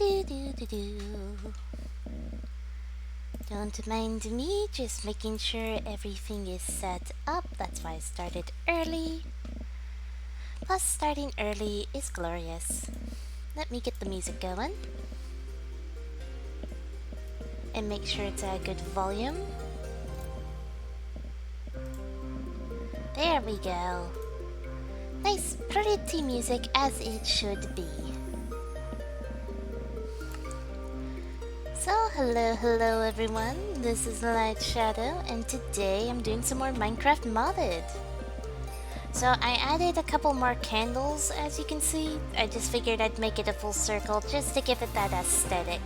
Do do do do. Don't mind me, just making sure everything is set up. That's why I started early. Plus, starting early is glorious. Let me get the music going. And make sure it's at a good volume. There we go. Nice, pretty music as it should be. So, hello everyone. This is Light Shadow, and today I'm doing some more Minecraft modded. So I added a couple more candles, as you can see. I just figured I'd make it a full circle just to give it that aesthetic.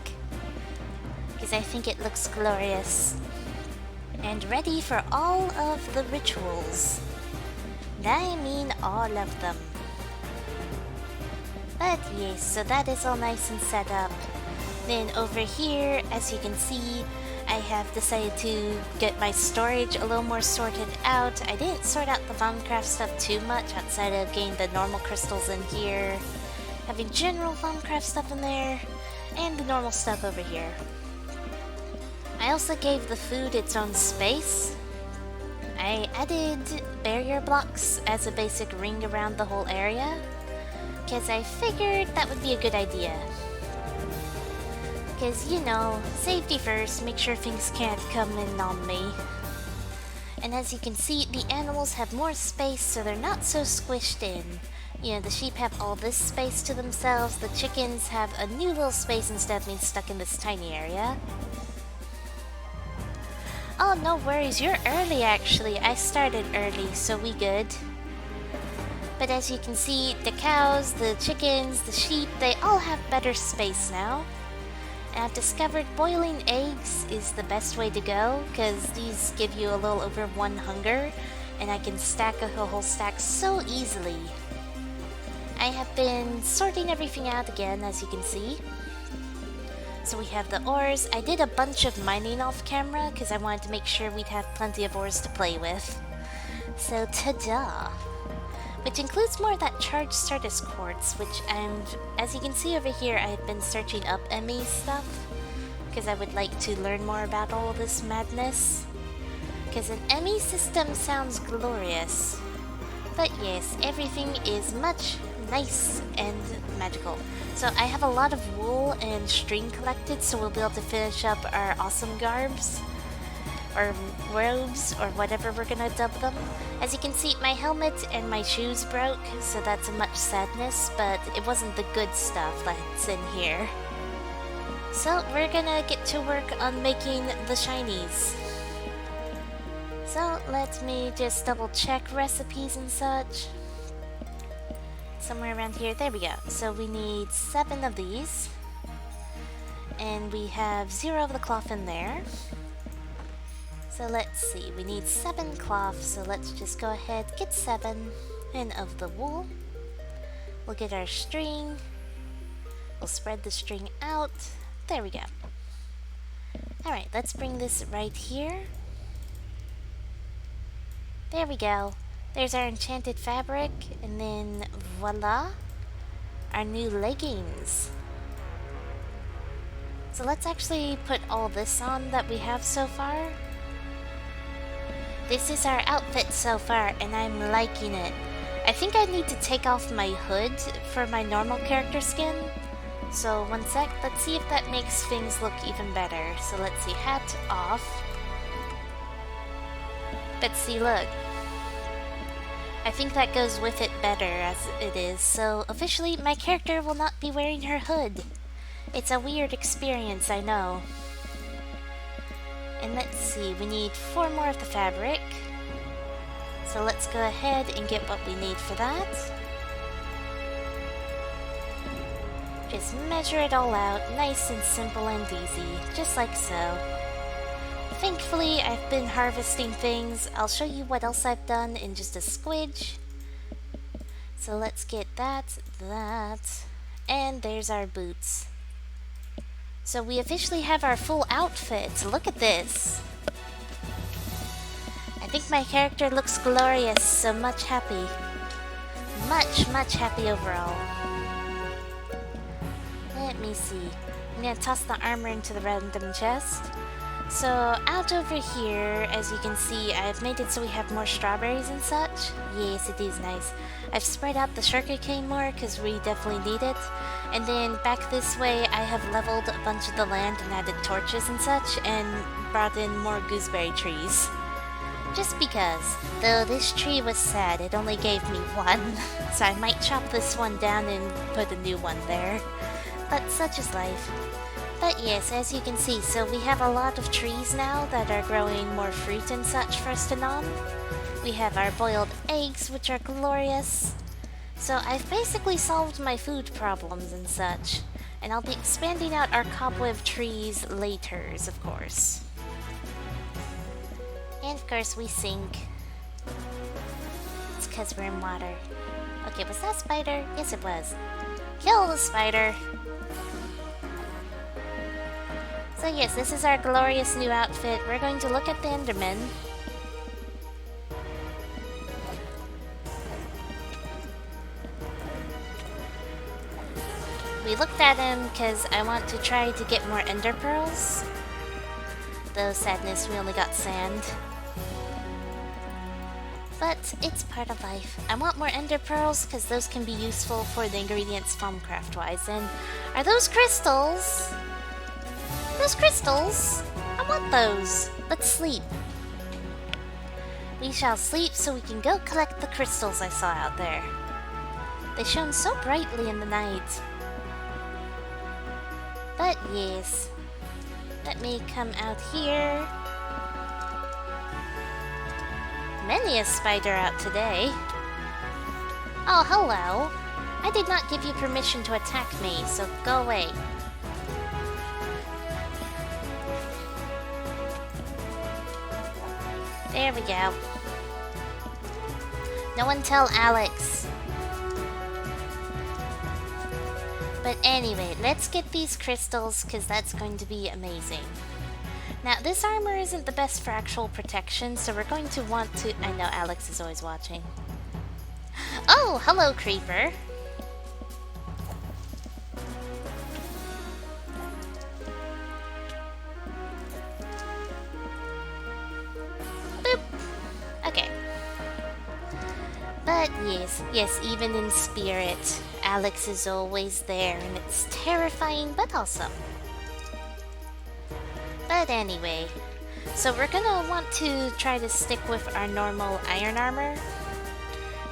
Because I think it looks glorious. And ready for all of the rituals. I mean all of them. But yes, so that is all nice and set up. Then over here, as you can see, I have decided to get my storage a little more sorted out. I didn't sort out the Thaumcraft stuff too much outside of getting the normal crystals in here, having general Thaumcraft stuff in there, and the normal stuff over here. I also gave the food its own space. I added barrier blocks as a basic ring around the whole area, because I figured that would be a good idea. Because, you know, safety first, make sure things can't come in on me. And as you can see, the animals have more space, so they're not so squished in. You know, the sheep have all this space to themselves, the chickens have a new little space instead of being stuck in this tiny area. Oh, no worries, you're early actually. I started early, so we good. But as you can see, the cows, the chickens, the sheep, they all have better space now. And I've discovered boiling eggs is the best way to go, because these give you a little over 1 hunger, and I can stack a whole stack so easily. I have been sorting everything out again, as you can see. So we have the ores. I did a bunch of mining off camera, because I wanted to make sure we'd have plenty of ores to play with. So ta-da! Which includes more of that charged Stardust quartz, which as you can see over here, I've been searching up Emmy's stuff, because I would like to learn more about all of this madness. Because an Emmy system sounds glorious. But yes, everything is much nice and magical. So I have a lot of wool and string collected, so we'll be able to finish up our awesome garbs. Or robes, or whatever we're gonna dub them. As you can see, my helmet and my shoes broke, so that's a much sadness, but it wasn't the good stuff that's in here. So we're gonna get to work on making the shinies. So let me just double check recipes and such. Somewhere around here, there we go. So we need 7 of these. And we have 0 of the cloth in there. So let's see, we need 7 cloth, so let's just go ahead, get 7, and of the wool. We'll get our string, we'll spread the string out, there we go. Alright, let's bring this right here. There we go, there's our enchanted fabric, and then voila, our new leggings. So let's actually put all this on that we have so far. This is our outfit so far, and I'm liking it. I think I need to take off my hood for my normal character skin. So, one sec, let's see if that makes things look even better. So let's see, hat off. But see, look. I think that goes with it better as it is. So, officially, my character will not be wearing her hood. It's a weird experience, I know. And let's see, we need 4 more of the fabric. So let's go ahead and get what we need for that. Just measure it all out, nice and simple and easy, just like so. Thankfully, I've been harvesting things. I'll show you what else I've done in just a squidge. So let's get that, and there's our boots. So we officially have our full outfit. Look at this. I think my character looks glorious, so much happy. Much happy overall. Let me see. I'm gonna toss the armor into the random chest. So, out over here, as you can see, I've made it so we have more strawberries and such. Yes, it is nice. I've spread out the sugarcane more, because we definitely need it. And then back this way, I have leveled a bunch of the land and added torches and such, and brought in more gooseberry trees. Just because. Though this tree was sad, it only gave me one. So I might chop this one down and put a new one there. But such is life. But yes, as you can see, so we have a lot of trees now that are growing more fruit and such for us to nom. We have our boiled eggs, which are glorious. So I've basically solved my food problems and such. And I'll be expanding out our cobweb trees laters, of course. And of course we sink. It's cause we're in water. Okay, was that spider? Yes it was. Kill the spider! So yes, this is our glorious new outfit. We're going to look at the Enderman. We looked at him because I want to try to get more ender pearls. Though sadness, we only got sand. But it's part of life. I want more ender pearls because those can be useful for the ingredients farmcraft wise. And are those crystals? Those crystals? I want those. Let's sleep. We shall sleep so we can go collect the crystals I saw out there. They shone so brightly in the night. But yes. Let me come out here. Many a spider out today. Oh, hello. I did not give you permission to attack me, so go away. There we go. No one tell Alex. But anyway, let's get these crystals, because that's going to be amazing. Now, this armor isn't the best for actual protection, so we're going to want to... I know Alex is always watching. Oh, hello, creeper. Boop. Okay. But yes, even in spirit, Alex is always there, and it's terrifying but awesome. But anyway, so we're gonna want to try to stick with our normal iron armor,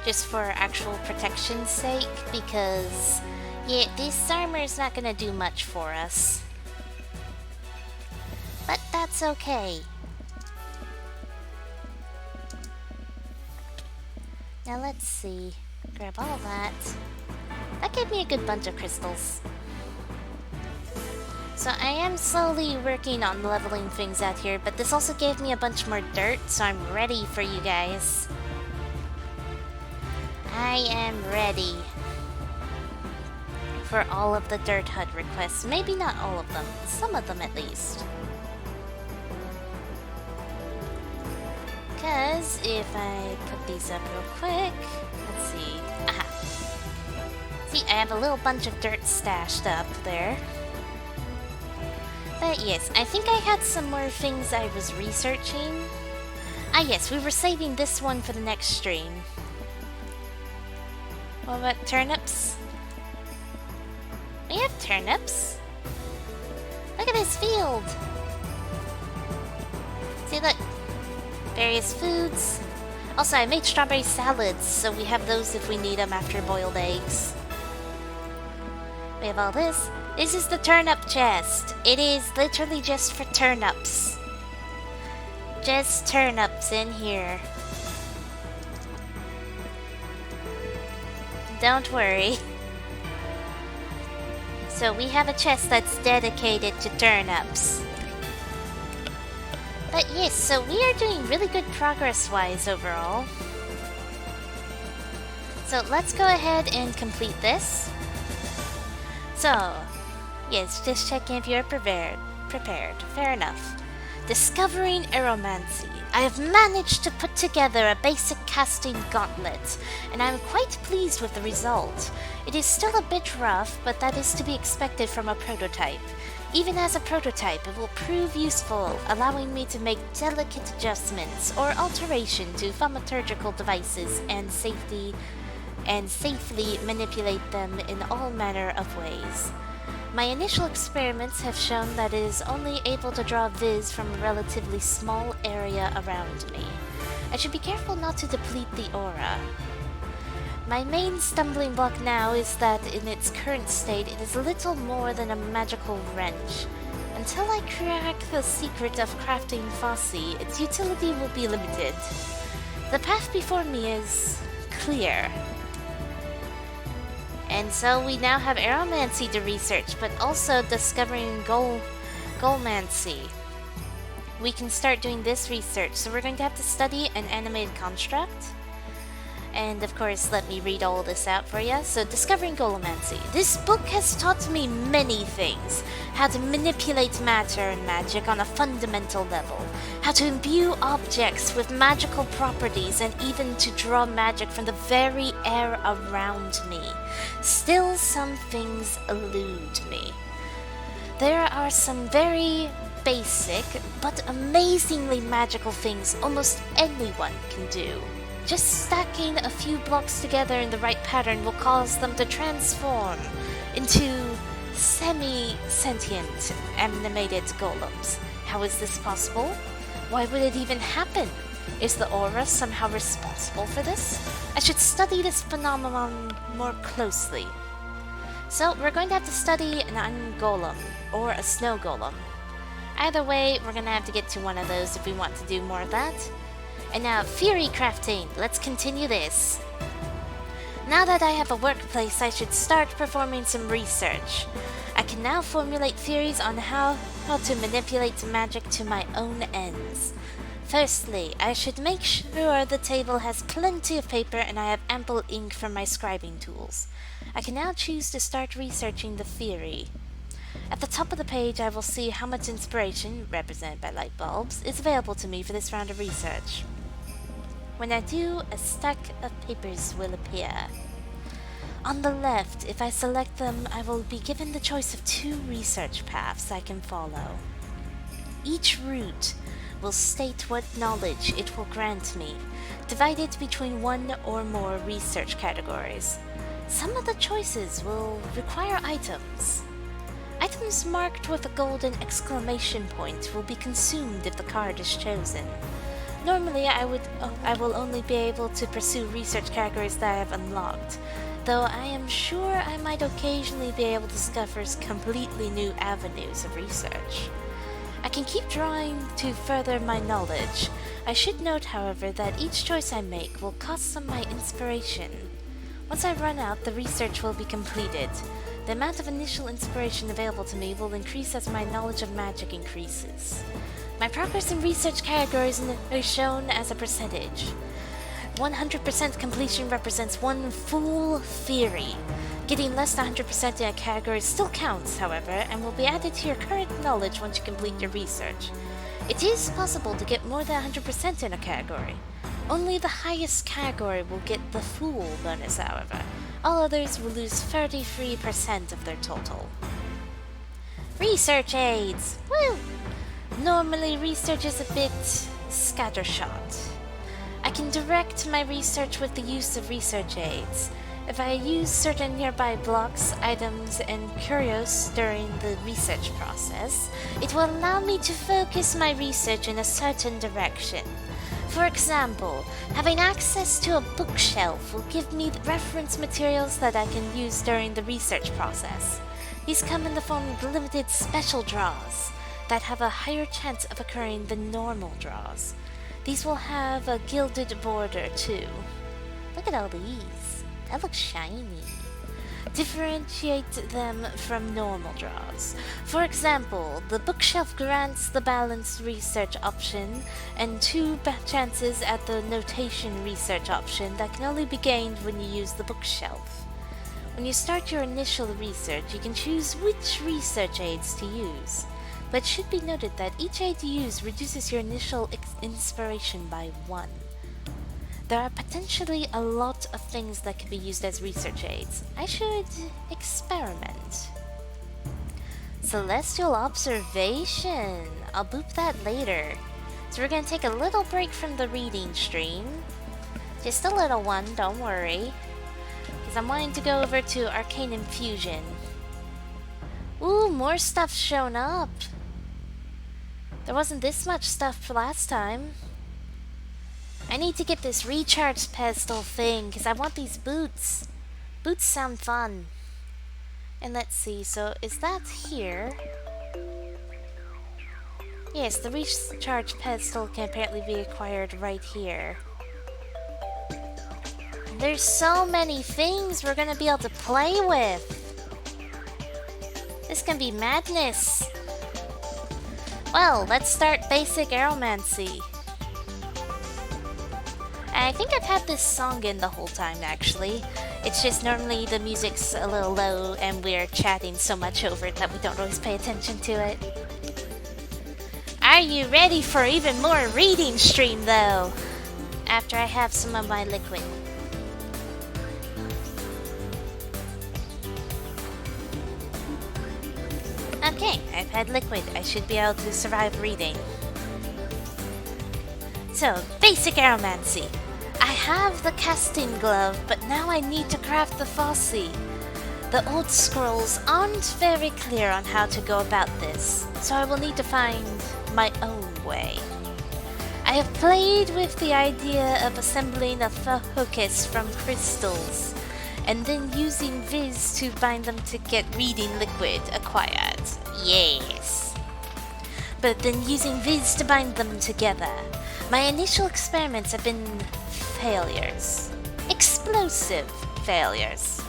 just for actual protection's sake, because, yeah, this armor is not gonna do much for us. But that's okay. Now let's see. Grab all that. That gave me a good bunch of crystals. So I am slowly working on leveling things out here, but this also gave me a bunch more dirt, so I'm ready for you guys. I am ready for all of the dirt hut requests. Maybe not all of them, some of them at least. Because if I put these up real quick, let's see. Aha. See, I have a little bunch of dirt stashed up there. But yes, I think I had some more things I was researching. Ah yes, we were saving this one for the next stream. What about turnips? We have turnips. Look at this field. See, look. Various foods. Also, I made strawberry salads, so we have those if we need them after boiled eggs. We have all this. This is the turnip chest. It is literally just for turnips. Just turnips in here. Don't worry. So we have a chest that's dedicated to turnips. But yes, so we are doing really good progress-wise overall. So let's go ahead and complete this. So, yes, just checking if you're prepared. Fair enough. Discovering Aeromancy. I have managed to put together a basic casting gauntlet, and I am quite pleased with the result. It is still a bit rough, but that is to be expected from a prototype. Even as a prototype, it will prove useful, allowing me to make delicate adjustments or alteration to thaumaturgical devices and safely manipulate them in all manner of ways. My initial experiments have shown that it is only able to draw viz from a relatively small area around me. I should be careful not to deplete the aura. My main stumbling block now is that in its current state it is little more than a magical wrench. Until I crack the secret of crafting Fossey, its utility will be limited. The path before me is clear. And so we now have Aeromancy to research, but also discovering Golmancy. We can start doing this research, so we're going to have to study an animated construct. And of course, let me read all this out for you. So, Discovering Golmancy. This book has taught me many things. How to manipulate matter and magic on a fundamental level. How to imbue objects with magical properties and even to draw magic from the very air around me. Still, some things elude me. There are some very basic, but amazingly magical things almost anyone can do. Just stacking a few blocks together in the right pattern will cause them to transform into semi-sentient animated golems. How is this possible? Why would it even happen? Is the aura somehow responsible for this? I should study this phenomenon more closely. So we're going to have to study an ungolem, or a snow golem. Either way, we're going to have to get to one of those if we want to do more of that. And now, Fury Crafting. Let's continue this. Now that I have a workplace, I should start performing some research. I can now formulate theories on how to manipulate magic to my own ends. Firstly, I should make sure the table has plenty of paper and I have ample ink for my scribing tools. I can now choose to start researching the theory. At the top of the page, I will see how much inspiration, represented by light bulbs, is available to me for this round of research. When I do, a stack of papers will appear. On the left, if I select them, I will be given the choice of 2 research paths I can follow. Each route will state what knowledge it will grant me, divided between 1 or more research categories. Some of the choices will require items. Items marked with a golden exclamation point will be consumed if the card is chosen. Normally, I will only be able to pursue research categories that I have unlocked, though I am sure I might occasionally be able to discover completely new avenues of research. I can keep drawing to further my knowledge. I should note, however, that each choice I make will cost some of my inspiration. Once I run out, the research will be completed. The amount of initial inspiration available to me will increase as my knowledge of magic increases. My progress in research categories is shown as a percentage. 100% completion represents 1 full theory. Getting less than 100% in a category still counts, however, and will be added to your current knowledge once you complete your research. It is possible to get more than 100% in a category. Only the highest category will get the full bonus, however. All others will lose 33% of their total. Research aids! Woo! Normally, research is a bit scattershot. I can direct my research with the use of research aids. If I use certain nearby blocks, items, and curios during the research process, it will allow me to focus my research in a certain direction. For example, having access to a bookshelf will give me reference materials that I can use during the research process. These come in the form of limited special draws that have a higher chance of occurring than normal draws. These will have a gilded border too. Look at all these. That looks shiny. Differentiate them from normal draws. For example, the bookshelf grants the balanced research option and 2 chances at the notation research option that can only be gained when you use the bookshelf. When you start your initial research, you can choose which research aids to use. but should be noted that each aid you use reduces your initial inspiration by 1. There are potentially a lot of things that can be used as research aids. I should experiment. Celestial Observation. I'll boop that later. So we're gonna take a little break from the reading stream. Just a little one, don't worry. Because I'm wanting to go over to Arcane Infusion. Ooh, more stuff's shown up. There wasn't this much stuff last time. I need to get this recharge pedestal thing, because I want these boots. Boots sound fun. And let's see, so is that here? Yes, the recharge pedestal can apparently be acquired right here. There's so many things we're gonna be able to play with. This can be madness. Well, let's start basic aromancy. I think I've had this song in the whole time, actually. It's just normally the music's a little low and we're chatting so much over it that we don't always pay attention to it. Are you ready for even more reading stream, though? After I have some of my liquid. Okay, I've had liquid. I should be able to survive reading. So, basic aromancy. I have the casting glove, but now I need to craft the Fossey. The old scrolls aren't very clear on how to go about this, so I will need to find my own way. I have played with the idea of assembling a focus from crystals, and then using Viz to bind them to get reading liquid acquired. Yes. But then using Viz to bind them together. My initial experiments have been failures. Explosive failures.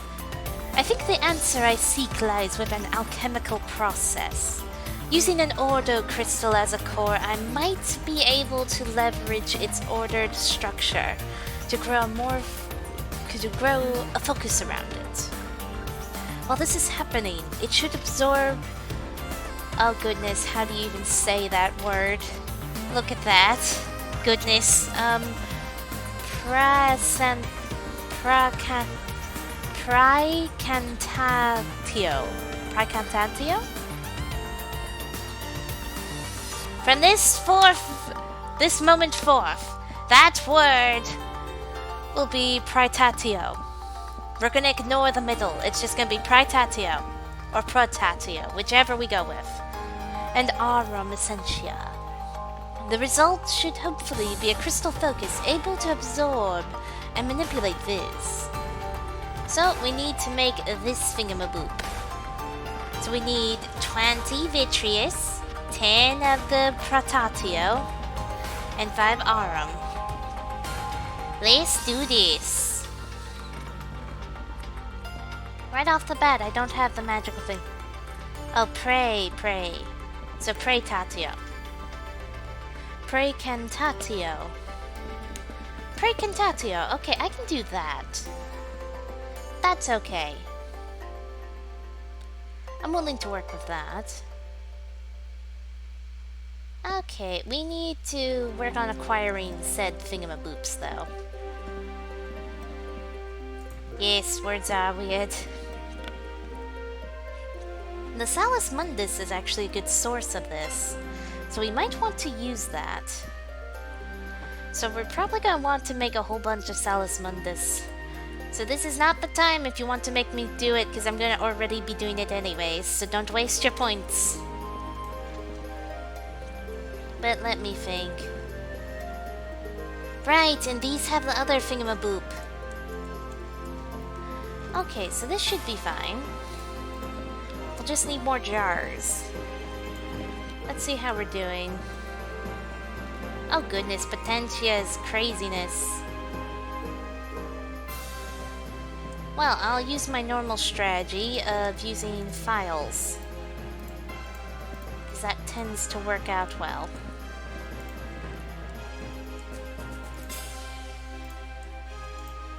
I think the answer I seek lies with an alchemical process. Using an Ordo crystal as a core, I might be able to leverage its ordered structure to grow a focus around it. While this is happening, it should absorb... Oh goodness, how do you even say that word? Look at that. Goodness. Praecantatio? From this moment forth, that word will be praetatio. We're gonna ignore the middle. It's just gonna be praetatio or protatio, whichever we go with. And aurum essentia. The result should hopefully be a crystal focus able to absorb and manipulate Viz. So we need to make this thingamaboop. So we need 20 vitreous, 10 of the protatio, and 5 aurum. Let's do this. Right off the bat, I don't have the magical thing. Oh, pray. So praetatio. Praecantatio. Okay, I can do that. That's okay. I'm willing to work with that. Okay, we need to work on acquiring said thingamaboops, though. Yes, words are weird. The Salus Mundus is actually a good source of this, so we might want to use that. So we're probably going to want to make a whole bunch of Salus Mundus. So this is not the time if you want to make me do it, because I'm going to already be doing it anyways, so don't waste your points. But let me think. Right, and these have the other thingamaboop. Okay, so this should be fine. We'll just need more jars. Let's see how we're doing. Oh goodness, Potentia's craziness. Well, I'll use my normal strategy of using files, because that tends to work out well.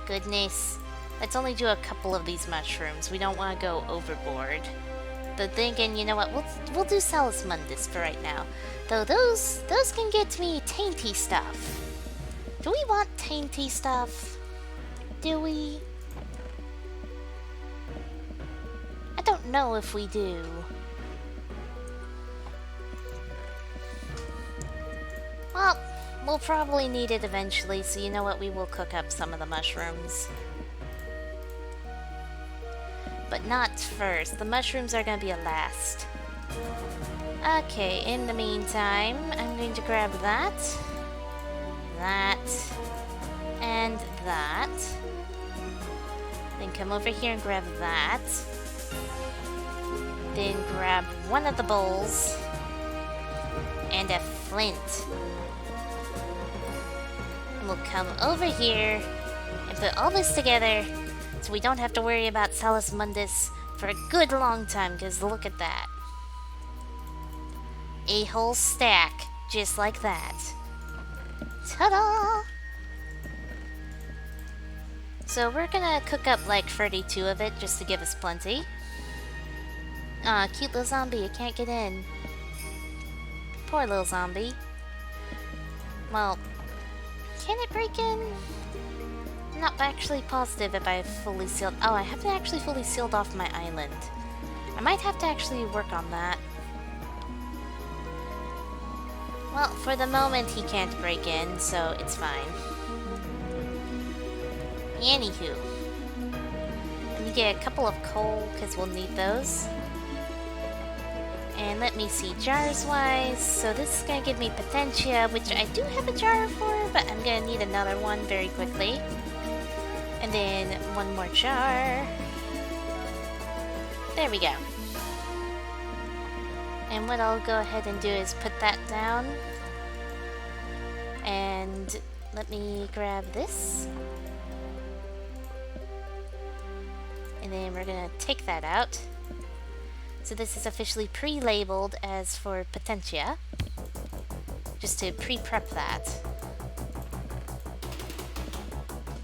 Goodness. Let's only do a couple of these mushrooms. We don't want to go overboard. But thinking, you know what, we'll do Salus Mundus for right now. Though those can get me tainty stuff. Do we want tainty stuff? Do we? I don't know if we do. Well, we'll probably need it eventually, so you know what, we will cook up some of the mushrooms. But not first. The mushrooms are gonna be a last. Okay, in the meantime, I'm going to grab that, and that. Then come over here and grab that. Then grab one of the bowls, and a flint. And we'll come over here and put all this together so we don't have to worry about Salus Mundus for a good long time, because look at that. A whole stack, just like that. Ta-da! So we're gonna cook up like 32 of it just to give us plenty. Aw, cute little zombie, you can't get in. Poor little zombie. Well, can it break in? I'm not actually positive if I fully sealed... Oh, I haven't actually fully sealed off my island. I might have to actually work on that. Well, for the moment he can't break in, so it's fine. Anywho. Let me get a couple of coal, because we'll need those. And let me see, jars-wise, so this is going to give me Potentia, which I do have a jar for, but I'm going to need another one very quickly. And then one more jar. There we go. And what I'll go ahead and do is put that down. And let me grab this. And then we're going to take that out. So this is officially pre-labeled as for Potentia. Just to pre-prep that.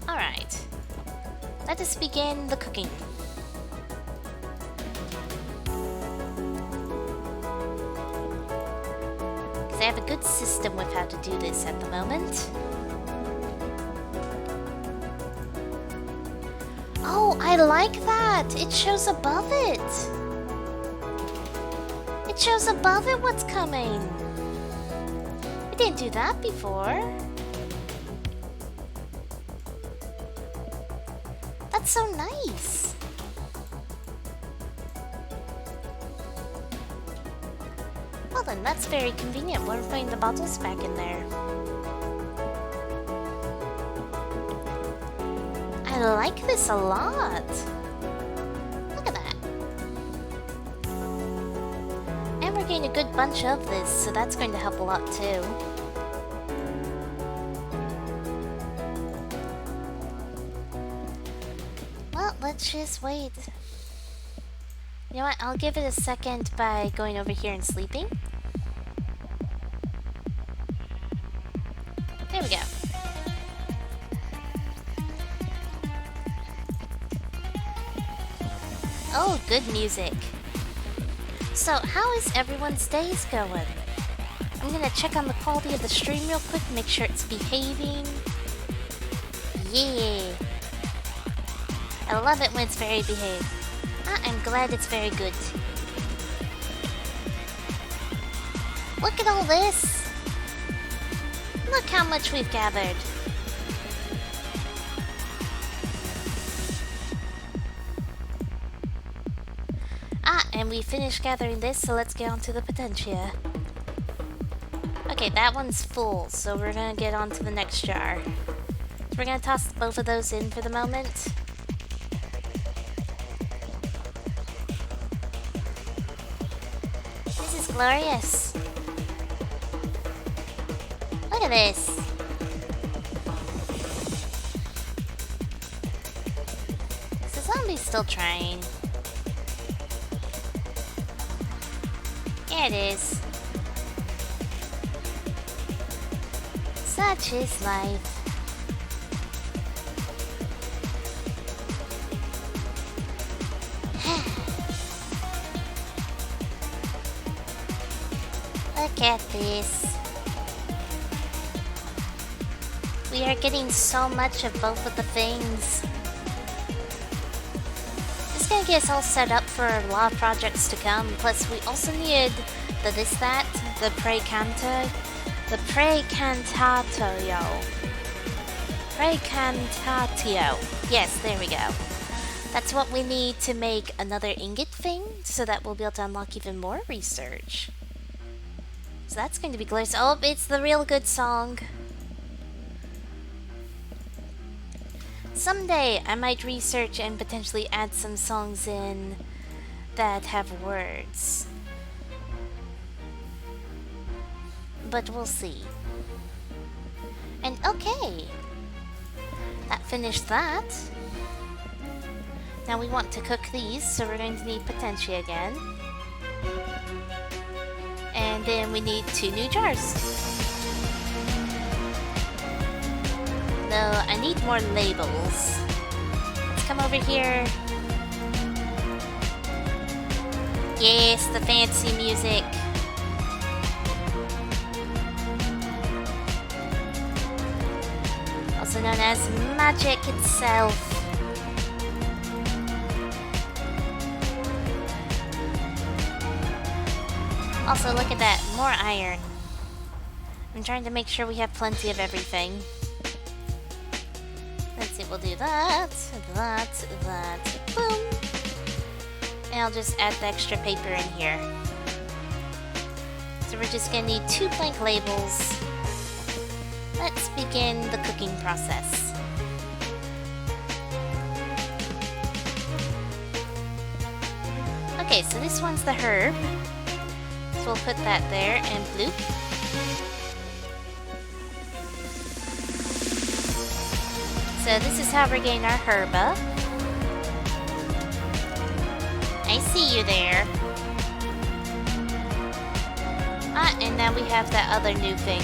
Alright. Let us begin the cooking. Because I have a good system with how to do this at the moment. Oh, I like that! It shows above it! It shows above it what's coming! It didn't do that before. That's so nice! Well then, that's very convenient. We're putting the bottles back in there. I like this a lot! Look at that! And we're getting a good bunch of this, so that's going to help a lot too. Well, let's just wait. You know what, I'll give it a second by going over here and sleeping. There we go. Oh, good music. So, how is everyone's days going? I'm gonna check on the quality of the stream real quick, make sure it's behaving. Yeah. I love it when it's very behaved. I'm glad it's very good. Look at all this! Look how much we've gathered. And we finished gathering this, so let's get on to the Potentia. Okay, that one's full, so we're gonna get on to the next jar. So we're gonna toss both of those in for the moment. This is glorious. Look at this. Is the zombie still trying? Yeah, it is. Such is life. Look at this. We are getting so much of both of the things. It's gonna get us all set up for a lot of projects to come. Plus, we also need the the Precantatio. Precantatio. Yes, there we go. That's what we need to make another ingot thing, so that we'll be able to unlock even more research. So that's going to be glorious. Oh, it's the real good song. Someday I might research and potentially add some songs in that have words. But we'll see. And okay, that finished that. Now we want to cook these, so we're going to need Potentia again. And then we need 2 new jars. No, I need more labels. Let's come over here. Yes, the fancy music. Also known as magic itself. Also, look at that, more iron. I'm trying to make sure we have plenty of everything. Let's see, we'll do that, boom. And I'll just add the extra paper in here. So we're just gonna need 2 blank labels. Let's begin the cooking process. Okay, so this one's the herb. So we'll put that there and bloop. So this is how we're getting our herba. I see you there. Ah, and now we have that other new thing.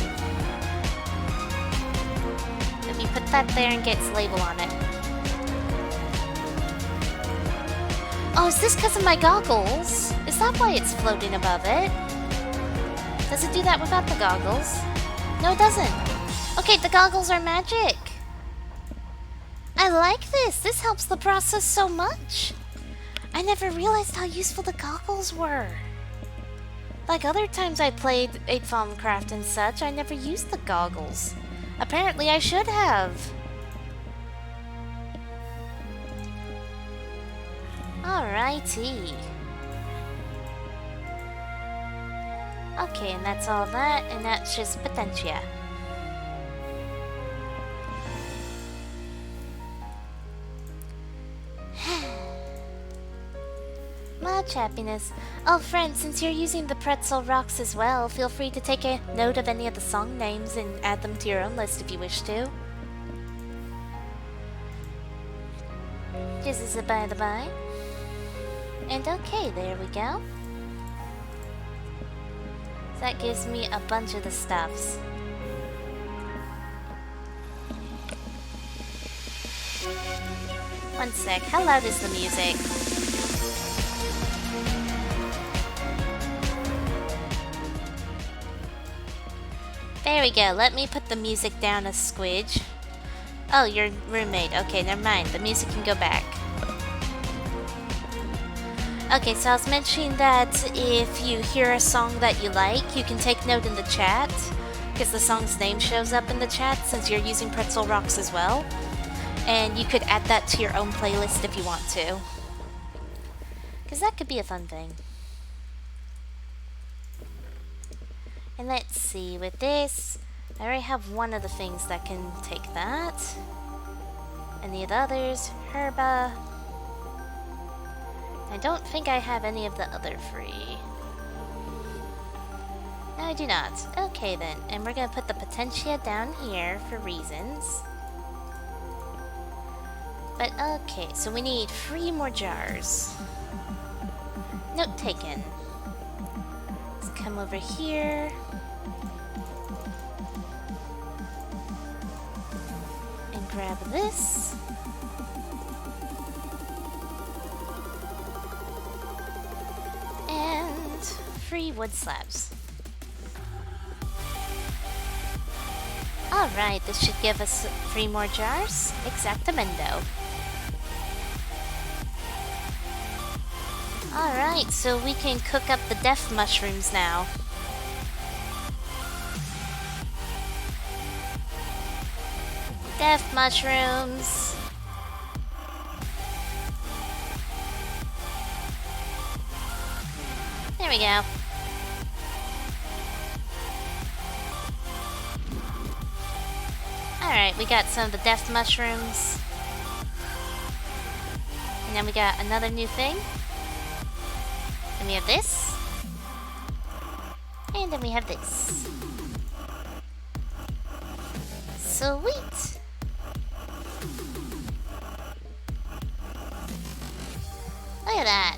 If you put that there and gets label on it. Oh, is this because of my goggles? Is that why it's floating above it? Does it do that without the goggles? No, it doesn't. Okay, the goggles are magic. I like this. This helps the process so much. I never realized how useful the goggles were. Like other times I played 8-Farm Craft and such, I never used the goggles. Apparently I should have. Alrighty. Okay, and that's all that, and that's just Potentia. Much happiness. Oh, friend, since you're using the pretzel rocks as well, feel free to take a note of any of the song names and add them to your own list if you wish to. Just as a by the by. And okay, there we go. So that gives me a bunch of the stuffs. One sec, how loud is the music? There we go, let me put the music down a squidge. Oh, your roommate. Okay, never mind, the music can go back. Okay, so I was mentioning that if you hear a song that you like, you can take note in the chat, because the song's name shows up in the chat since you're using pretzel rocks as well. And you could add that to your own playlist if you want to. Because that could be a fun thing. And let's see, with this, I already have one of the things that can take that. Any of the others, herba. I don't think I have any of the other free. No, I do not. Okay then, and we're gonna put the Potentia down here for reasons. But okay, so we need 3 more jars. Note taken. Let's come over here. And grab this. And 3 wood slabs. Alright, this should give us 3 more jars. Exactamendo. Alright, so we can cook up the death mushrooms now. Death mushrooms. There we go. Alright, we got some of the death mushrooms. And then we got another new thing. And we have this. And then we have this. Sweet! Look at that.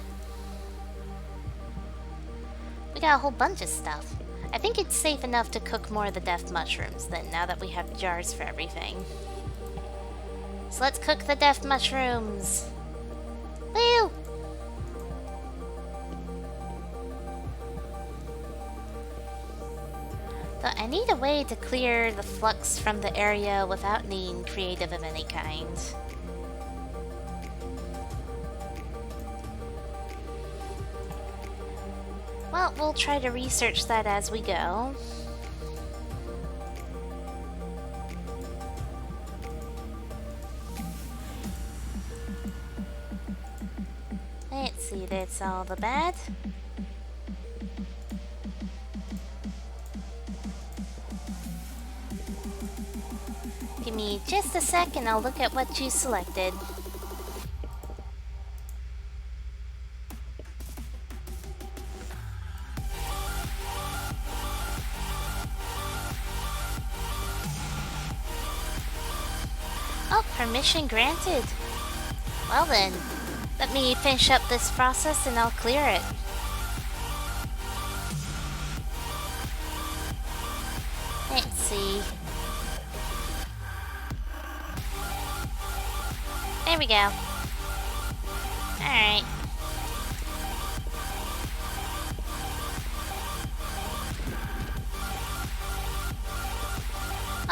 We got a whole bunch of stuff. I think it's safe enough to cook more of the death mushrooms then, now that we have jars for everything. So let's cook the death mushrooms. Woo! But I need a way to clear the flux from the area without needing creative of any kind. Well, we'll try to research that as we go. Let's see, that's all the bad. Give me just a sec and I'll look at what you selected. Oh, permission granted. Well then, let me finish up this process and I'll clear it. Let's see. There we go. Alright.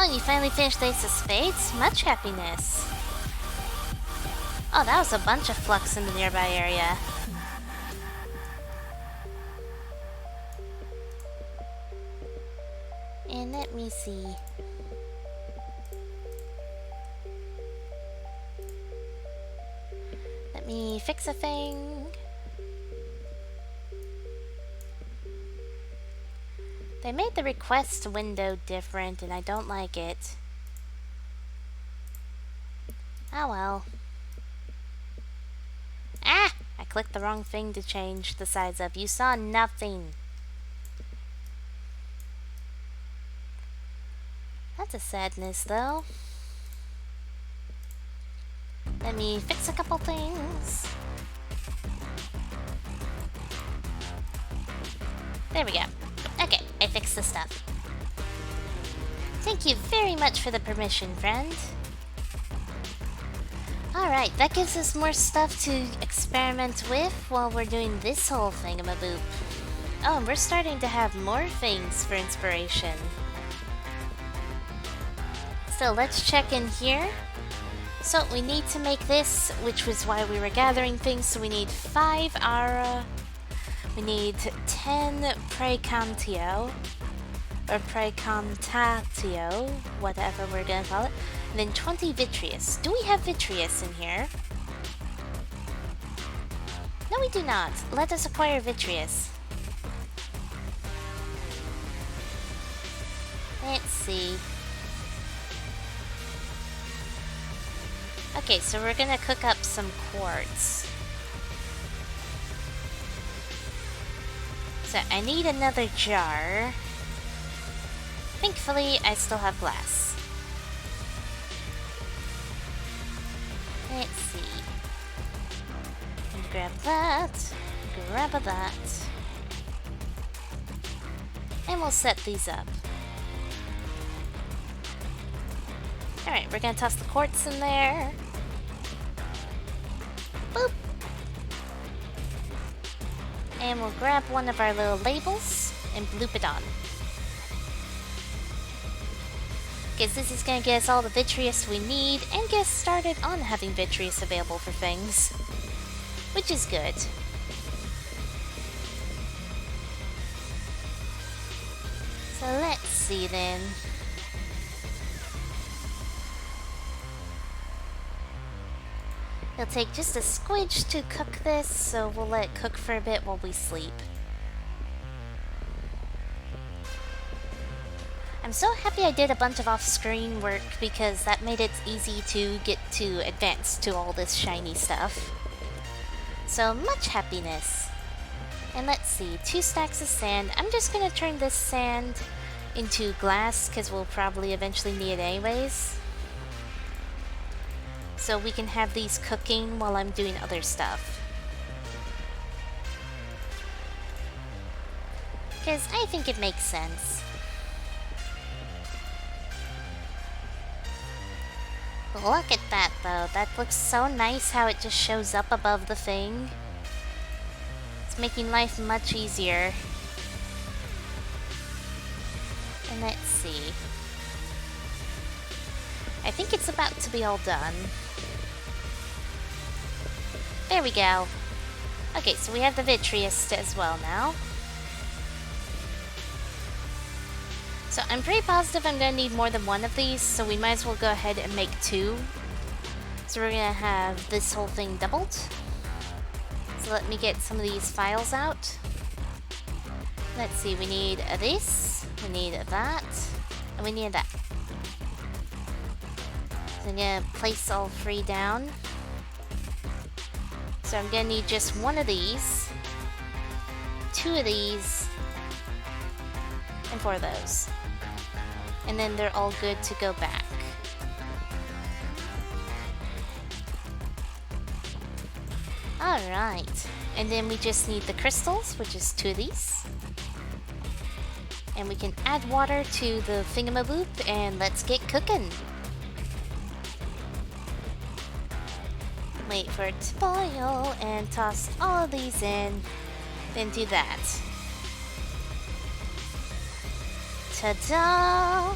Oh, you finally finished the Ace of Spades? Much happiness. Oh, that was a bunch of flux in the nearby area. And let me see. Let me fix a thing. They made the request window different and I don't like it. Oh well. Ah! I clicked the wrong thing to change the size of. You saw nothing. That's a sadness though. Let me fix a couple things. There we go. Okay, I fixed the stuff. Thank you very much for the permission, friend. Alright, that gives us more stuff to experiment with while we're doing this whole thingamaboop. Oh, and we're starting to have more things for inspiration. So let's check in here. So we need to make this, which was why we were gathering things, so we need 5 Ara. We need 10 Precantio, or Precantatio, whatever we're gonna call it, and then 20 Vitreous. Do we have Vitreous in here? No, we do not. Let us acquire Vitreous. Let's see. Okay, so we're gonna cook up some quartz. So I need another jar. Thankfully, I still have glass. Let's see. Grab that. Grab that. And we'll set these up. Alright, we're gonna toss the quartz in there. Boop. And we'll grab one of our little labels and bloop it on. Because this is gonna get us all the vitreous we need and get us started on having vitreous available for things. Which is good. So let's see then. It'll take just a squidge to cook this, so we'll let it cook for a bit while we sleep. I'm so happy I did a bunch of off-screen work because that made it easy to get to advance to all this shiny stuff. So much happiness. And let's see, 2 stacks of sand. I'm just gonna turn this sand into glass because we'll probably eventually need it anyways. So we can have these cooking while I'm doing other stuff. Because I think it makes sense. Look at that though, that looks so nice how it just shows up above the thing. It's making life much easier. And let's see. I think it's about to be all done. There we go. Okay, so we have the vitreous as well now. So I'm pretty positive I'm gonna need more than one of these, so we might as well go ahead and make 2. So we're gonna have this whole thing doubled. So let me get some of these files out. Let's see, we need this, we need that, and we need that. So I'm gonna place all 3 down. So I'm gonna need just 1 of these, 2 of these, and 4 of those. And then they're all good to go back. Alright. And then we just need the crystals, which is 2 of these. And we can add water to the thingamaboop, and let's get cooking. Wait for it to boil, and toss all of these in. Then do that. Ta-da!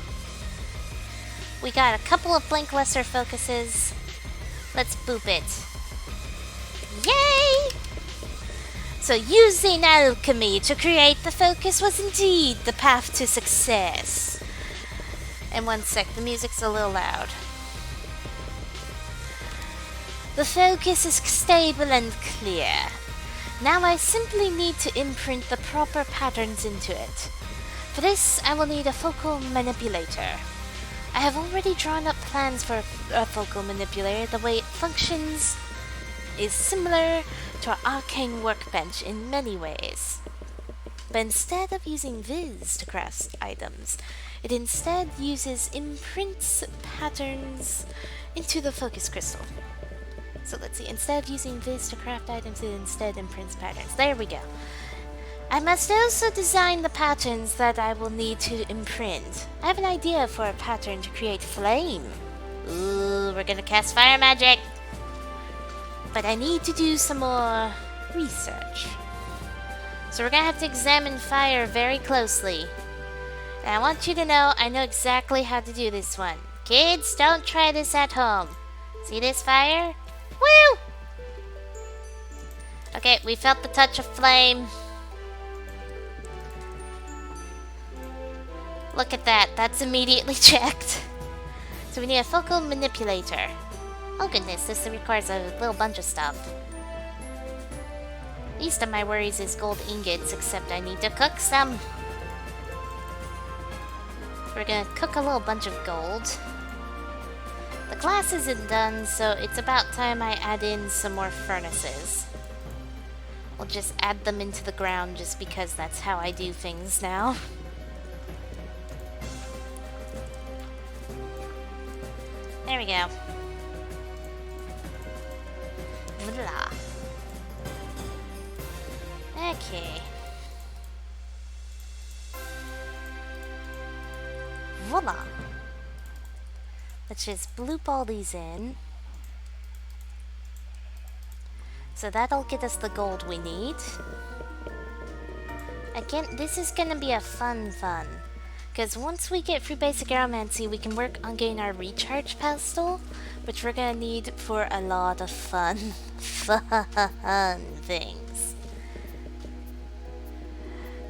We got a couple of blank lesser focuses. Let's boop it. Yay! So using alchemy to create the focus was indeed the path to success. And 1 sec, the music's a little loud. The focus is stable and clear. Now I simply need to imprint the proper patterns into it. For this, I will need a focal manipulator. I have already drawn up plans for a focal manipulator. The way it functions is similar to our arcane workbench in many ways. But instead of using viz to craft items, it instead uses imprints patterns into the focus crystal. So let's see, instead of using viz to craft items, it instead imprints patterns. There we go. I must also design the patterns that I will need to imprint. I have an idea for a pattern to create flame. Ooh, we're gonna cast fire magic. But I need to do some more research. So we're gonna have to examine fire very closely. And I want you to know I know exactly how to do this one. Kids, don't try this at home. See this fire? Woo! Okay, we felt the touch of flame. Look at that, that's immediately checked. So we need a focal manipulator. Oh goodness, this requires a little bunch of stuff. Least of my worries is gold ingots, except I need to cook some. We're gonna cook a little bunch of gold. The glass isn't done, so it's about time I add in some more furnaces. I'll just add them into the ground just because that's how I do things now. There we go. Voila. Okay. Voila. Let's just bloop all these in. So that'll get us the gold we need. Again, this is gonna be a fun. Because once we get through basic aromancy, we can work on getting our recharge pestle, which we're gonna need for a lot of fun things.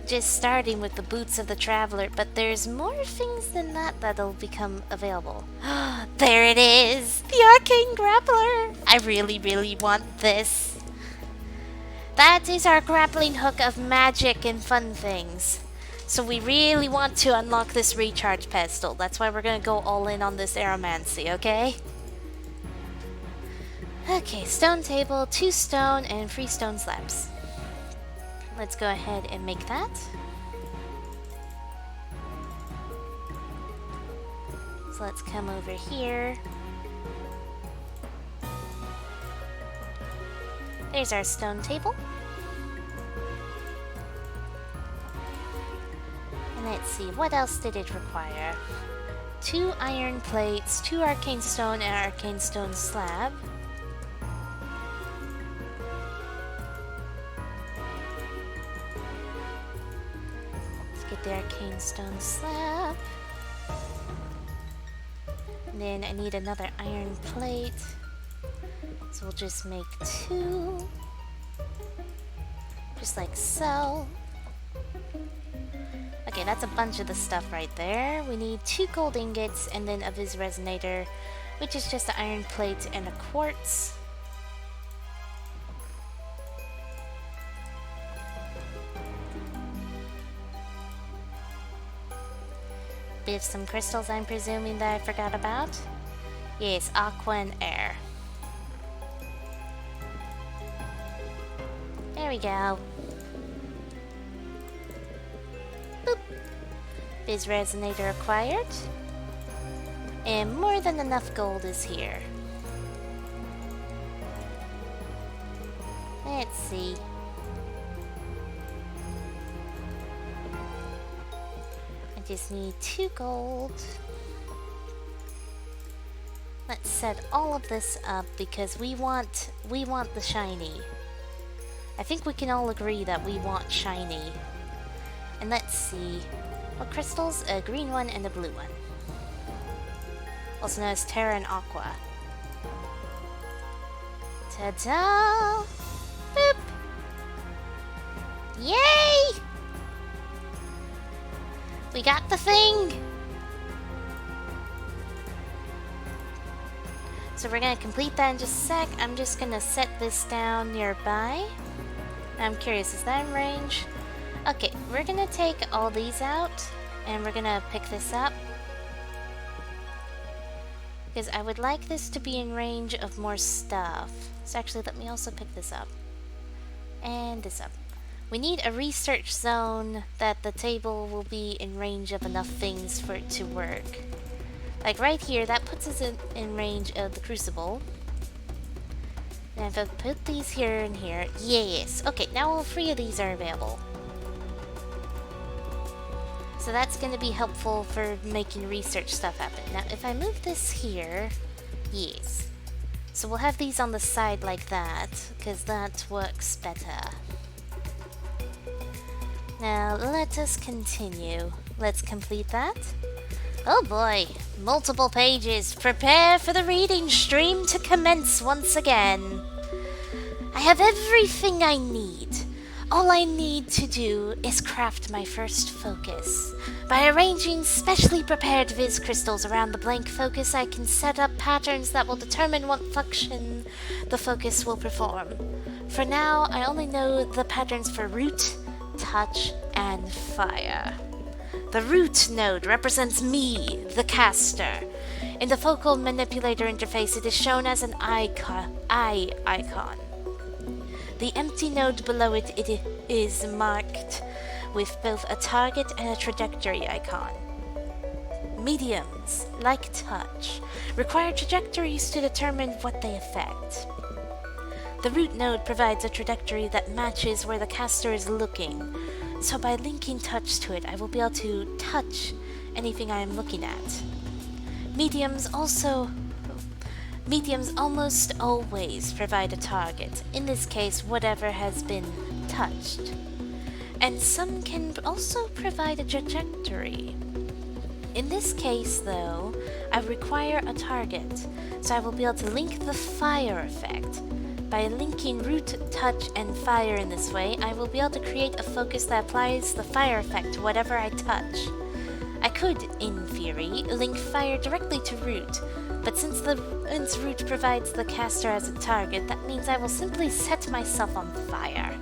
Just starting with the boots of the traveler, but there's more things than that that'll become available. There it is! The Arcane Grappler! I really want this. That is our grappling hook of magic and fun things. So we really want to unlock this recharge pedestal. That's why we're gonna go all in on this aromancy, okay? Okay, stone table, 2 stone, and 3 stone slabs. Let's go ahead and make that. So let's come over here. There's our stone table. And let's see, what else did it require? 2 iron plates, 2 arcane stone, and arcane stone slab. Let's get the arcane stone slab. And then I need another iron plate. So we'll just make 2. Just like so. Okay, that's a bunch of the stuff right there. We need 2 gold ingots and then a vis resonator, which is just an iron plate and a quartz. We have some crystals, I'm presuming, that I forgot about. Yes, aqua and air. There we go. Boop. Vis resonator acquired. And more than enough gold is here. Let's see. I just need 2 gold. Let's set all of this up because we want the shiny. I think we can all agree that we want shiny. And let's see. What crystals? A green one and a blue one. Also known as Terra and Aqua. Ta-da! Boop! Yay! We got the thing! So we're gonna complete that in just a sec. I'm just gonna set this down nearby. I'm curious, is that in range? Okay, we're gonna take all these out, and we're gonna pick this up. Because I would like this to be in range of more stuff. So actually, let me also pick this up. And this up. We need a research zone that the table will be in range of enough things for it to work. Like right here, that puts us in range of the crucible. And if I put these here and here, yes. Okay, now all 3 of these are available. So that's going to be helpful for making research stuff happen. Now, if I move this here, yes. So we'll have these on the side like that, because that works better. Now, let us continue. Let's complete that. Oh boy, multiple pages. Prepare for the reading stream to commence once again. I have everything I need. All I need to do is craft my first focus. By arranging specially prepared Viz crystals around the blank focus, I can set up patterns that will determine what function the focus will perform. For now, I only know the patterns for root, touch, and fire. The root node represents me, the caster. In the focal manipulator interface, it is shown as an eye icon. The empty node below it is marked with both a target and a trajectory icon. Mediums, like touch, require trajectories to determine what they affect. The root node provides a trajectory that matches where the caster is looking, so by linking touch to it, I will be able to touch anything I am looking at. Mediums almost always provide a target, in this case whatever has been touched. And some can also provide a trajectory. In this case, though, I require a target, so I will be able to link the fire effect. By linking root, touch, and fire in this way, I will be able to create a focus that applies the fire effect to whatever I touch. I could, in theory, link fire directly to root, but since root provides the caster as a target, that means I will simply set myself on fire.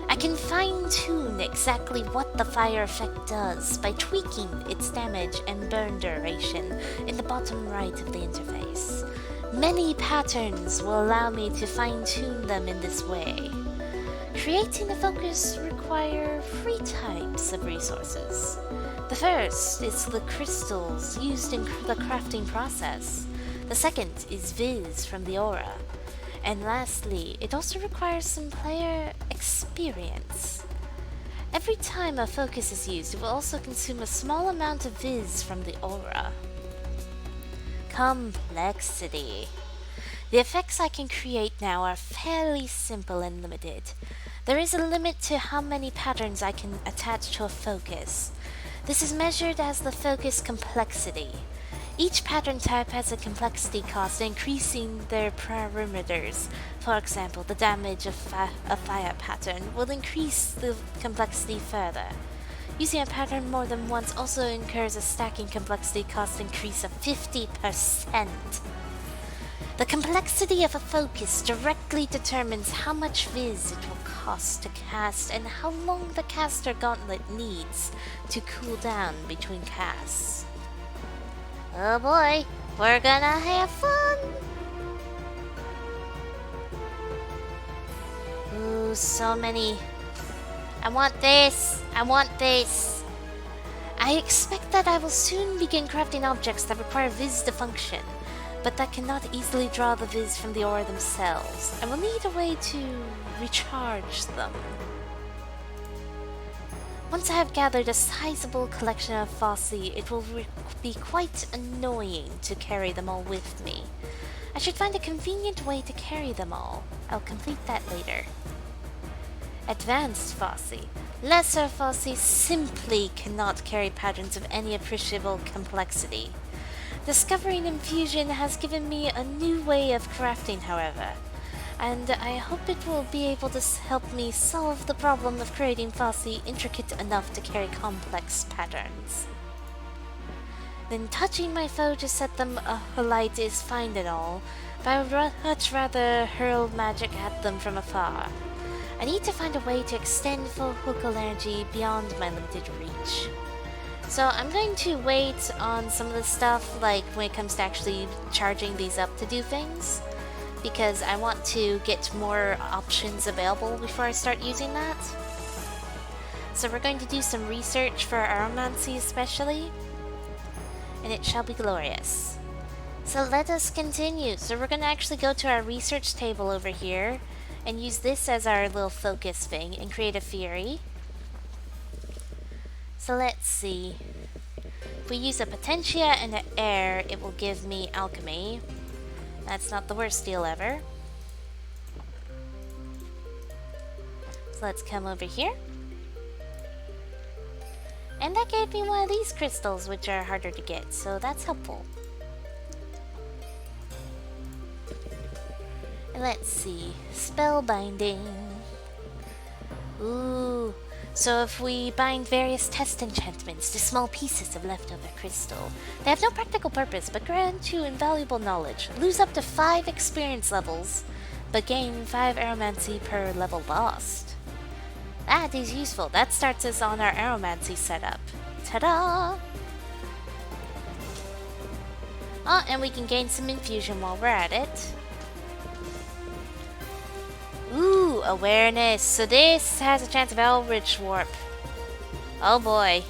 I can fine-tune exactly what the fire effect does by tweaking its damage and burn duration in the bottom right of the interface. Many patterns will allow me to fine-tune them in this way. Creating a focus requires 3 types of resources. The first is the crystals used in the crafting process. The second is Viz from the aura. And lastly, it also requires some player experience. Every time a focus is used, it will also consume a small amount of Viz from the aura. Complexity. The effects I can create now are fairly simple and limited. There is a limit to how many patterns I can attach to a focus. This is measured as the focus complexity. Each pattern type has a complexity cost, increasing their parameters. For example, the damage of a fire pattern will increase the complexity further. Using a pattern more than once also incurs a stacking complexity cost increase of 50%. The complexity of a focus directly determines how much Viz it will cost to cast and how long the caster gauntlet needs to cool down between casts. Oh boy, we're gonna have fun! Ooh, so many. I want this! I want this! I expect that I will soon begin crafting objects that require Viz to function, but that cannot easily draw the Viz from the aura themselves. I will need a way to recharge them. Once I have gathered a sizable collection of Fossy, it will be quite annoying to carry them all with me. I should find a convenient way to carry them all. I'll complete that later. Advanced Fossy. Lesser Fossy simply cannot carry patterns of any appreciable complexity. Discovering infusion has given me a new way of crafting, however, and I hope it will be able to help me solve the problem of creating Fossy intricate enough to carry complex patterns. Then touching my foe to set them alight is fine and all, but I would much rather hurl magic at them from afar. I need to find a way to extend focal energy beyond my limited reach. So I'm going to wait on some of the stuff, like when it comes to actually charging these up to do things, because I want to get more options available before I start using that. So we're going to do some research for aromancy especially, and it shall be glorious. So let us continue. So we're going to actually go to our research table over here, and use this as our little focus thing, and create a theory. So let's see. If we use a Potentia and an Air, it will give me Alchemy. That's not the worst deal ever. So let's come over here. And that gave me one of these crystals, which are harder to get, so that's helpful. And let's see. Spellbinding. Ooh. So if we bind various test enchantments to small pieces of leftover crystal, they have no practical purpose but grant you invaluable knowledge. Lose up to 5 experience levels, but gain 5 aromancy per level lost. That is useful. That starts us on our aromancy setup. Ta-da! Oh, and we can gain some infusion while we're at it. Ooh, awareness. So this has a chance of Eldritch Warp. Oh boy.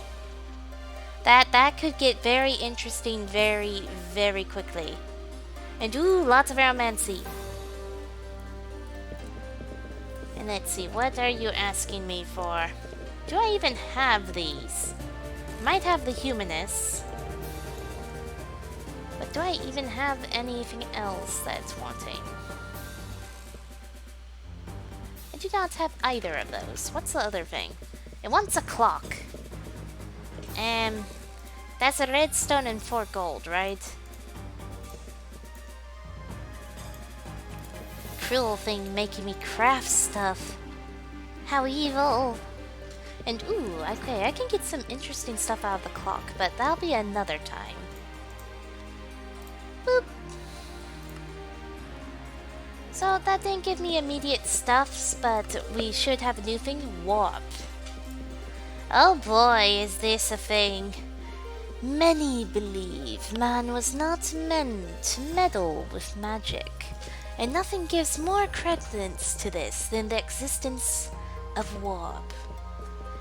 That could get very interesting very, very quickly. And ooh, lots of aromancy. And let's see, what are you asking me for? Do I even have these? Might have the Humanist. But do I even have anything else that's wanting? I do not have either of those. What's the other thing? It wants a clock. That's a redstone and 4 gold, right? Cruel thing making me craft stuff. How evil. And ooh, okay, I can get some interesting stuff out of the clock, but that'll be another time. Boop. So that didn't give me immediate stuffs, but we should have a new thing, warp. Oh boy, is this a thing. Many believe man was not meant to meddle with magic, and nothing gives more credence to this than the existence of warp.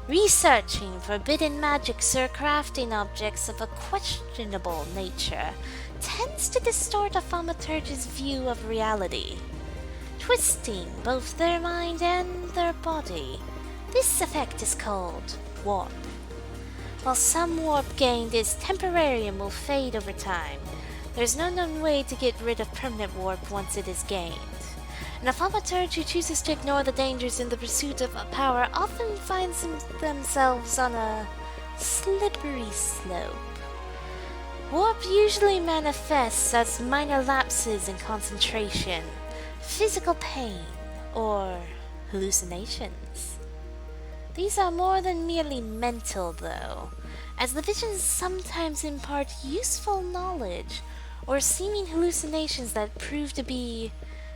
Researching forbidden magics or crafting objects of a questionable nature tends to distort a thaumaturge's view of reality, twisting both their mind and their body. This effect is called warp. While some warp gained is temporary and will fade over time, there's no known way to get rid of permanent warp once it is gained. And a thaumaturge who chooses to ignore the dangers in the pursuit of power often finds themselves on a slippery slope. Warp usually manifests as minor lapses in concentration, physical pain, or hallucinations. These are more than merely mental, though, as the visions sometimes impart useful knowledge or seeming hallucinations that prove to be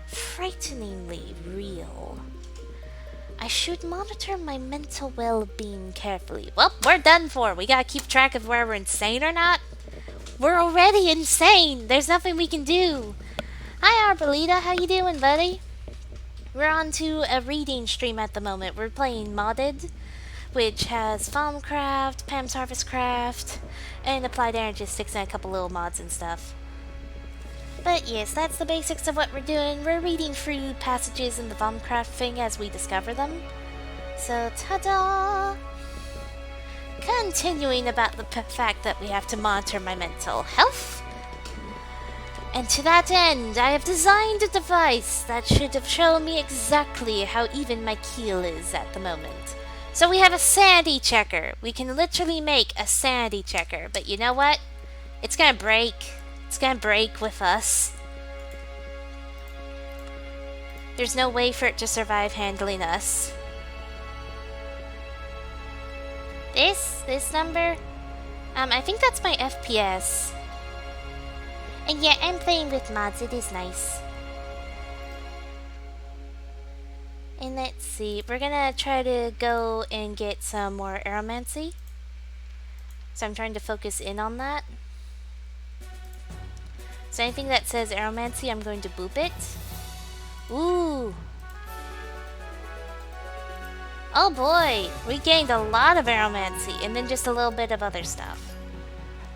frighteningly real. I should monitor my mental well-being carefully. Well, we're done for. We gotta keep track of whether we're insane or not. We're already insane. There's nothing we can do. Hi, Arbolita. How you doing, buddy? We're on to a reading stream at the moment. We're playing Modded, which has Farmcraft, Pam's Harvest Craft, and Applied Energistics and a couple little mods and stuff. But yes, that's the basics of what we're doing. We're reading through passages in the Farmcraft thing as we discover them. So, ta-da! Continuing about the fact that we have to monitor my mental health. And to that end, I have designed a device that should have shown me exactly how even my keel is at the moment. So we have a sanity checker. We can literally make a sanity checker. But you know what? It's gonna break. It's gonna break with us. There's no way for it to survive handling us. This number? I think that's my FPS. And yeah, I'm playing with mods, it is nice. And let's see, we're gonna try to go and get some more aromancy. So I'm trying to focus in on that. So anything that says aromancy, I'm going to boop it. Ooh! Oh boy! We gained a lot of aromancy, and then just a little bit of other stuff.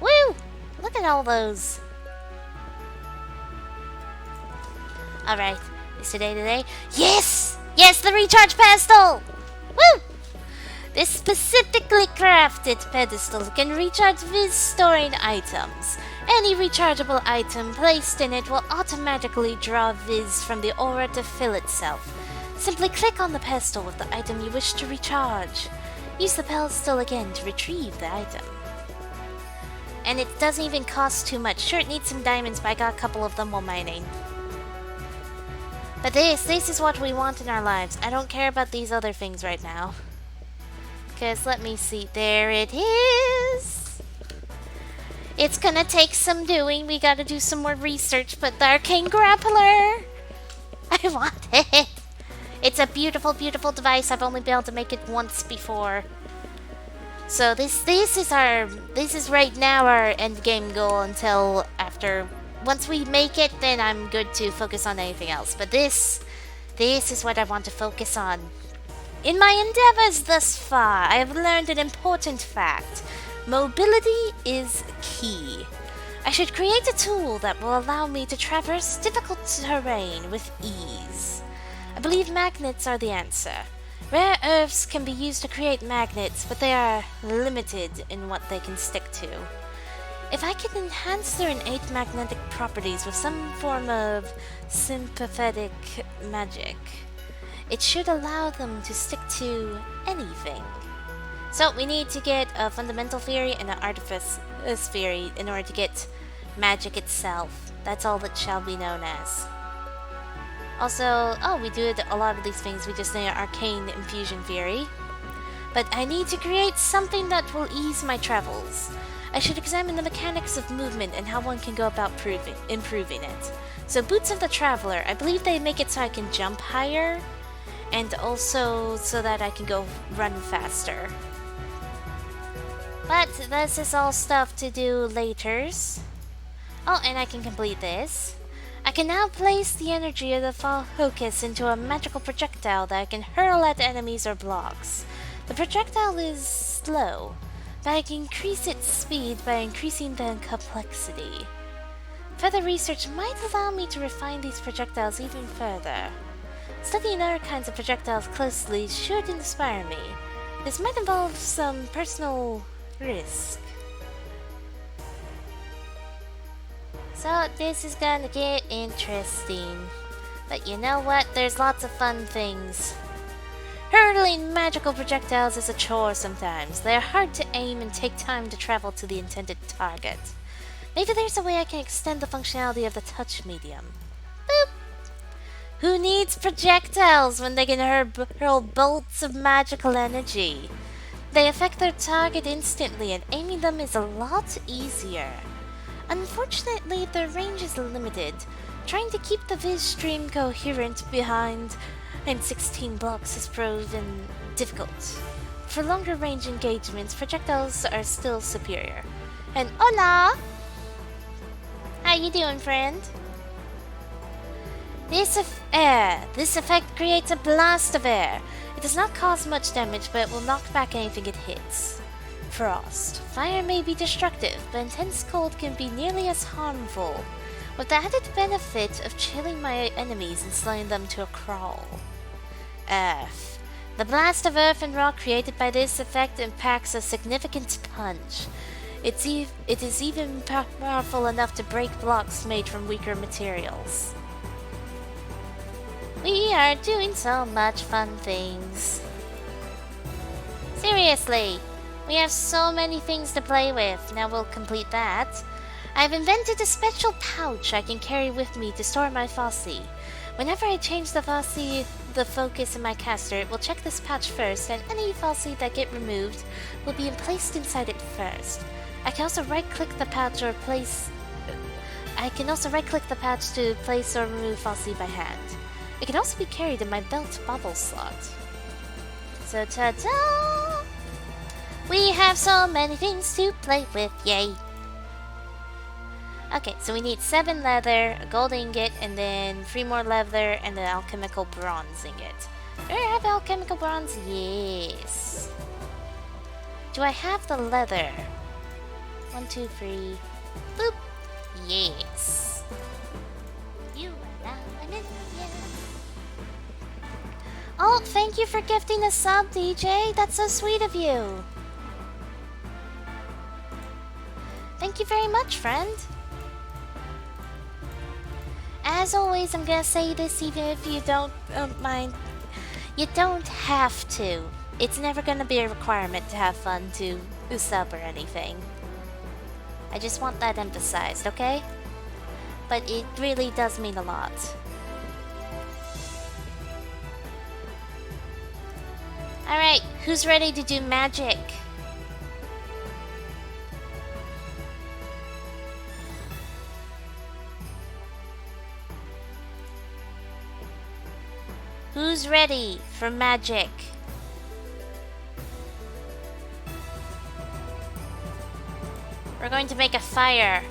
Woo! Look at all those! Alright, is today? Yes! Yes, the recharge pedestal! Woo! This specifically crafted pedestal can recharge Viz storing items. Any rechargeable item placed in it will automatically draw Viz from the aura to fill itself. Simply click on the pedestal with the item you wish to recharge. Use the pedestal again to retrieve the item. And it doesn't even cost too much. Sure, it needs some diamonds, but I got a couple of them while mining. But this is what we want in our lives. I don't care about these other things right now. Because, let me see. There it is! It's gonna take some doing. We gotta do some more research, but the Arcane Grappler! I want it! It's a beautiful, beautiful device. I've only been able to make it once before. So this is right now our end game goal until after. Once we make it, then I'm good to focus on anything else. But this is what I want to focus on. In my endeavors thus far, I have learned an important fact. Mobility is key. I should create a tool that will allow me to traverse difficult terrain with ease. I believe magnets are the answer. Rare earths can be used to create magnets, but they are limited in what they can stick to. If I can enhance their innate magnetic properties with some form of sympathetic magic, it should allow them to stick to anything. So we need to get a Fundamental Theory and an Artifice Theory in order to get magic itself. That's all it shall be known as. Also, we did a lot of these things, we just need an Arcane Infusion Theory. But I need to create something that will ease my travels. I should examine the mechanics of movement and how one can go about improving it. So Boots of the Traveler, I believe they make it so I can jump higher, and also so that I can go run faster. But this is all stuff to do laters. Oh, and I can complete this. I can now place the energy of the focus into a magical projectile that I can hurl at enemies or blocks. The projectile is slow, but I can increase its speed by increasing the complexity. Further research might allow me to refine these projectiles even further. Studying other kinds of projectiles closely should inspire me. This might involve some personal risk. So this is gonna get interesting. But you know what? There's lots of fun things. Hurling magical projectiles is a chore sometimes. They are hard to aim and take time to travel to the intended target. Maybe there's a way I can extend the functionality of the touch medium. Boop! Who needs projectiles when they can hurl bolts of magical energy? They affect their target instantly, and aiming them is a lot easier. Unfortunately, their range is limited. Trying to keep the Viz stream coherent behind 16 blocks has proven difficult. For longer range engagements, projectiles are still superior. And hola! How you doing, friend? This effect creates a blast of air. It does not cause much damage, but it will knock back anything it hits. Frost. Fire may be destructive, but intense cold can be nearly as harmful, with the added benefit of chilling my enemies and slowing them to a crawl. Earth. The blast of earth and rock created by this effect impacts a significant punch. It is even powerful enough to break blocks made from weaker materials. We are doing so much fun things. Seriously, we have so many things to play with. Now we'll complete that. I've invented a special pouch I can carry with me to store my Fossy. Whenever I change the focus in my caster, it will check this pouch first, and any Fossy that get removed will be placed inside it first. I can also right-click the pouch to place or remove Fossy by hand. It can also be carried in my belt bottle slot. So ta-da! We have so many things to play with, yay! Okay, so we need 7 leather, a gold ingot, and then 3 more leather, and an alchemical bronze ingot. Do I have alchemical bronze? Yes. Do I have the leather? 1, 2, 3. Boop! Yes. You are now an Indian. Oh, thank you for gifting a sub, DJ. That's so sweet of you. Thank you very much, friend. As always, I'm gonna say this even if you don't mind. You don't have to. It's never gonna be a requirement to have fun to sub or anything. I just want that emphasized, okay? But it really does mean a lot. Alright, who's ready to do magic? Who's ready for magic? We're going to make a fire.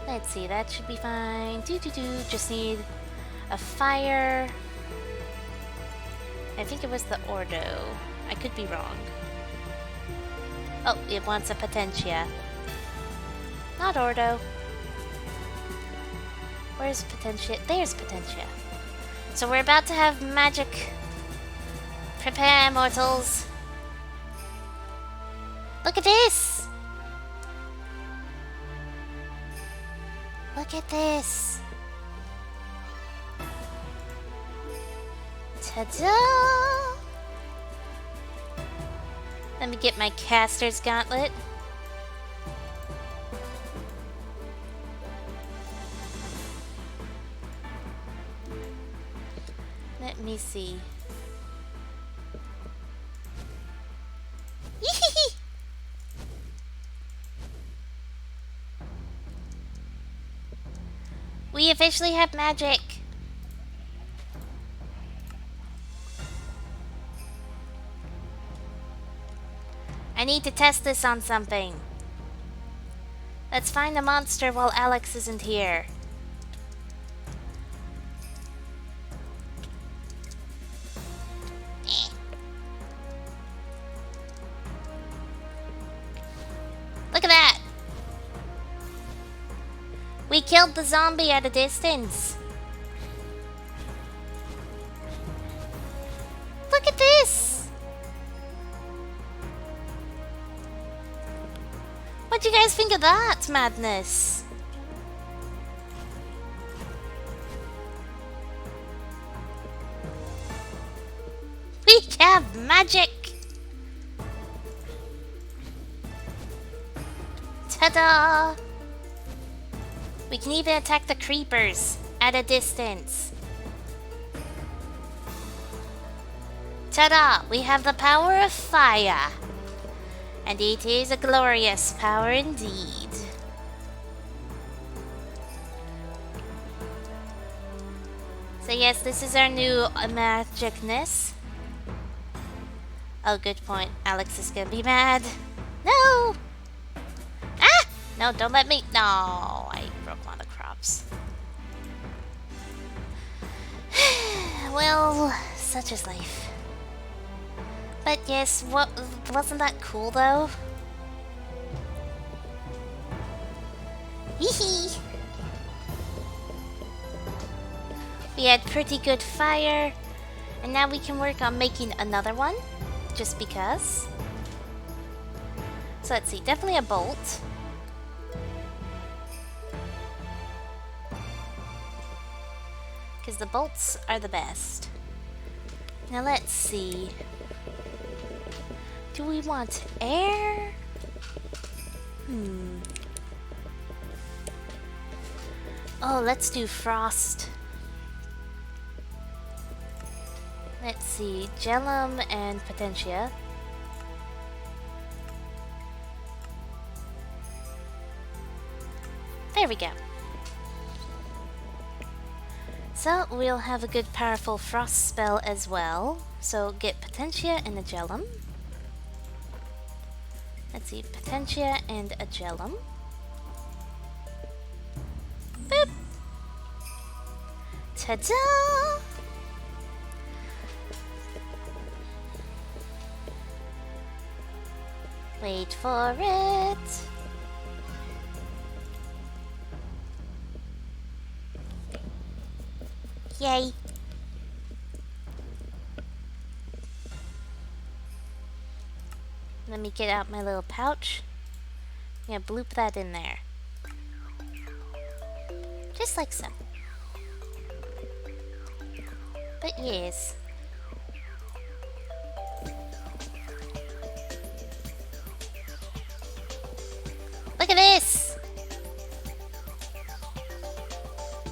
Let's see, that should be fine. Just need a fire. I think it was the Ordo. I could be wrong. Oh, it wants a Potentia. Not Ordo. Where's Potentia? There's Potentia. So we're about to have magic. Prepare, mortals. Look at this! Look at this! Ta-da! Let me get my caster's gauntlet. Let me see. We officially have magic! I need to test this on something. Let's find a monster while Alex isn't here. Look at that! We killed the zombie at a distance. Look at this! What do you guys think of that madness? We have magic! Ta-da! We can even attack the creepers at a distance. Ta-da! We have the power of fire. And it is a glorious power indeed. So yes, this is our new magicness. Oh, good point. Alex is gonna be mad. No! Ah! No, don't let me. No, I broke one of the crops. Well, such is life. But yes, wasn't that cool though? Hehe. We had pretty good fire, and now we can work on making another one, just because. So let's see, definitely a bolt. Because the bolts are the best. Now let's see. Do we want air? Oh, let's do frost. Let's see, Gellum and Potentia. There we go. So we'll have a good powerful frost spell as well. So get Potentia and a Gellum. Let's see, Potentia and a Gellum. Boop! Ta-da! Wait for it. Yay. Let me get out my little pouch. I'm gonna bloop that in there. Just like so. But yes. Look at this!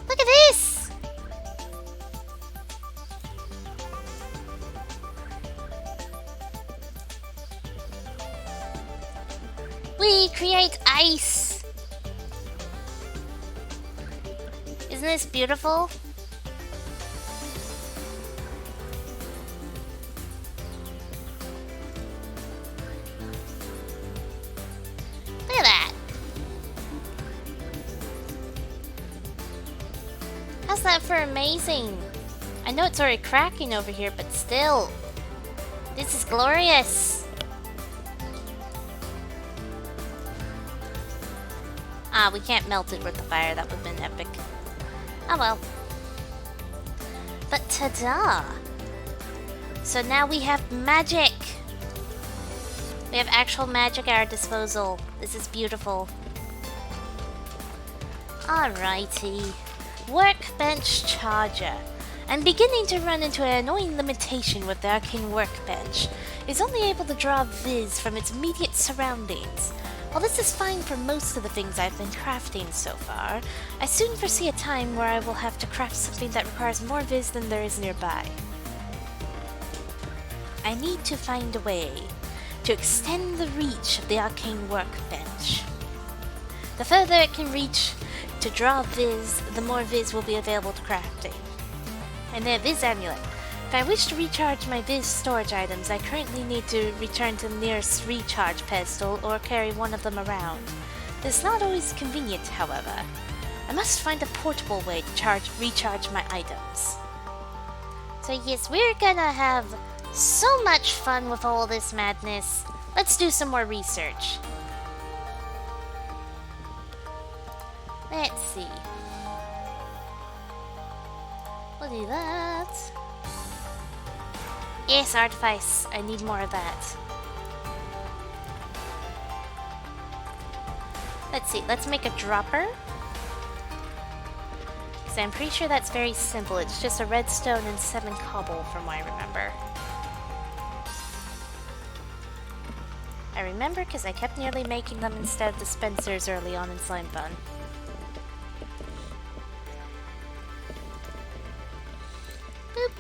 Look at this! We create ice! Isn't this beautiful? Look at that! How's that for amazing? I know it's already cracking over here, but still. This is glorious! Ah, we can't melt it with the fire. That would have been epic. Oh well. But ta-da! So now we have magic! We have actual magic at our disposal. This is beautiful. Alrighty. Workbench Charger. I'm beginning to run into an annoying limitation with the Arcane Workbench. It's only able to draw viz from its immediate surroundings. While this is fine for most of the things I've been crafting so far, I soon foresee a time where I will have to craft something that requires more viz than there is nearby. I need to find a way to extend the reach of the Arcane Workbench. The further it can reach to draw viz, the more viz will be available to crafting. And then Viz Amulet. If I wish to recharge my Viz storage items, I currently need to return to the nearest recharge pedestal or carry one of them around. This is not always convenient, however. I must find a portable way to recharge my items. So yes, we're gonna have so much fun with all this madness. Let's do some more research. Let's see. We'll do that. Yes, Artifice. I need more of that. Let's see. Let's make a dropper. Because I'm pretty sure that's very simple. It's just a redstone and 7 cobble from what I remember. I remember because I kept nearly making them instead of dispensers early on in Slime Fun. Boop.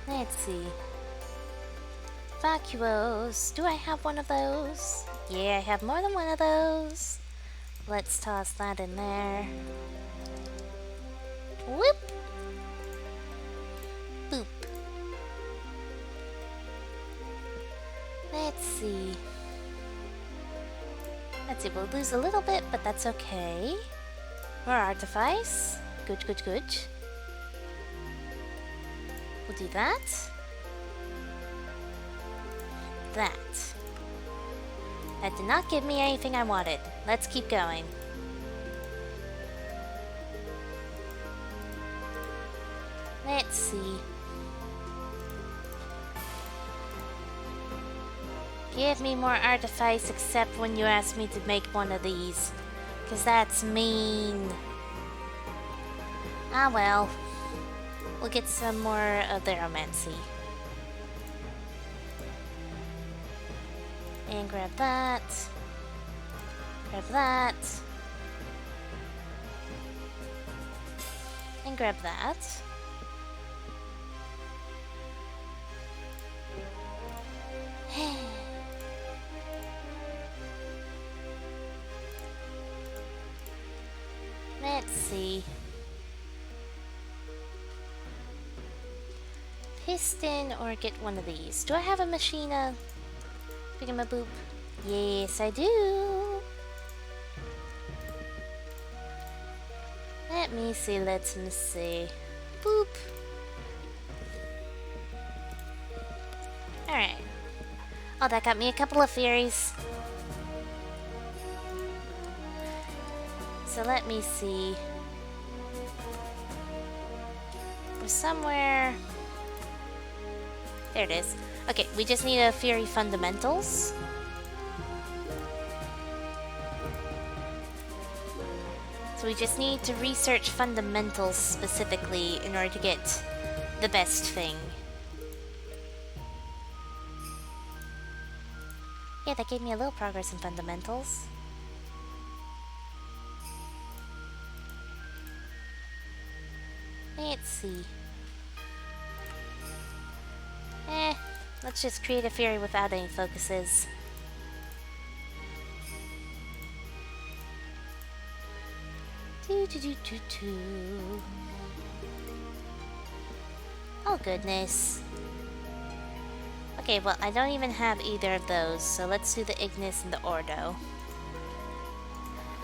Let's see. Vacuos. Do I have one of those? Yeah, I have more than one of those. Let's toss that in there. Whoop! Boop. Let's see. We'll lose a little bit, but that's okay. More Artifice. Good, good, good. We'll do that. That. That did not give me anything I wanted. Let's keep going. Let's see. Give me more Artifice except when you ask me to make one of these. 'Cause that's mean. Ah well. We'll get some more of the Romancy. And grab that. Grab that. And grab that. Let's see. Piston or get one of these. Do I have a machina? Boop. Yes, I do. Let me see. Boop. Alright. Oh, that got me a couple of fairies. So let me see. We're somewhere. There it is. Okay, we just need a Fury Fundamentals. So we just need to research fundamentals specifically in order to get the best thing. Yeah, that gave me a little progress in fundamentals. Let's see. Let's just create a fairy without any focuses. Oh goodness. Okay, well I don't even have either of those, so let's do the Ignis and the Ordo.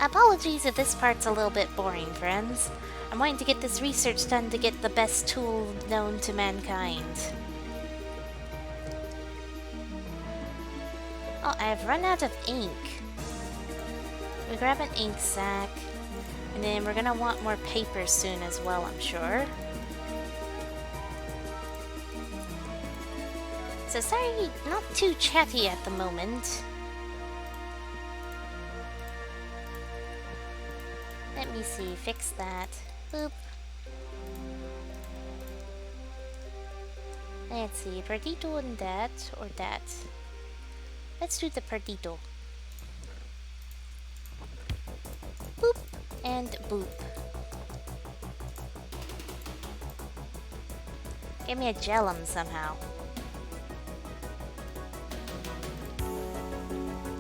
Apologies if this part's a little bit boring, friends. I'm wanting to get this research done to get the best tool known to mankind. Oh, I've run out of ink. We grab an ink sac, and then we're gonna want more paper soon as well, I'm sure. So sorry, not too chatty at the moment. Let me see, fix that. Boop. Let's see, Perdido and that, or that. Let's do the Perdido. Boop, and boop. Give me a Gellum somehow.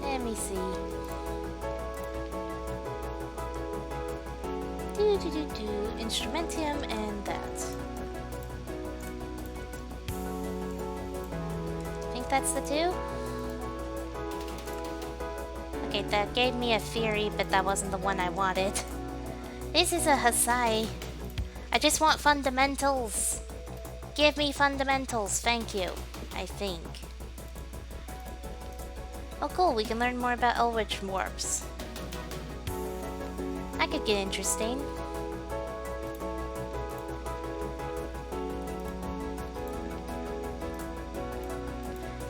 Let me see. Instrumentium and that. Think that's the two? Okay, that gave me a Fury, but that wasn't the one I wanted. This is a Hasai. I just want fundamentals. Give me fundamentals, thank you. I think. Oh cool, we can learn more about Eldritch Warps. That could get interesting.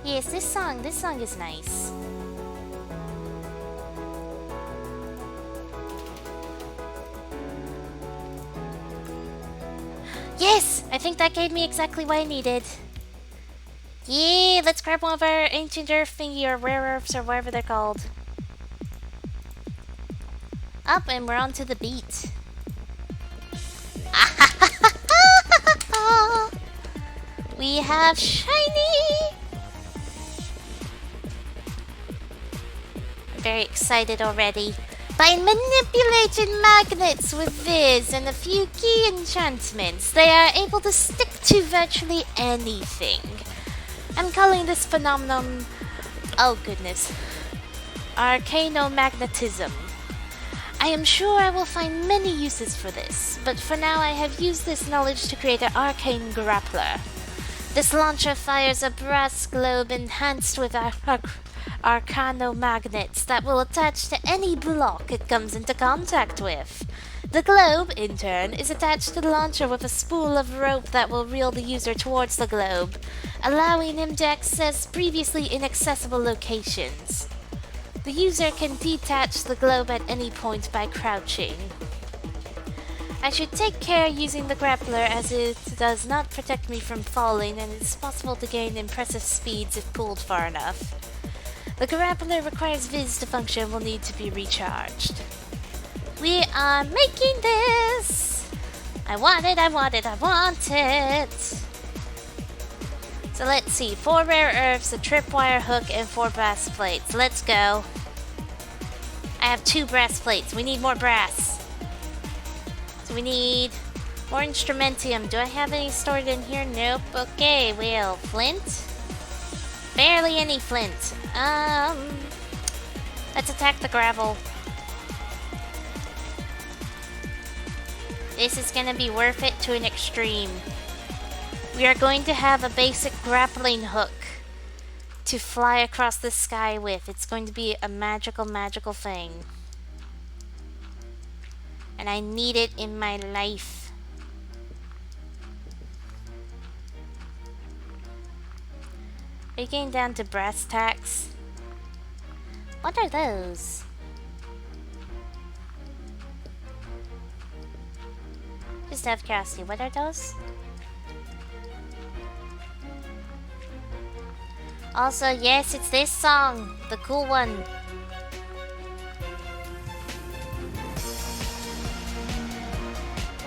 Yes, this song is nice. Yes! I think that gave me exactly what I needed. Yeah, let's grab one of our ancient earth thingy or rare earths or whatever they're called. Up and we're on to the beat. We have shiny! I'm very excited already. By manipulating magnets with this and a few key enchantments, they are able to stick to virtually anything. I'm calling this phenomenon, oh goodness, Arcane Magnetism. I am sure I will find many uses for this, but for now I have used this knowledge to create an Arcane Grappler. This launcher fires a brass globe enhanced with Arcano magnets that will attach to any block it comes into contact with. The globe, in turn, is attached to the launcher with a spool of rope that will reel the user towards the globe, allowing him to access previously inaccessible locations. The user can detach the globe at any point by crouching. I should take care using the grappler as it does not protect me from falling and it is possible to gain impressive speeds if pulled far enough. The grappler requires Viz to function and will need to be recharged. We are making this! I want it, I want it, I want it! So let's see, 4 rare earths, a tripwire hook, and 4 brass plates. Let's go. I have 2 brass plates. We need more brass. So we need more instrumentium. Do I have any stored in here? Nope. Okay, well, flint? Barely any flint. Let's attack the gravel. This is gonna be worth it to an extreme. We are going to have a basic grappling hook to fly across the sky with. It's going to be a magical, magical thing. And I need it in my life. Are you getting down to brass tacks? What are those? Just out of curiosity, what are those? Also, yes, it's this song, the cool one.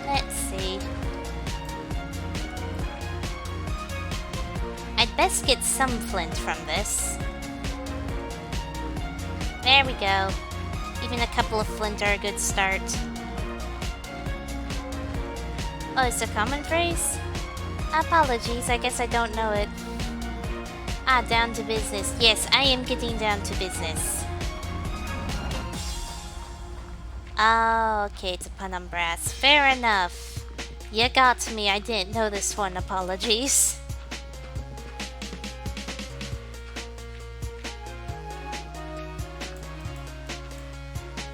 Let's see. I'd best get some flint from this. There we go. Even a couple of flint are a good start. Oh, it's a common phrase? Apologies, I guess I don't know it. Ah, down to business. Yes, I am getting down to business. Oh, okay, it's a pun on brass. Fair enough. You got me, I didn't know this one. Apologies.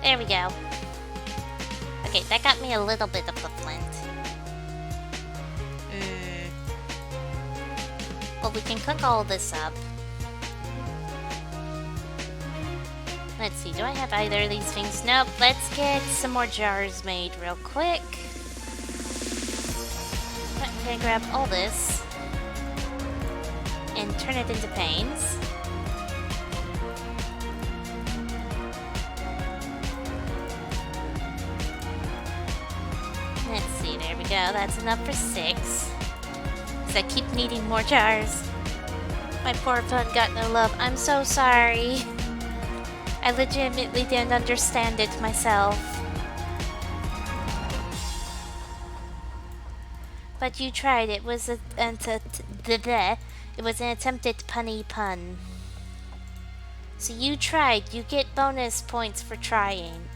There we go. Okay, that got me a little bit of the flint. we can cook all this up. Let's see, do I have either of these things? Nope, let's get some more jars made real quick. I'm gonna grab all this and turn it into panes. Let's see, there we go. That's enough for 6. So I keep needing more jars. My poor pun got no love. I'm so sorry. I legitimately didn't understand it myself. But you tried. It was an attempted punny pun. So you tried. You get bonus points for trying.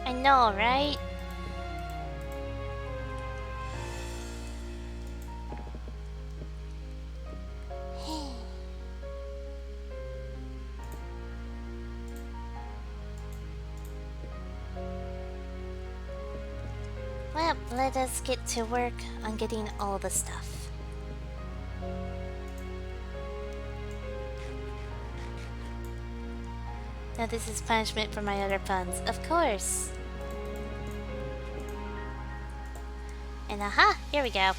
I know, right? Well, let us get to work on getting all the stuff. Now this is punishment for my other puns, of course. And aha, here we go.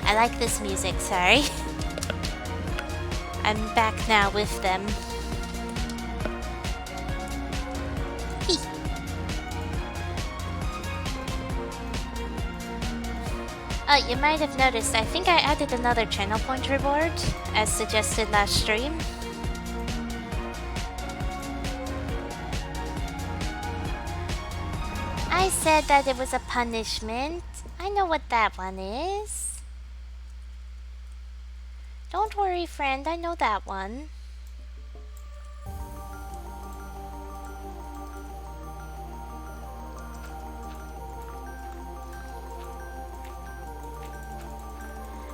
I like this music, sorry. I'm back now with them. You might have noticed, I think I added another channel point reward, as suggested last stream. I said that it was a punishment. I know what that one is. Don't worry, friend, I know that one.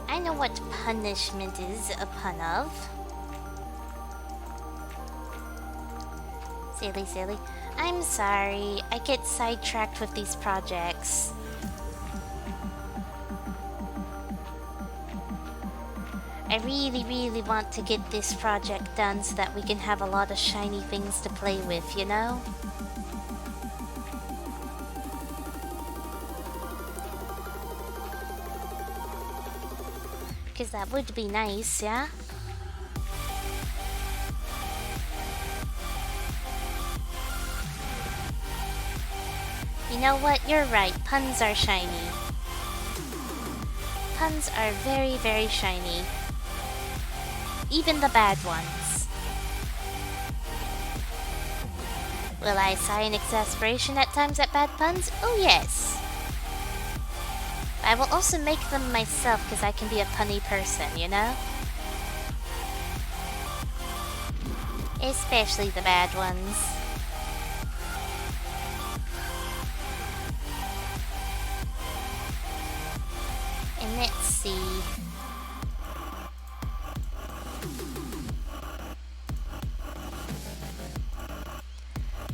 I know what punishment is a pun of. Silly, silly. I'm sorry, I get sidetracked with these projects. I really, really want to get this project done so that we can have a lot of shiny things to play with, you know? Because that would be nice, yeah? You know what? You're right. Puns are shiny. Puns are very, very shiny. Even the bad ones. Will I sigh in exasperation at times at bad puns? Oh yes. I will also make them myself because I can be a punny person, you know? Especially the bad ones. And let's see.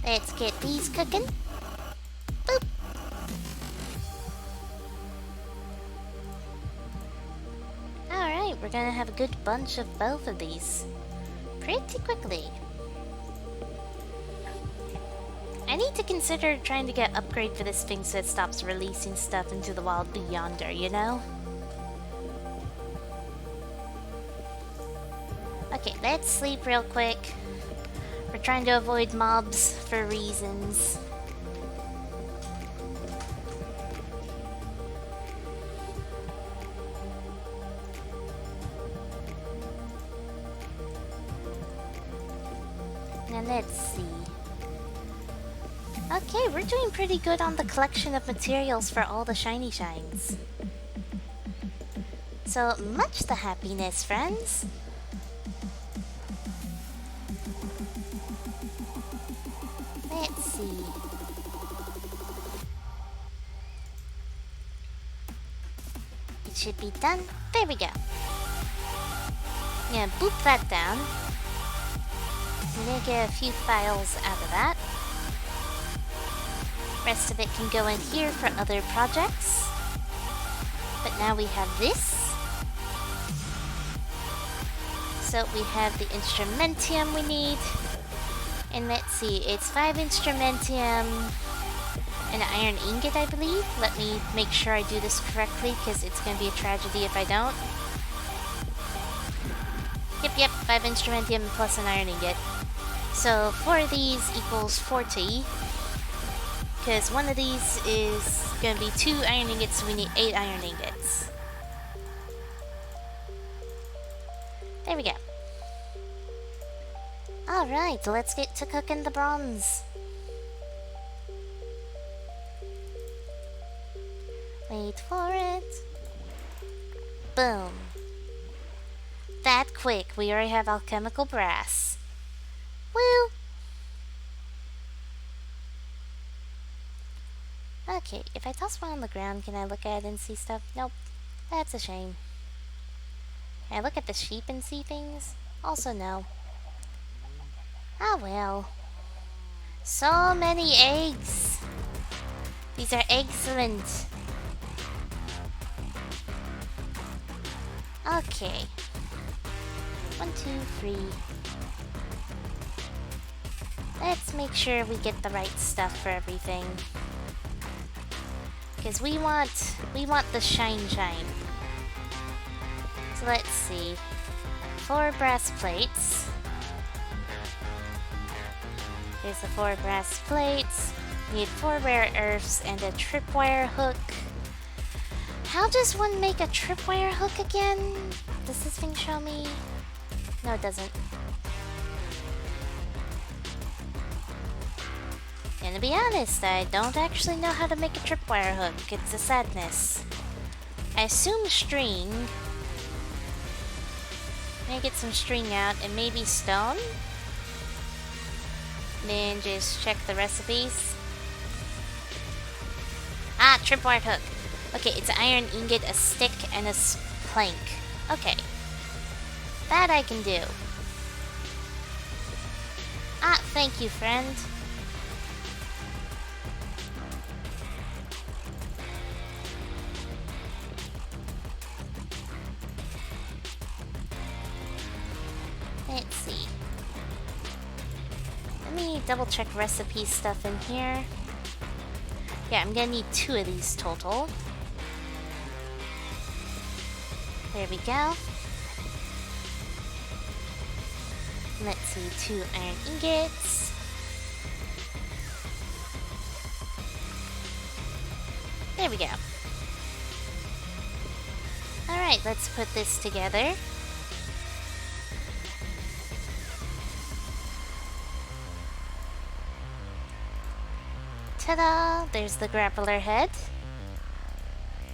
Let's get these cooking. Boop. Alright, we're gonna have a good bunch of both of these pretty quickly. I need to consider trying to get upgrade for this thing so it stops releasing stuff into the wild beyonder, you know? Okay, let's sleep real quick. We're trying to avoid mobs for reasons. Now let's see. Okay, we're doing pretty good on the collection of materials for all the shiny shines. So much the happiness, friends. Let's see. That should be done. There we go. I'm gonna boop that down. I'm gonna get a few files out of that. Rest of it can go in here for other projects. But now we have this. So we have the instrumentium we need. And let's see, it's 5 instrumentium and an iron ingot, I believe. Let me make sure I do this correctly, because it's going to be a tragedy if I don't. Yep, 5 instrumentium plus an iron ingot. So 4 of these equals 40. Because one of these is going to be 2 iron ingots, so we need 8 iron ingots. There we go. Alright, let's get to cooking the bronze. Wait for it. Boom. That quick, we already have alchemical brass. Woo! Okay, if I toss one on the ground, can I look at it and see stuff? Nope. That's a shame. Can I look at the sheep and see things? Also no. Ah well. So many eggs! These are excellent. Okay. 1, 2, 3. Let's make sure we get the right stuff for everything. Because we want the shine. So let's see. 4 breastplates. Here's the 4 breastplates. We need 4 rare earths and a tripwire hook. How does one make a tripwire hook again? Does this thing show me? No, it doesn't. And to be honest, I don't actually know how to make a tripwire hook. It's a sadness. I assume string. May get some string out and maybe stone. Then just check the recipes. Ah, tripwire hook. Okay, it's an iron ingot, a stick, and a plank. Okay. That I can do. Ah, thank you, friend. Let's see. Let me double check recipe stuff in here. Yeah, I'm gonna need 2 of these total. There we go. Let's see, 2 iron ingots. There we go. Alright, let's put this together. Ta-da! There's the grappler head.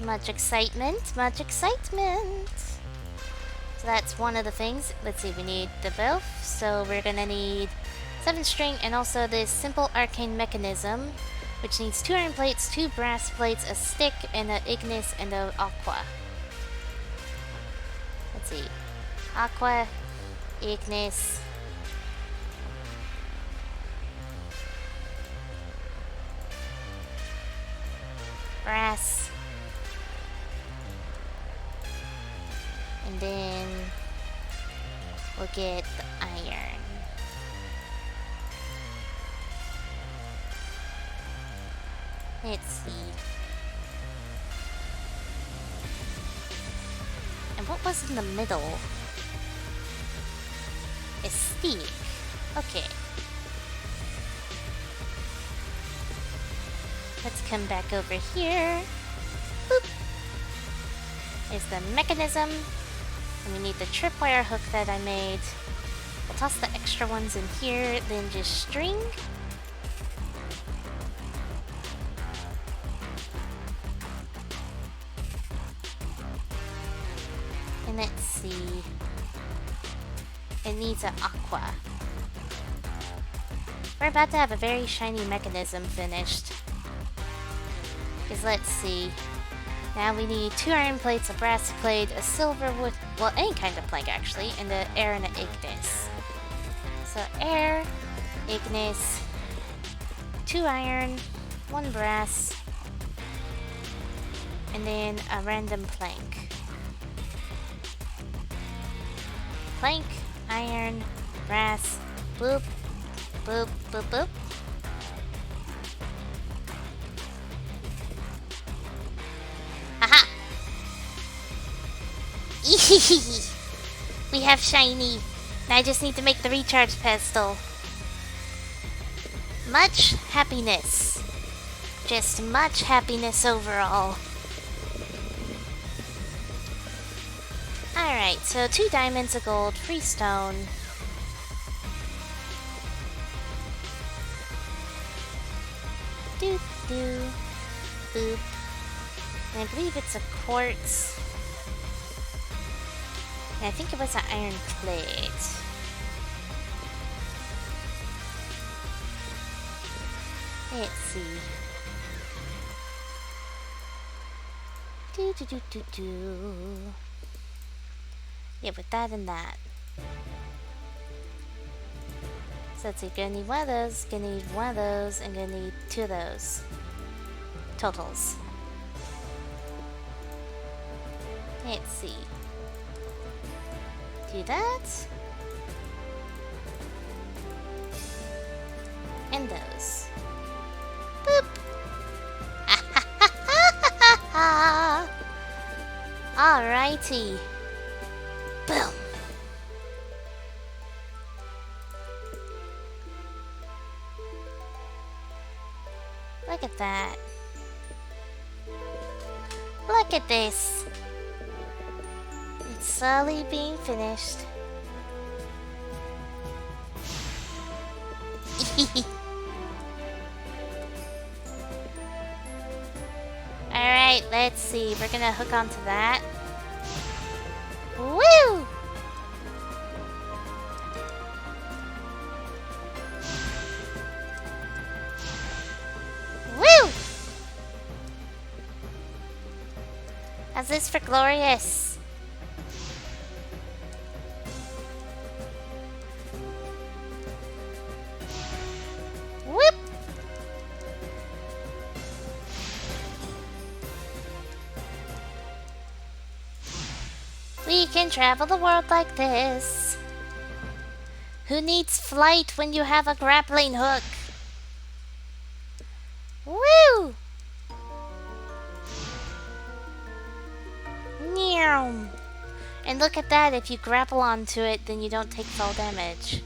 Much excitement, much excitement! So that's one of the things. Let's see, we need the both. So we're gonna need 7 string and also this simple arcane mechanism, which needs 2 iron plates, 2 brass plates, a stick, and an ignis and an aqua. Let's see. Aqua, ignis. Brass. And then we'll get the iron. Let's see. And what was in the middle? A stick. Okay. Let's come back over here. Boop. There's the mechanism. And we need the tripwire hook that I made. We'll toss the extra ones in here, then just string. And let's see. It needs an aqua. We're about to have a very shiny mechanism finished. Because let's see. Now we need 2 iron plates, a brass plate, a silver wood, well, any kind of plank actually, and an air and an ignis. So air, ignis, 2 iron, 1 brass, and then a random plank. Plank, iron, brass, boop, boop, boop, boop. Haha! We have shiny. Now I just need to make the recharge pedestal. Much happiness. Just much happiness overall. Alright, so 2 diamonds, a gold, free stone. Doop doo. Boop. And I believe it's a quartz. And I think it was an iron plate. Let's see. Do do do do do. Yeah, with that and that. So let's see, gonna need one of those, gonna need one of those, and gonna need 2 of those. Totals. Let's see. Do that. And those. Boop! Alrighty. Boom! Look at that. Look at this. It's slowly being finished. Alright, let's see. We're gonna hook onto that. Woo! Woo! How's this for glorious? Whoop! We can travel the world like this. Who needs flight when you have a grappling hook? Woo! Meow. And look at that, if you grapple onto it, then you don't take fall damage.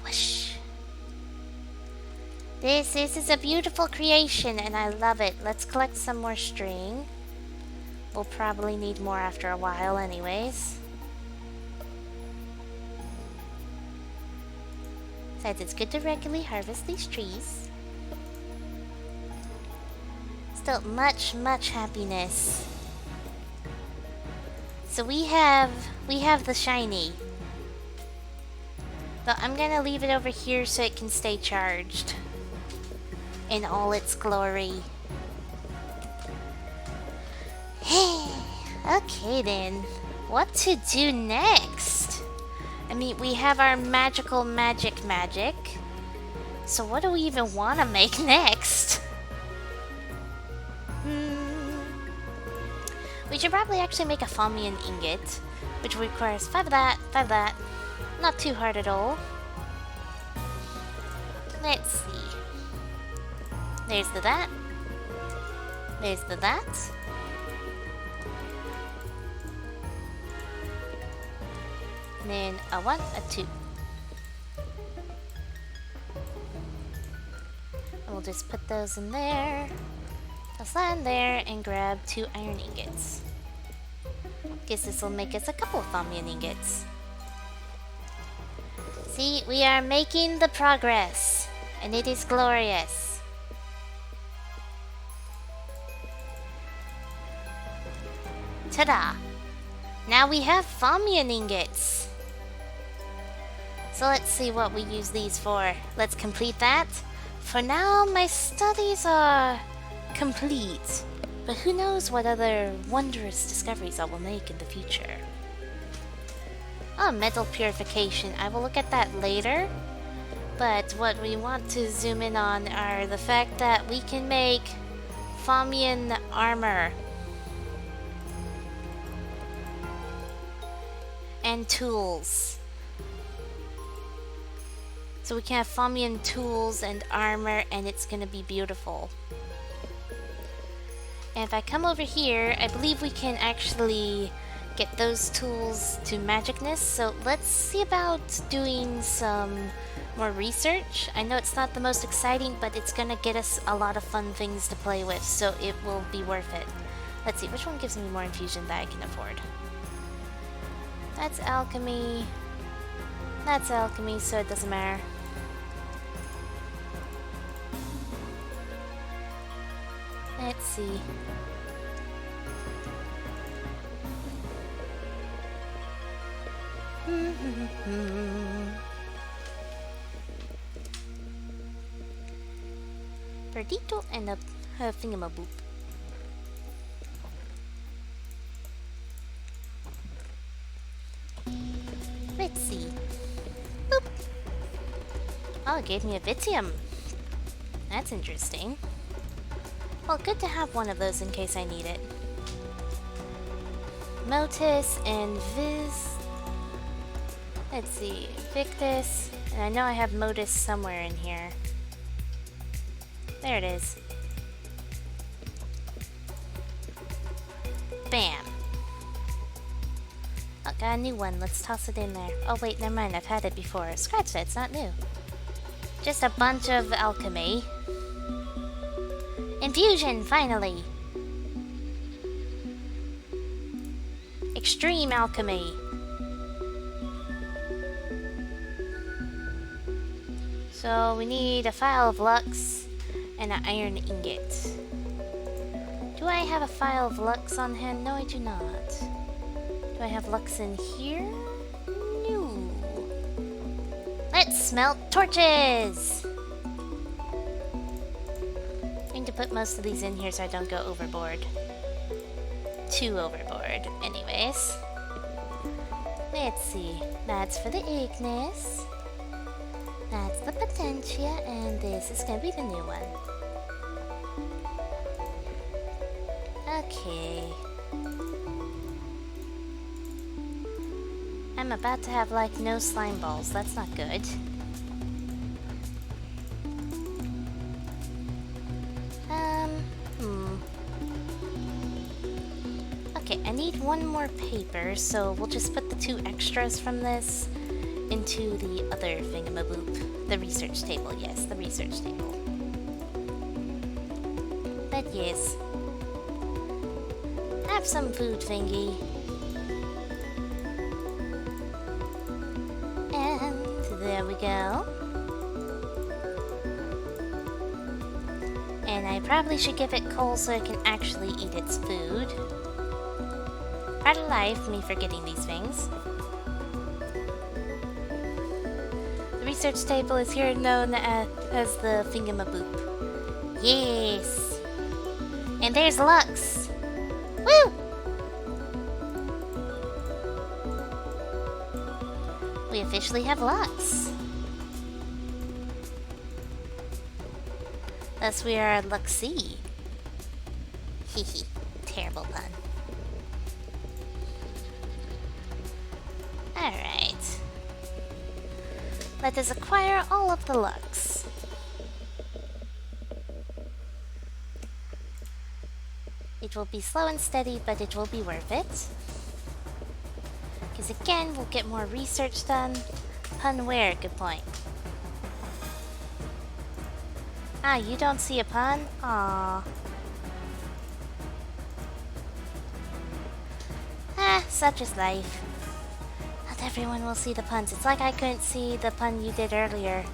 Whoosh. This is a beautiful creation, and I love it. Let's collect some more string. We'll probably need more after a while anyways. Besides, it's good to regularly harvest these trees. Still much happiness. So we have the shiny. So I'm gonna leave it over here so it can stay charged in all its glory. Okay then, what to do next? I mean, we have our magical magic. So what do we even want to make next? We should probably actually make a Fomian ingot, which requires 5 of that, 5 of that. Not too hard at all. Let's see. There's the that. There's the that. And then a 1, a 2. And we'll just put those in there. I'll slide there and grab 2 iron ingots. Guess this will make us a couple of Fomian ingots. See, we are making the progress, and it is glorious. Ta-da! Now we have Fomian ingots. So let's see what we use these for. Let's complete that. For now, my studies are complete. But who knows what other wondrous discoveries I will make in the future. Oh, metal purification. I will look at that later. But what we want to zoom in on are the fact that we can make Fomian armor. And tools. So we can have Fomian tools and armor, and it's gonna be beautiful. And if I come over here, I believe we can actually get those tools to magicness. So let's see about doing some more research. I know it's not the most exciting, but it's gonna get us a lot of fun things to play with, so it will be worth it. Let's see, which one gives me more infusion that I can afford? That's alchemy. That's alchemy, so it doesn't matter. Let's see. Perdito and a thingamaboop. Let's see. Boop. Oh, it gave me a Vitium. That's interesting. Well, good to have one of those in case I need it. Motus and Viz. Let's see. Victus. And I know I have Motus somewhere in here. There it is. Bam. Oh, got a new one. Let's toss it in there. Oh wait, never mind. I've had it before. Scratch that. It's not new. Just a bunch of alchemy. Infusion, finally! Extreme alchemy. So we need a phial of Lux and an iron ingot. Do I have a phial of Lux on hand? No, I do not. Do I have Lux in here? No. Let's smelt torches! To put most of these in here so I don't go overboard. Too overboard, anyways. Let's see. That's for the Ignis. That's the Potentia, and this is gonna be the new one. Okay. I'm about to have like no slime balls. That's not good. Okay, I need one more paper, so we'll just put the 2 extras from this into the other thingamaboop. The research table, yes, the research table. But yes. Have some food thingy. And there we go. And I probably should give it coal so it can actually eat its food. Part of life, me forgetting these things. The research table is here known as the thingamaboop. Yes! And there's Lux! Woo! We officially have Lux. Thus we are Luxie. Hehe, terrible pun. Alright. Let us acquire all of the Lux. It will be slow and steady, but it will be worth it. Because again, we'll get more research done. Pun where? Good point. Ah, you don't see a pun? Aww. Ah, such is life. Not everyone will see the puns. It's like I couldn't see the pun you did earlier.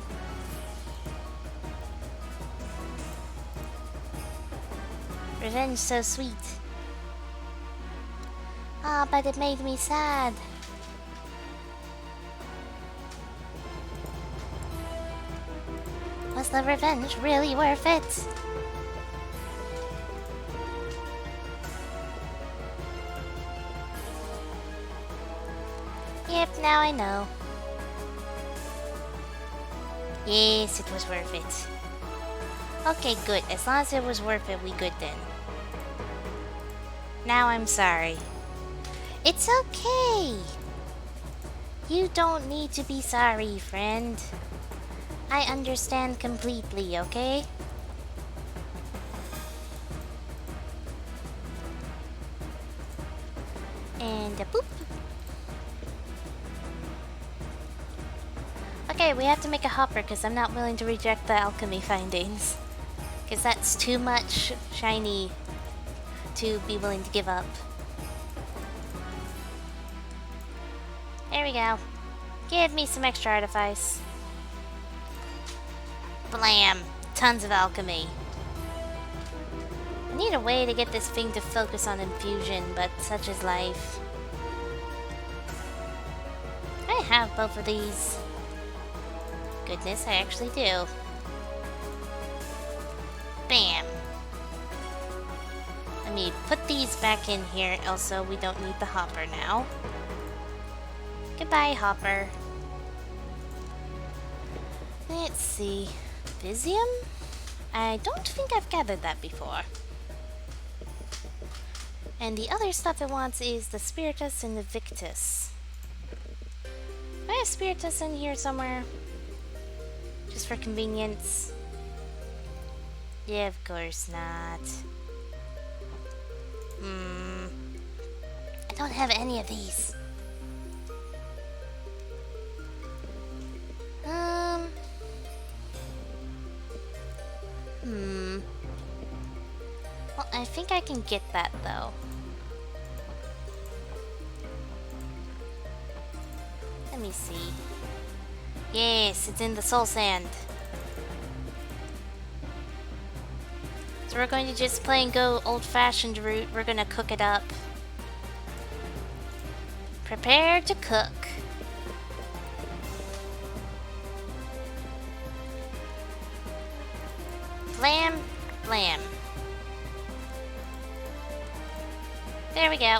Revenge so sweet. Ah, but it made me sad. Was the revenge really worth it? Yep, now I know. Yes, it was worth it. Okay, good. As long as it was worth it, we good then. Now I'm sorry. It's okay. You don't need to be sorry, friend. I understand completely, okay? And a boop. Okay, we have to make a hopper because I'm not willing to reject the alchemy findings. Because that's too much shiny to be willing to give up. There we go. Give me some extra artifice. Blam! Tons of alchemy. I need a way to get this thing to focus on infusion, but such is life. I have both of these. Goodness, I actually do. Bam! Let me put these back in here, also we don't need the hopper now. Goodbye, hopper. Let's see. Visium? I don't think I've gathered that before. And the other stuff it wants is the Spiritus and the Victus. Do I have Spiritus in here somewhere? Just for convenience? Yeah, of course not. I don't have any of these. Well, I think I can get that, though. Let me see. Yes, it's in the soul sand. So we're going to just play and go old-fashioned route. We're gonna cook it up. Prepare to cook. Blam, blam. There we go.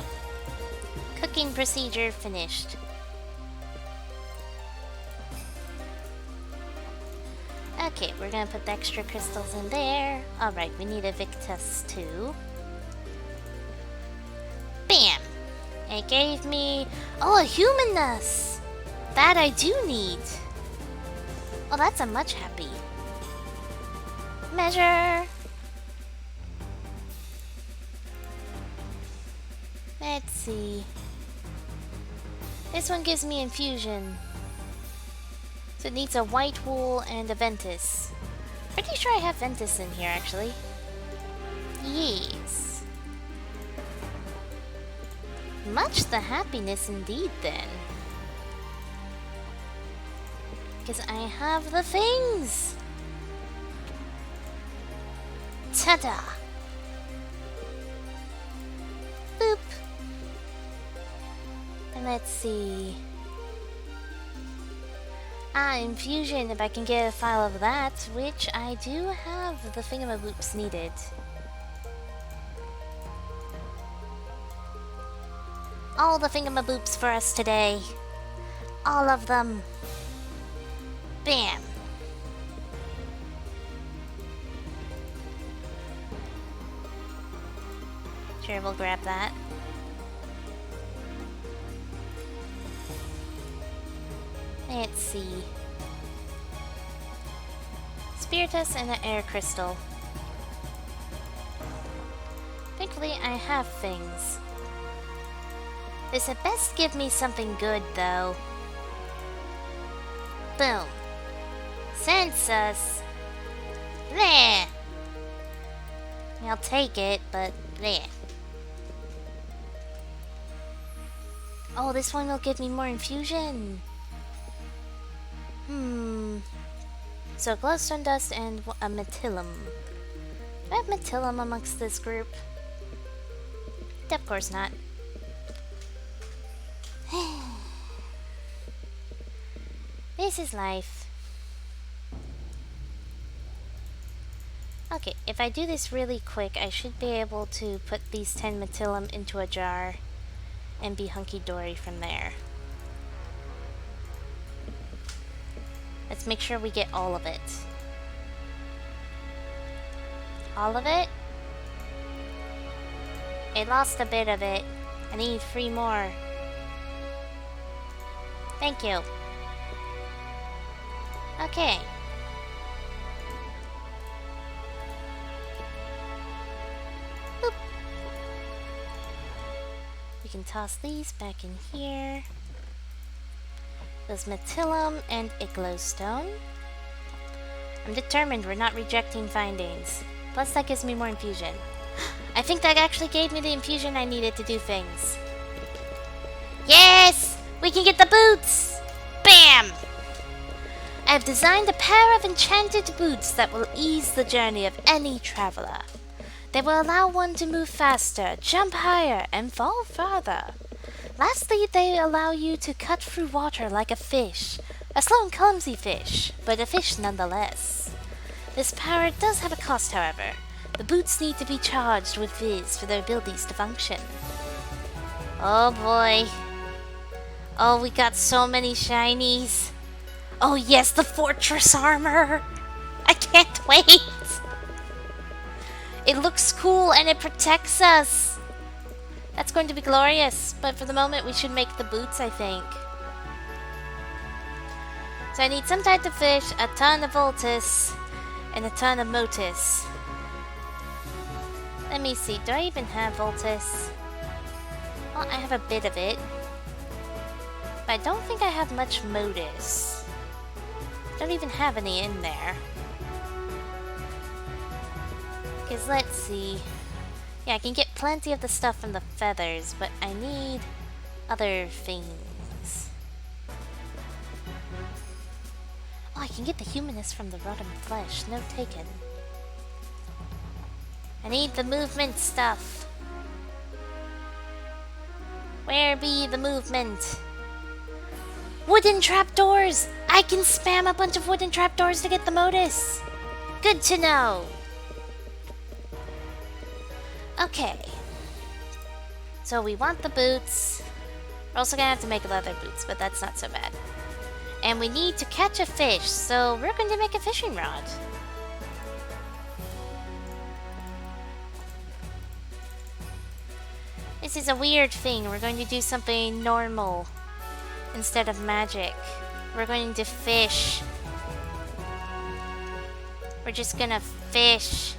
Cooking procedure finished. Okay, we're gonna put the extra crystals in there. Alright, we need a Victus too. Bam! It gave me... Oh, a humanness! That I do need. Oh, that's a much happy. Measure! Let's see. This one gives me infusion. So it needs a white wool and a Ventus. Pretty sure I have Ventus in here, actually. Yes. Much the happiness indeed, then. Because I have the things! Ta-da! Boop! And let's see... infusion, if I can get a file of that, which I do have the thingamaboops needed. All the thingamaboops for us today. All of them. Bam! Sure, we'll grab that. Let's see. Spiritus and an air crystal. Thankfully, I have things. This had best give me something good, though. Boom. Census. Bleh. I'll take it, but bleh. Oh, this one will give me more infusion. So glowstone dust and a metillum. Do I have metillum amongst this group? Of course not. This is life. Okay, if I do this really quick, I should be able to put these 10 metillum into a jar and be hunky-dory from there. Let's make sure we get all of it. All of it? I lost a bit of it. I need 3 more. Thank you. Okay. Boop. We can toss these back in here. There's Metillum and Iglowstone. I'm determined we're not rejecting findings. Plus that gives me more infusion. I think that actually gave me the infusion I needed to do things. Yes! We can get the boots! Bam! I have designed a pair of enchanted boots that will ease the journey of any traveler. They will allow one to move faster, jump higher, and fall farther. Lastly, they allow you to cut through water like a fish. A slow and clumsy fish, but a fish nonetheless. This power does have a cost, however. The boots need to be charged with Viz for their abilities to function. Oh boy. Oh, we got so many shinies. Oh yes, the fortress armor! I can't wait! It looks cool and it protects us! That's going to be glorious, but for the moment we should make the boots, I think. So I need some type of fish, a ton of Voltus, and a ton of Motus. Let me see, do I even have Voltus? Well, I have a bit of it. But I don't think I have much Motus. Don't even have any in there. Because let's see. Yeah, I can get plenty of the stuff from the feathers, but I need other things. Oh, I can get the humanist from the rotten flesh. No taken. I need the movement stuff. Where be the movement? Wooden trapdoors! I can spam a bunch of wooden trapdoors to get the Motus! Good to know! Okay. So we want the boots. We're also gonna have to make leather boots, but that's not so bad. And we need to catch a fish, so we're going to make a fishing rod. This is a weird thing. We're going to do something normal instead of magic. We're going to fish. We're just gonna fish.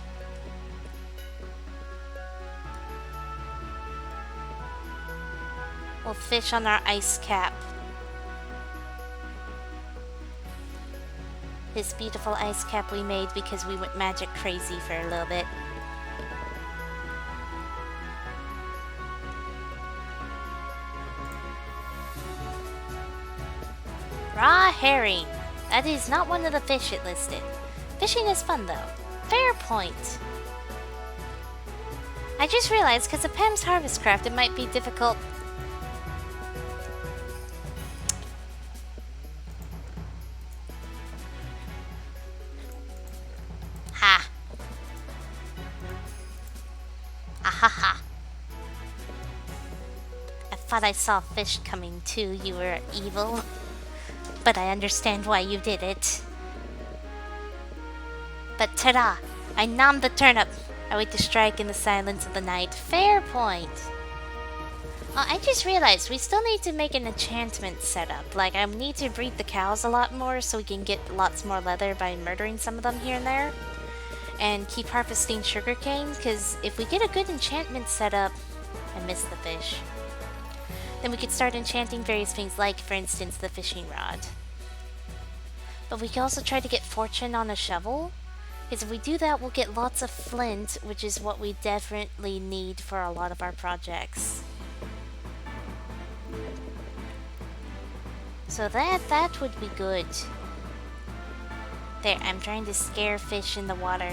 We'll fish on our ice cap. This beautiful ice cap we made because we went magic crazy for a little bit. Raw herring. That is not one of the fish it listed. Fishing is fun though. Fair point. I just realized because of Pam's Harvest Craft it might be difficult. Ha. Ahaha. I thought I saw fish coming too. You were evil. But I understand why you did it. But ta-da! I nom the turnip. I wait to strike in the silence of the night. Fair point. Oh, I just realized we still need to make an enchantment setup. Like, I need to breed the cows a lot more so we can get lots more leather by murdering some of them here and there. And keep harvesting sugarcane, because if we get a good enchantment setup... I miss the fish. Then we could start enchanting various things, like, for instance, the fishing rod. But we can also try to get fortune on a shovel, because if we do that, we'll get lots of flint, which is what we definitely need for a lot of our projects. So that would be good. There, I'm trying to scare fish in the water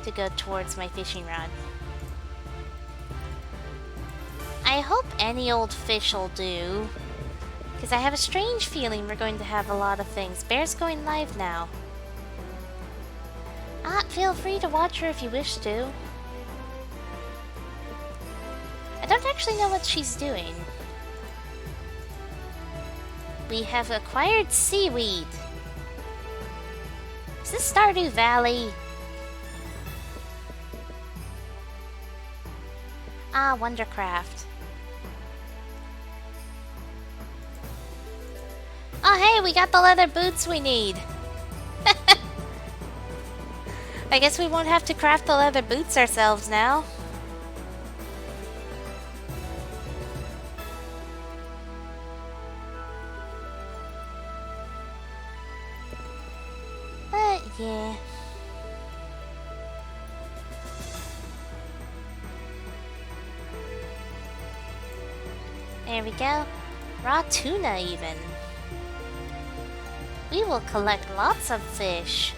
to go towards my fishing rod. I hope any old fish will do, because I have a strange feeling we're going to have a lot of things. Bear's going live now. Feel free to watch her if you wish to. I don't actually know what she's doing. We have acquired seaweed. Is this Stardew Valley? Ah, Wondercraft. Oh hey, we got the leather boots we need. I guess we won't have to craft the leather boots ourselves now. But yeah. There we go. Raw tuna even. We will collect lots of fish.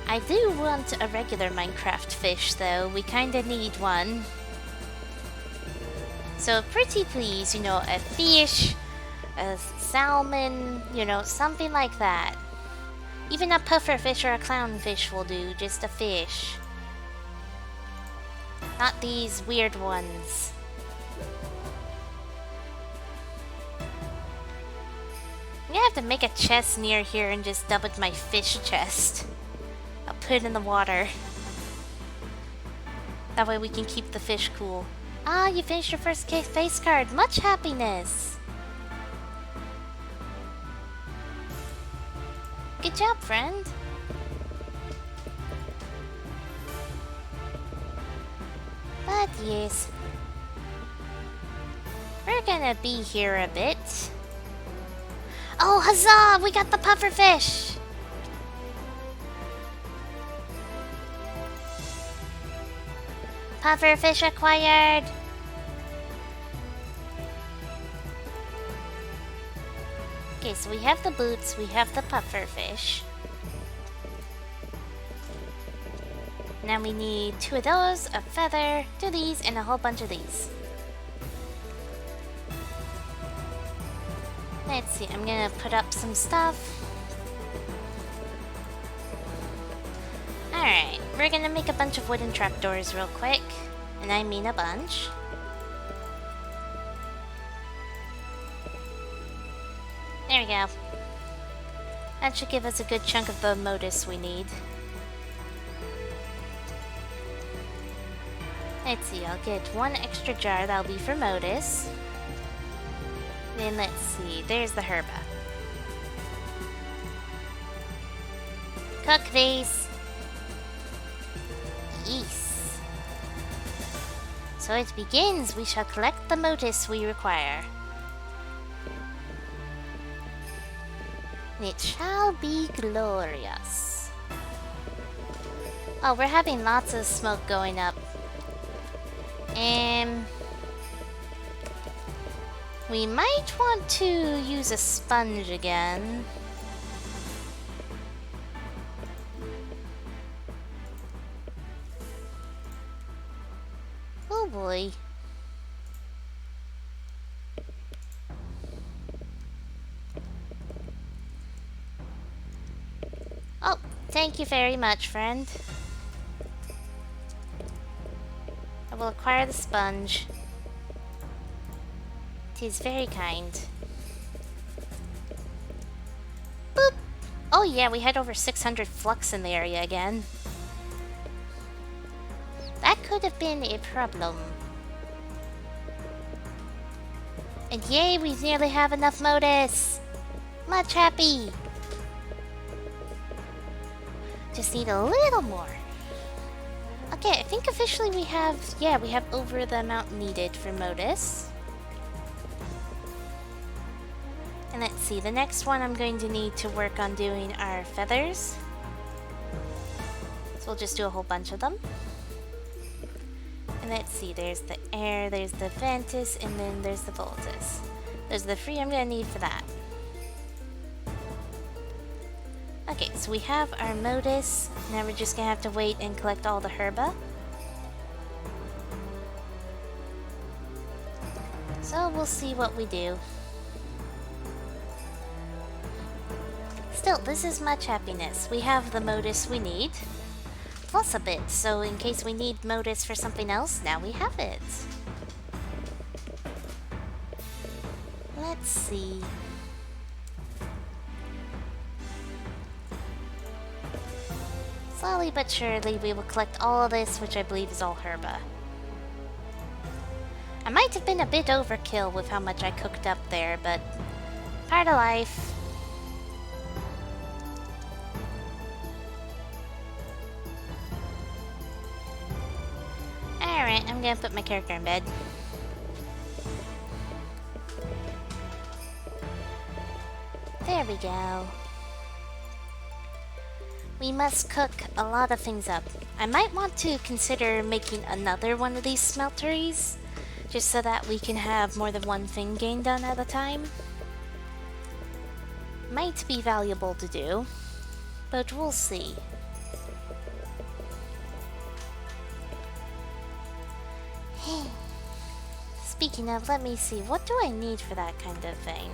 I do want a regular Minecraft fish though, we kinda need one. So pretty please, you know, a fish, a salmon, you know, something like that. Even a puffer fish or a clownfish will do, just a fish. Not these weird ones. I'm gonna have to make a chest near here and just dub it my fish chest. I'll put it in the water. That way we can keep the fish cool. Ah, you finished your first face card. Much happiness. Good job, friend. But yes. We're gonna be here a bit. Oh, huzzah! We got the pufferfish! Pufferfish acquired! Okay, so we have the boots, we have the pufferfish. Now we need 2 of those, a feather, 2 of these, and a whole bunch of these. Let's see, I'm gonna put up some stuff. Alright, we're gonna make a bunch of wooden trapdoors real quick. And I mean a bunch. There we go. That should give us a good chunk of the modus we need. Let's see, I'll get 1 extra jar, that'll be for modus. Then let's see, there's the herba. Cook these. Yes. So it begins, we shall collect the modus we require. It shall be glorious. Oh, we're having lots of smoke going up. We might want to use a sponge again. Oh boy. Oh, thank you very much, friend. I will acquire the sponge. It is very kind. Boop! Oh yeah, we had over 600 flux in the area again. That could have been a problem. And yay, we nearly have enough modus! Much happy! Just need a little more. Okay, I think officially we have, yeah, we have over the amount needed for modus. And let's see, the next one I'm going to need to work on doing are feathers. So we'll just do a whole bunch of them. And let's see, there's the air, there's the ventus, and then there's the voltus. Those are the 3 I'm going to need for that. Okay, so we have our modus. Now we're just going to have to wait and collect all the herba. So we'll see what we do. Still, this is much happiness. We have the modus we need. Plus a bit, so in case we need modus for something else, now we have it. Let's see. slowly but surely we will collect all of this, which I believe is all herba. I might have been a bit overkill with how much I cooked up there, but part of life. Alright, I'm gonna put my character in bed. There we go. We must cook a lot of things up. I might want to consider making another one of these smelteries, just so that we can have more than one thing gained done at a time. Might be valuable to do, but we'll see. Speaking of, let me see, what do I need for that kind of thing?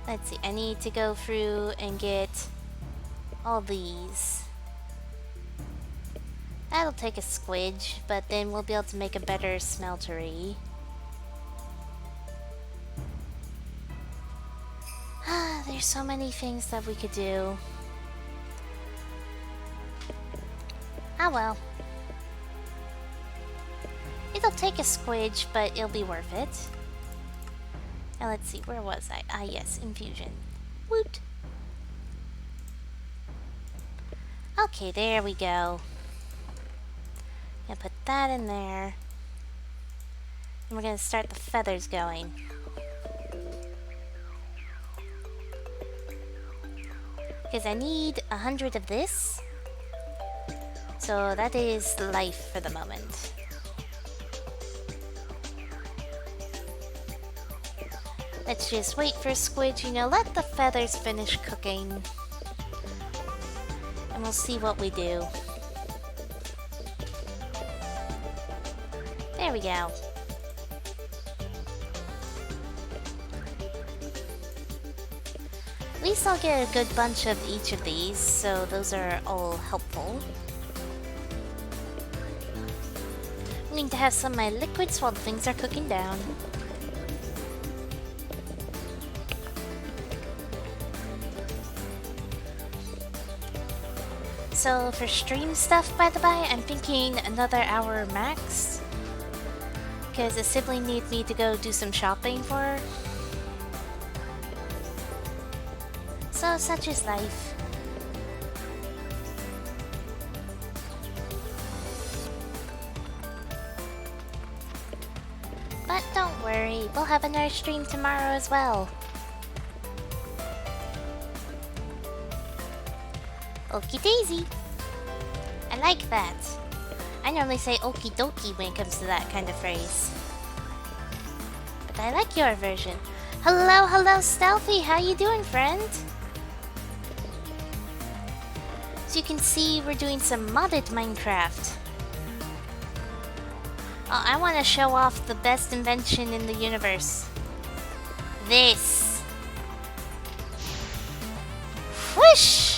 Let's see, I need to go through and get all these. That'll take a squidge, but then we'll be able to make a better smeltery. There's so many things that we could do. Ah well. It'll take a squidge, but it'll be worth it. Now let's see, where was I? Ah yes, infusion. Woot! Okay, there we go. Gonna put that in there. And we're gonna start the feathers going. Because I need 100 of this. So that is life for the moment. Let's just wait for squid, you know, let the feathers finish cooking. And we'll see what we do. There we go. At least I'll get a good bunch of each of these, so those are all helpful. I need to have some of my liquids while things are cooking down. So for stream stuff, by the by, I'm thinking another hour max. Because a sibling needs me to go do some shopping for her. So such is life. But don't worry, we'll have another stream tomorrow as well. Okie daisy. I like that. I normally say okie dokie when it comes to that kind of phrase. But I like your version. Hello, hello, Stealthy. How you doing, friend? So you can see we're doing some modded Minecraft. Oh, I want to show off the best invention in the universe. This. Whoosh!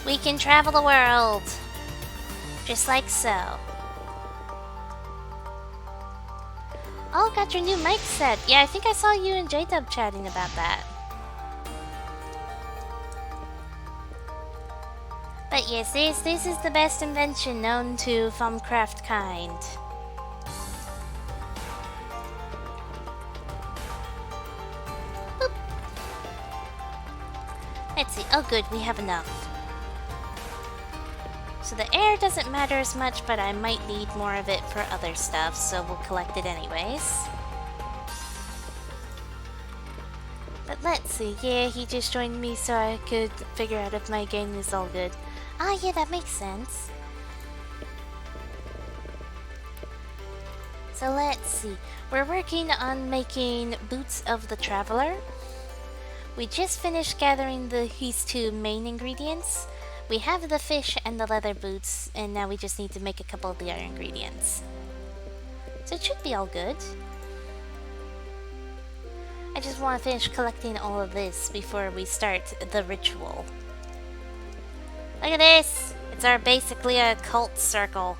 We can travel the world. Just like so. Oh, got your new mic set. Yeah, I think I saw you and J-Dub chatting about that. But yes, this is the best invention known to Thumbcraft kind. Boop. Let's see. Oh good, we have enough. So the air doesn't matter as much, but I might need more of it for other stuff, so we'll collect it anyways. But let's see. Yeah, he just joined me so I could figure out if my game is all good. Ah, yeah, that makes sense. So let's see. We're working on making Boots of the Traveler. We just finished gathering these two main ingredients. We have the fish and the leather boots, and now we just need to make a couple of the other ingredients. So it should be all good. I just want to finish collecting all of this before we start the ritual. Look at this! It's basically a cult circle.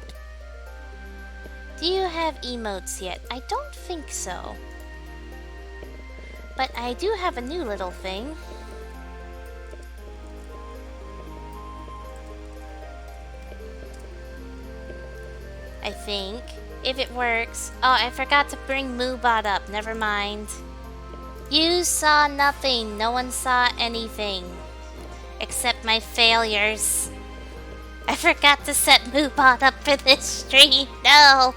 Do you have emotes yet? I don't think so. But I do have a new little thing. I think. If it works. Oh, I forgot to bring Moobot up. Never mind. You saw nothing. No one saw anything. Except my failures. I forgot to set Moobot up for this stream. No!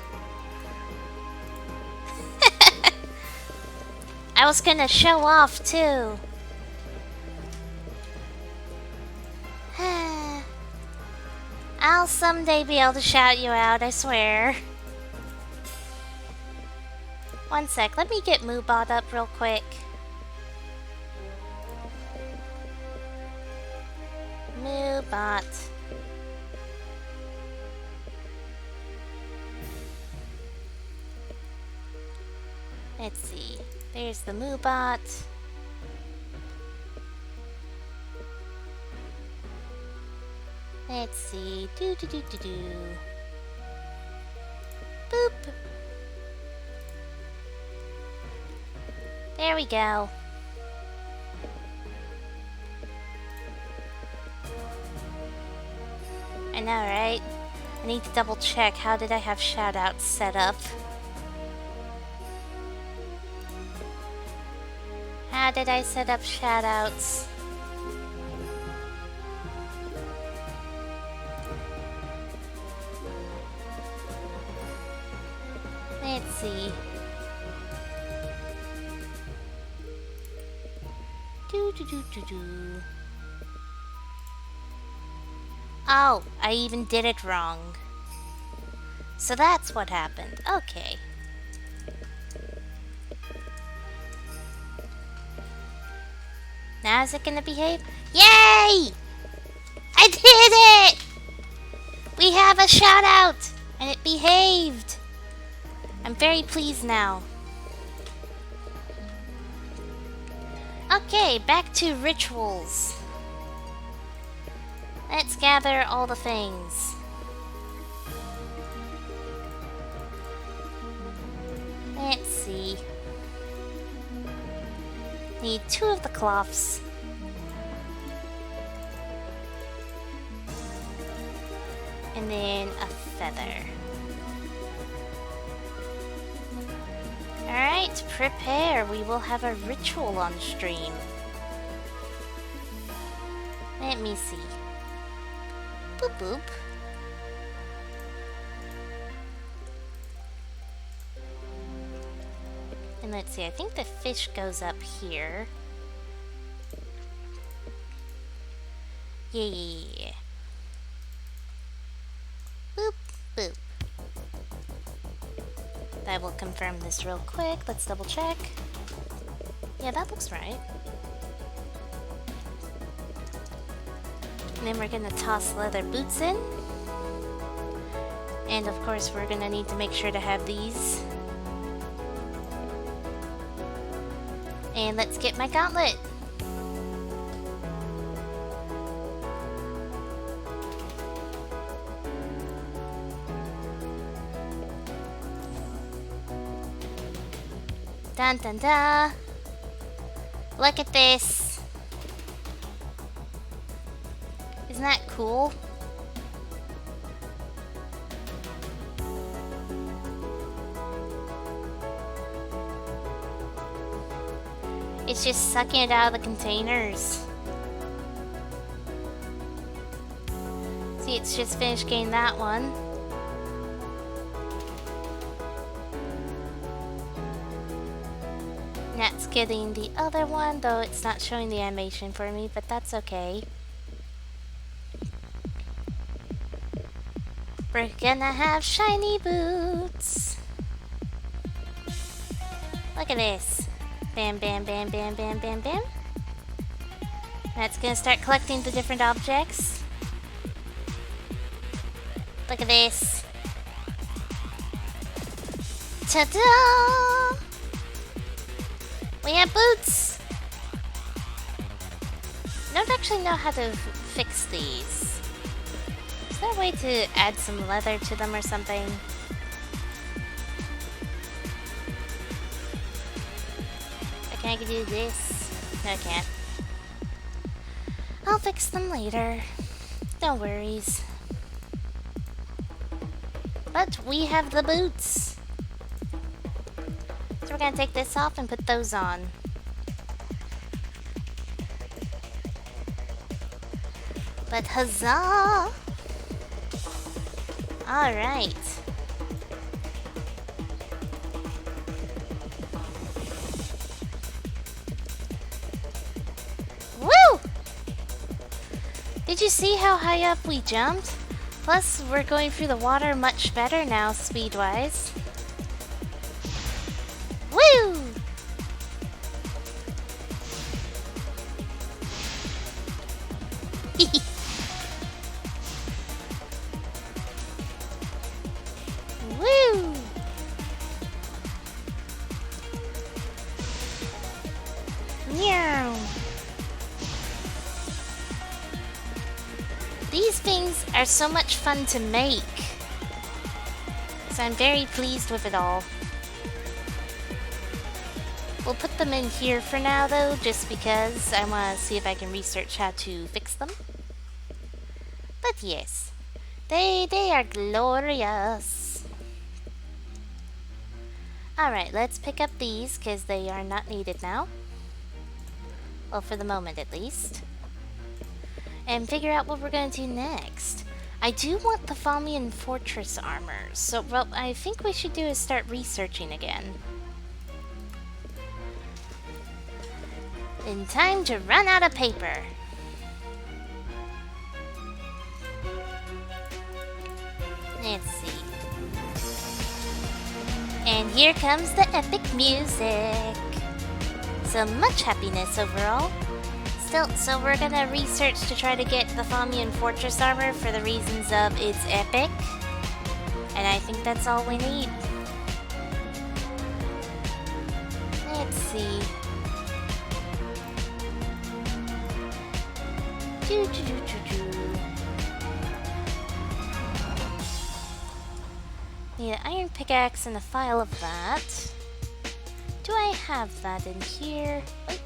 I was gonna show off too. I'll someday be able to shout you out, I swear. One sec, let me get Moobot up real quick. Moobot. Let's see. There's the Moobot. Let's see. Do. Boop. There we go. I know, right? I need to double check. How did I have shoutouts set up? How did I set up shoutouts? Let's see. Do. Oh, I even did it wrong. So that's what happened. Okay. Now is it gonna behave? Yay! I did it! We have a shout out! And it behaved! I'm very pleased now. Okay, back to rituals. Let's gather all the things. Let's see. Need 2 of the cloths. And then a feather. Alright, prepare. We will have a ritual on stream. Let me see. Boop boop. And let's see, I think the fish goes up here. Yeah. Boop boop. I will confirm this real quick. Let's double check. Yeah, that looks right. And then we're gonna toss leather boots in. And of course we're gonna need to make sure to have these. And let's get my gauntlet. Dun dun dun. Look at this. Isn't that cool? It's just sucking it out of the containers. See, it's just finished getting that one. That's getting the other one, though it's not showing the animation for me, but that's okay. We're gonna have shiny boots. Look at this. Bam, bam, bam, bam, bam, bam, bam. That's gonna start collecting the different objects. Look at this. Ta-da! We have boots! I don't actually know how to fix these. Is there a way to add some leather to them or something? Can I do this? No, I can't. I'll fix them later. No worries. But we have the boots. So we're gonna take this off and put those on. But huzzah! Alright. Woo! Did you see how high up we jumped? Plus, we're going through the water much better now, speed-wise. Woo! Woo! Meow. These things are so much fun to make. So I'm very pleased with it all. We'll put them in here for now though, just because I want to see if I can research how to fix them. But yes, they are glorious. Alright, let's pick up these because they are not needed now. Well, for the moment at least. And figure out what we're going to do next. I do want the Thamian Fortress armor, so what I think we should do is start researching again. In time to run out of paper. Let's see. And here comes the epic music. So much happiness overall. So we're gonna research to try to get the Thamian Fortress armor for the reasons of it's epic. And I think that's all we need. Let's see. Need an iron pickaxe and a file of that. Do I have that in here? Wait.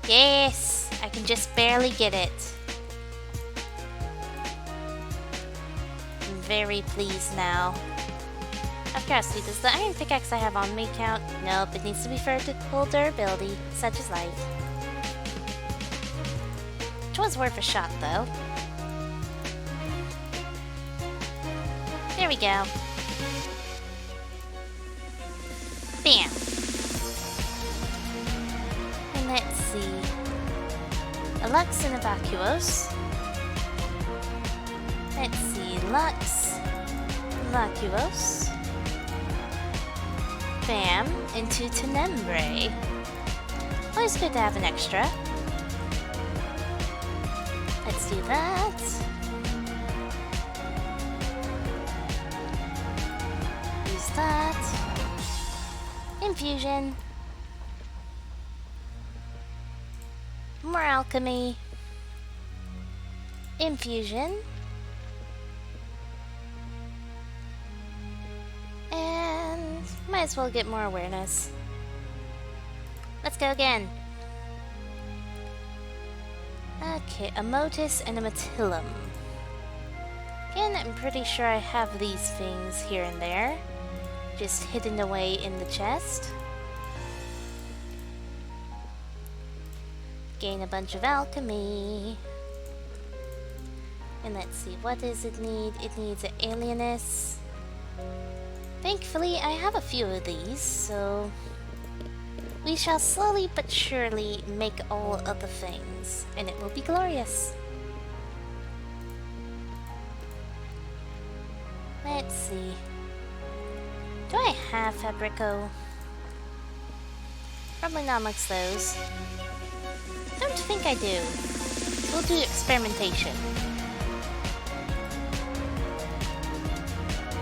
Yes! I can just barely get it. I'm very pleased now. Out of curiosity, does the iron pickaxe I have on me count? Nope, it needs to be for full durability, such as life. Which was worth a shot, though. There we go. Bam! And let's see. A Lux and a Vacuos. Let's see. Lux. Vacuos. Bam. Into Tenebrae. Always good to have an extra. Let's do that. Use that. Infusion. More alchemy. Infusion. And might as well get more awareness. Let's go again. Okay, a Motus and a Matillum. Again, I'm pretty sure I have these things here and there. Just hidden away in the chest. Gain a bunch of alchemy. And let's see, what does it need? It needs an alieness. Thankfully, I have a few of these, so we shall slowly but surely make all of the things, and it will be glorious. Let's see. Do I have Fabrico? Probably not amongst those. Don't think I do. We'll do experimentation.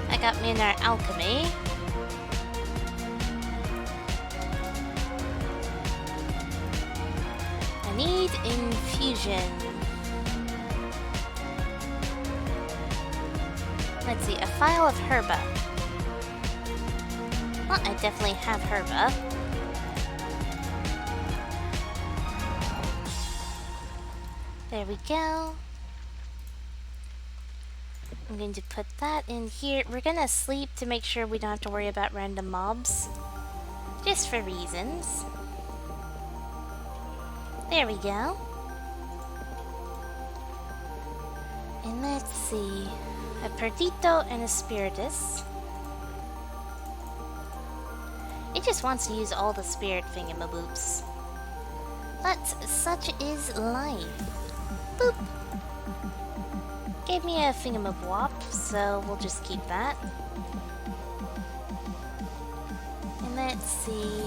I got me in our alchemy. I need infusion. Let's see, a file of herba. Well, I definitely have herba. There we go. I'm going to put that in here. We're gonna sleep to make sure we don't have to worry about random mobs. Just for reasons. There we go. And let's see. A Perdito and a Spiritus. It just wants to use all the spirit thingamaboops. But such is life. Boop! Gave me a thingamabwop, so we'll just keep that. And let's see.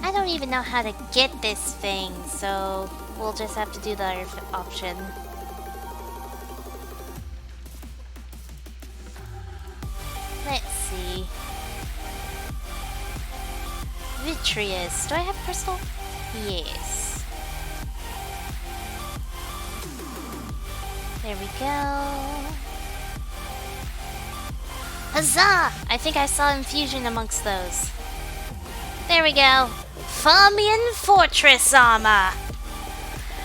I don't even know how to get this thing, so we'll just have to do the other option. Let's see. Vitreous. Do I have crystal? Yes. There we go. Huzzah! I think I saw infusion amongst those. There we go. Famian Fortress Armor!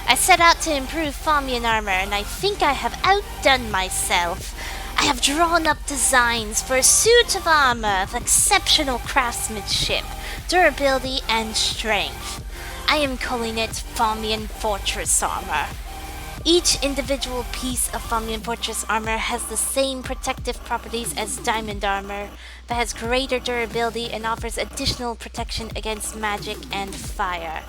I set out to improve Famian armor, and I think I have outdone myself. I have drawn up designs for a suit of armor of exceptional craftsmanship, durability, and strength. I am calling it Famian Fortress Armor. Each individual piece of Famian Fortress Armor has the same protective properties as Diamond Armor, but has greater durability and offers additional protection against magic and fire.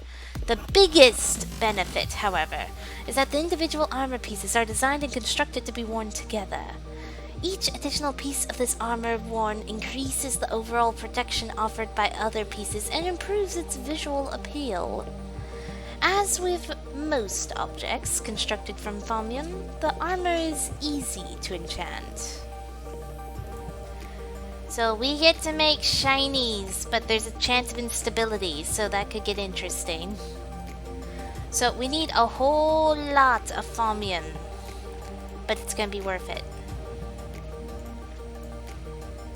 The biggest benefit, however, is that the individual armor pieces are designed and constructed to be worn together. Each additional piece of this armor worn increases the overall protection offered by other pieces and improves its visual appeal. As with most objects constructed from Famian, the armor is easy to enchant. So we get to make shinies, but there's a chance of instability, so that could get interesting. So we need a whole lot of Famian, but it's gonna be worth it.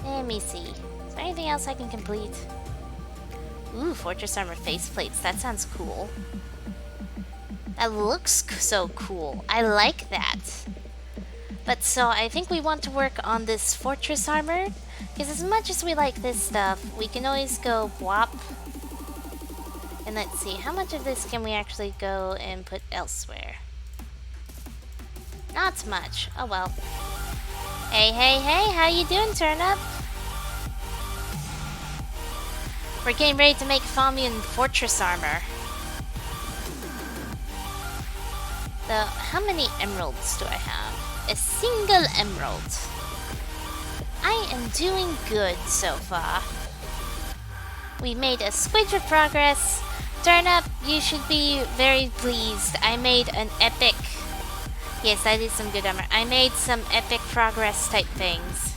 Let me see. Is there anything else I can complete? Ooh, Fortress Armor faceplates. That sounds cool. That looks so cool. I like that. But so I think we want to work on this Fortress Armor, because as much as we like this stuff, we can always go whop. And let's see, how much of this can we actually go and put elsewhere? Not much. Oh well. Hey, hey, hey, how you doing, Turnip? We're getting ready to make Famian Fortress Armor. How many emeralds do I have? A single emerald. I am doing good so far. We made a squidge of progress. Turnip, you should be very pleased. I made an epic... Yes, I did some good armor. I made some epic progress type things.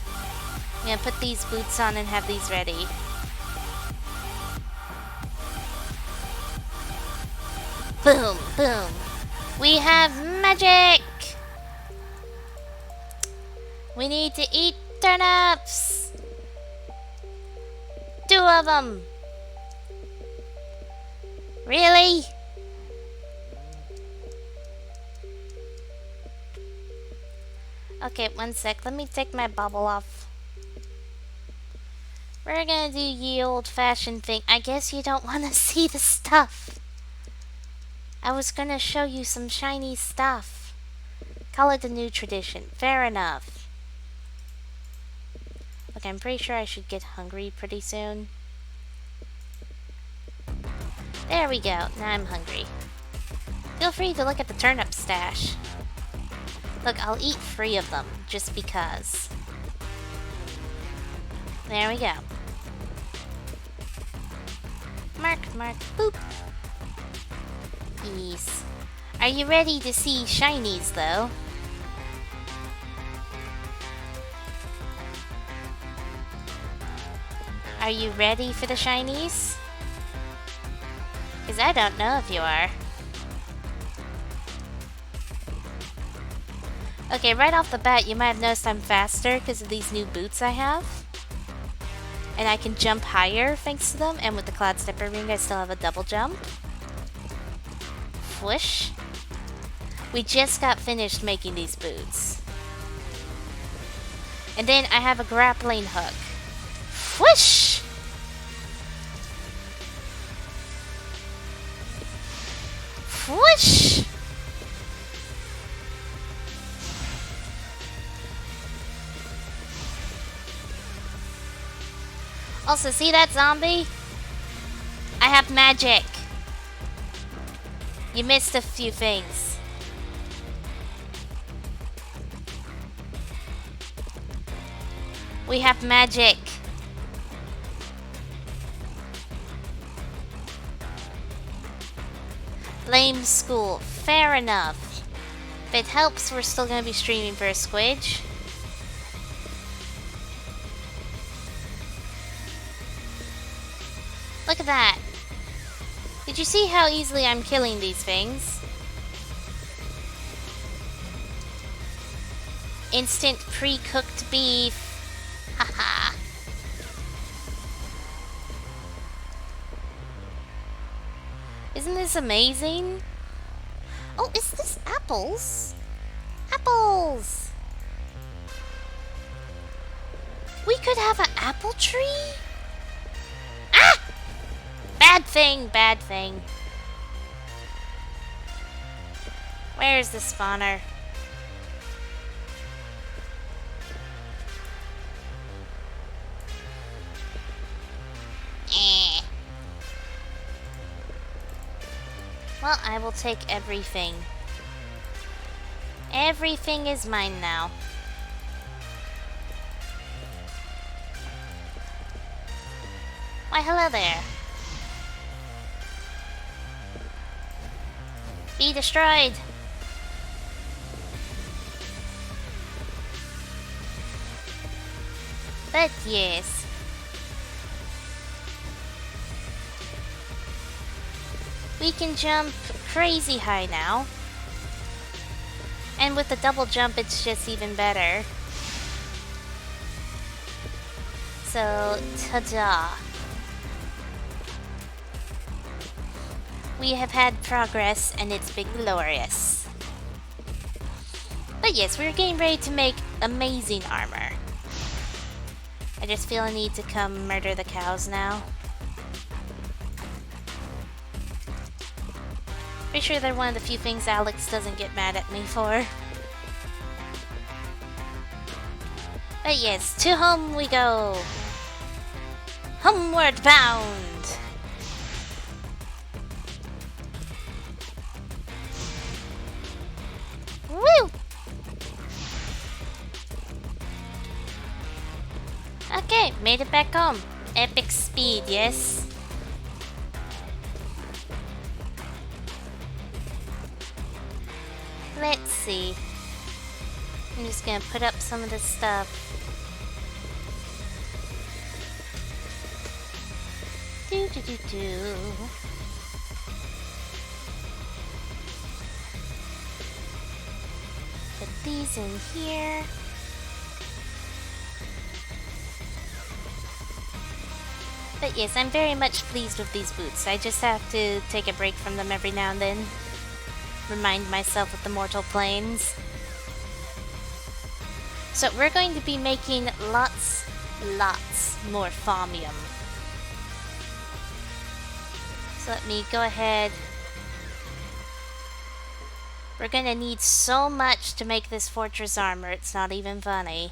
I'm gonna put these boots on and have these ready. Boom, boom. We have magic! We need to eat turnips! 2 of them! Really? Okay, 1 sec. Let me take my bubble off. We're gonna do ye old-fashioned thing. I guess you don't want to see the stuff. I was gonna show you some shiny stuff. Call it a new tradition. Fair enough. Look, I'm pretty sure I should get hungry pretty soon. There we go. Now I'm hungry. Feel free to look at the turnip stash. Look, I'll eat 3 of them, just because. There we go. Mark, mark, boop. Yes. Are you ready to see shinies, though? Are you ready for the shinies? Because I don't know if you are. Okay, right off the bat, you might have noticed I'm faster because of these new boots I have. And I can jump higher thanks to them, and with the Cloud Stepper Ring I still have a double jump. Whoosh. We just got finished making these boots. And then I have a grappling hook. Whoosh! Whoosh! Also, see that zombie? I have magic. You missed a few things. We have magic. Blame school. Fair enough. If it helps, we're still gonna be streaming for a squidge. Look at that. Did you see how easily I'm killing these things? Instant pre-cooked beef. Haha. Isn't this amazing? Oh, is this apples? Apples! We could have an apple tree? Ah! Bad thing, bad thing. Where's the spawner? Well, I will take everything. Everything is mine now. Why, hello there. Be destroyed. But yes. We can jump crazy high now. And with the double jump, it's just even better. So, ta-da. We have had progress, and it's been glorious. But yes, we're getting ready to make amazing armor. I just feel a need to come murder the cows now. Pretty sure they're one of the few things Alex doesn't get mad at me for. But yes, to home we go. Homeward bound. Woo! Okay, made it back home. Epic speed, yes? Let's see. I'm just gonna put up some of this stuff. Do. Put these in here. But yes, I'm very much pleased with these boots. I just have to take a break from them every now and then. Remind myself of the mortal planes. So we're going to be making lots more farmium. So let me go ahead. We're gonna need so much to make this fortress armor, it's not even funny.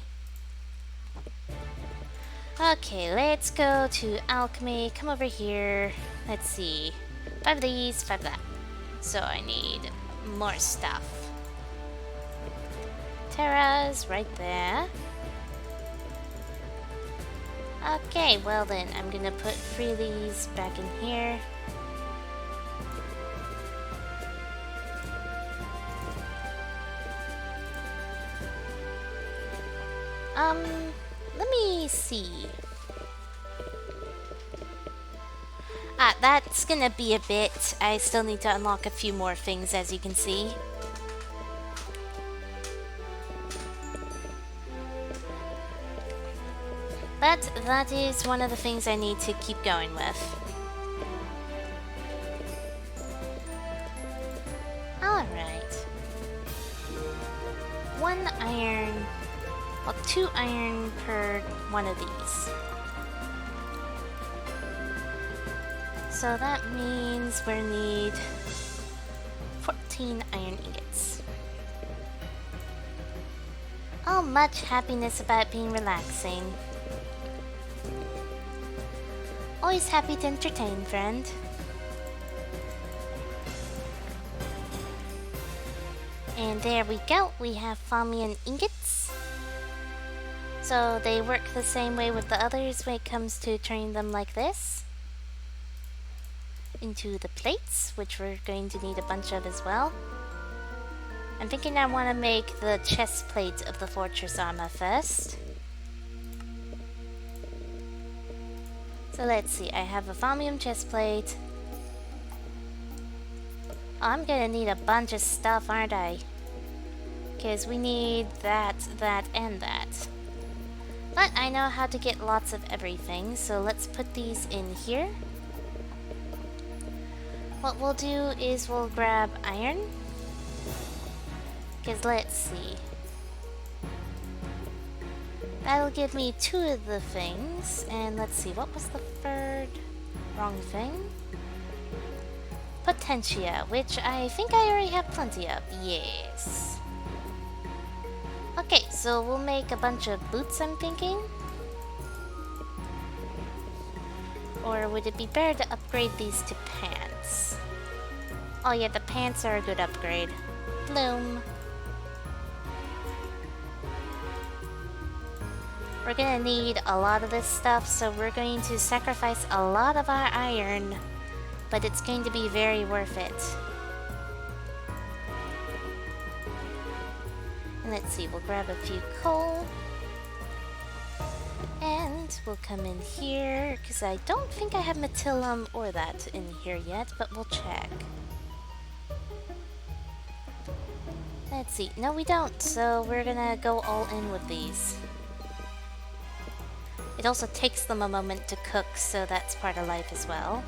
Okay, let's go to alchemy. Come over here. Let's see. 5 of these, 5 of that. So I need more stuff. Terra's right there. Okay, well then, I'm gonna put 3 of these back in here. Let me see. That's gonna be a bit. I still need to unlock a few more things, as you can see. But that is one of the things I need to keep going with. Alright. one iron, well, 2 iron per one of these. So that means we need 14 iron ingots. Oh, much happiness about being relaxing. Always happy to entertain, friend. And there we go, we have Famian ingots. So they work the same way with the others when it comes to turning them like this into the plates, which we're going to need a bunch of as well. I'm thinking I want to make the chest plate of the fortress armor first. So let's see, I have a Famium chest plate. Oh, I'm gonna need a bunch of stuff, aren't I? Because we need that, and that. But I know how to get lots of everything, so let's put these in here. What we'll do is we'll grab iron. Because let's see. That'll give me 2 of the things. And let's see, what was the third wrong thing? Potentia, which I think I already have plenty of. Yes. Okay, so we'll make a bunch of boots, I'm thinking. Or would it be better to upgrade these to pants? Oh yeah, the pants are a good upgrade. Bloom. We're gonna need a lot of this stuff, so we're going to sacrifice a lot of our iron, but it's going to be very worth it. And let's see, we'll grab a few coal. And we'll come in here, because I don't think I have Metillum or that in here yet, but we'll check. Let's see. No, we don't, so we're gonna go all in with these. It also takes them a moment to cook, so that's part of life as well.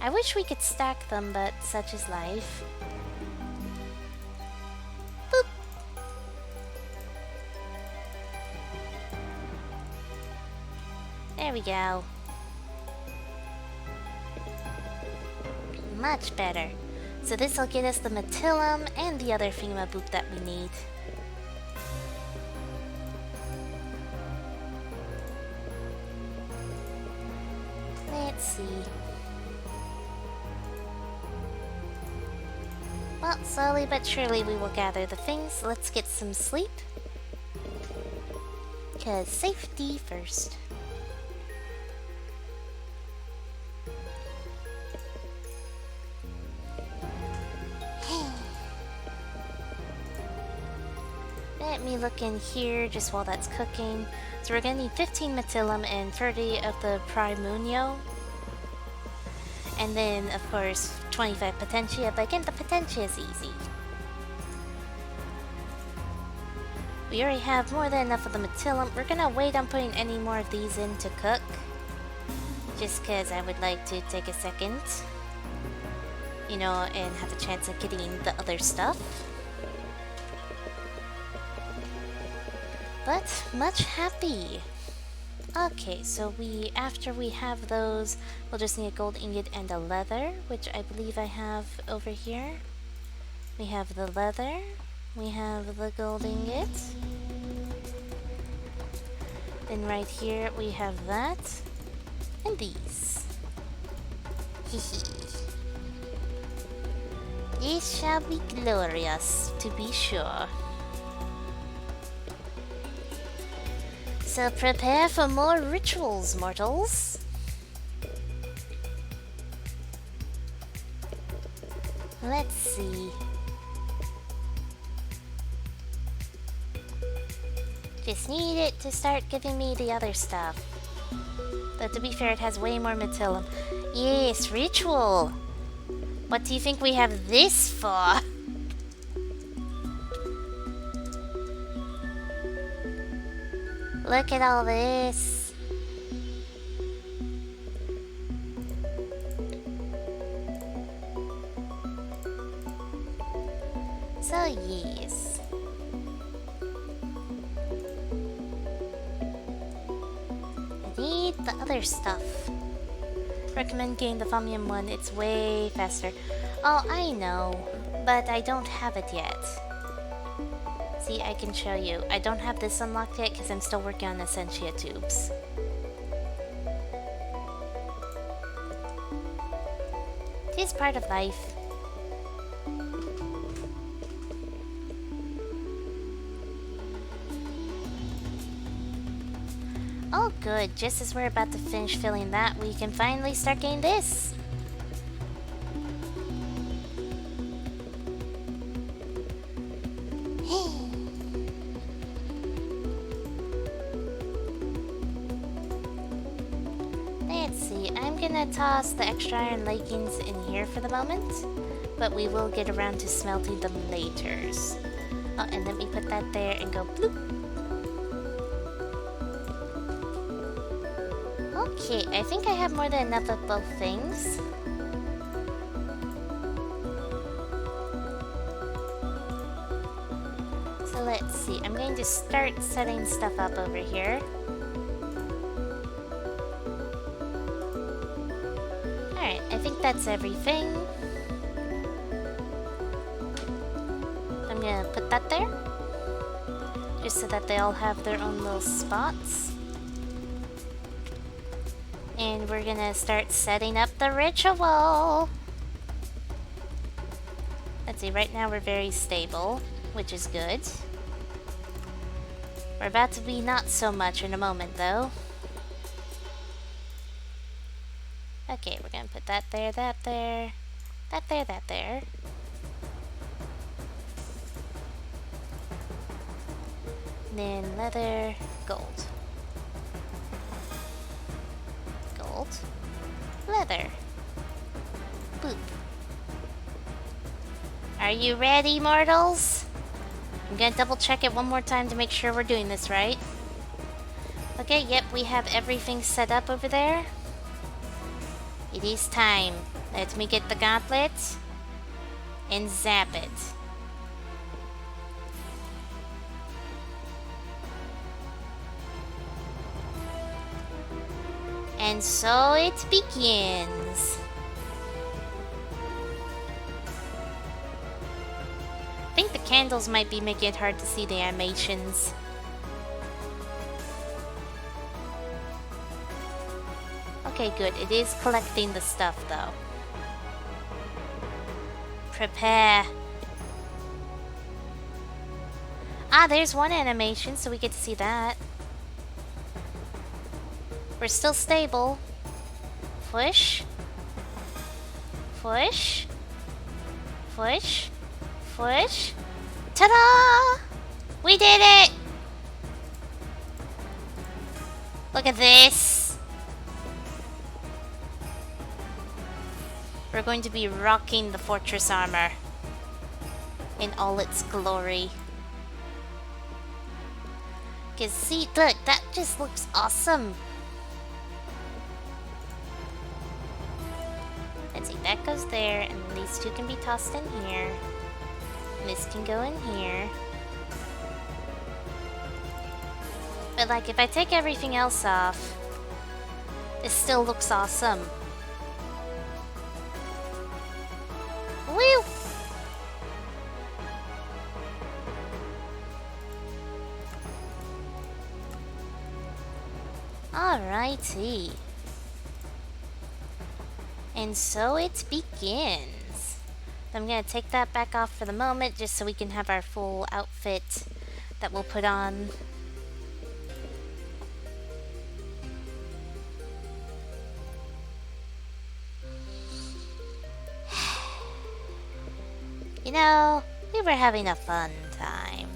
I wish we could stack them, but such is life. Boop! There we go. Much better. So this will get us the Metillum and the other Thingamaboop that we need. Let's see. Well, slowly but surely we will gather the things. Let's get some sleep. 'Cause safety first. Let me look in here just while that's cooking. So we're gonna need 15 Metillum and 30 of the Primunio. And then, of course, 25 Potentia, but again, the Potentia is easy. We already have more than enough of the Metillum. We're gonna wait on putting any more of these in to cook. Just because I would like to take a second, you know, and have a chance of getting the other stuff. But much happy. Okay, so after we have those, we'll just need a gold ingot and a leather, which I believe I have over here. We have the leather, we have the gold ingot. Then right here we have that, and these. This shall be glorious, to be sure. So prepare for more rituals, mortals. Let's see. Just need it to start giving me the other stuff. Though to be fair, it has way more Metillum. Yes, ritual. What do you think we have this for? Look at all this. So yes. I need the other stuff. Recommend getting the Fumium one, it's way faster. Oh, I know, but I don't have it yet. See, I can show you. I don't have this unlocked yet because I'm still working on Essentia tubes. It is part of life. Oh good, just as we're about to finish filling that, we can finally start getting this. Let's see, I'm gonna toss the extra iron leggings in here for the moment, but we will get around to smelting them later. Oh, and let me put that there and go bloop. Okay, I think I have more than enough of both things. So let's see, I'm going to start setting stuff up over here. Alright, I think that's everything. I'm gonna put that there, just so that they all have their own little spots. And we're gonna start setting up the ritual. Let's see, right now we're very stable, which is good. We're about to be not so much in a moment, though. Okay, we're gonna put that there, that there, that there, that there. Then leather, gold. Gold, leather. Boop. Are you ready, mortals? I'm gonna double check it one more time to make sure we're doing this right. Okay, yep, we have everything set up over there. It is time. Let me get the gauntlet and zap it. And so it begins. I think the candles might be making it hard to see the animations. Okay, good. It is collecting the stuff, though. Prepare. Ah, there's one animation, so we get to see that. We're still stable. Push. Push. Push. Push. Ta-da! We did it! Look at this. We're going to be rocking the fortress armor in all its glory. Cause see, look, that just looks awesome. Let's see, that goes there, and these two can be tossed in here. And this can go in here. But like, if I take everything else off, this still looks awesome. Woo! Alrighty. And so it begins. I'm gonna take that back off for the moment, just so we can have our full outfit that we'll put on. You know, we were having a fun time.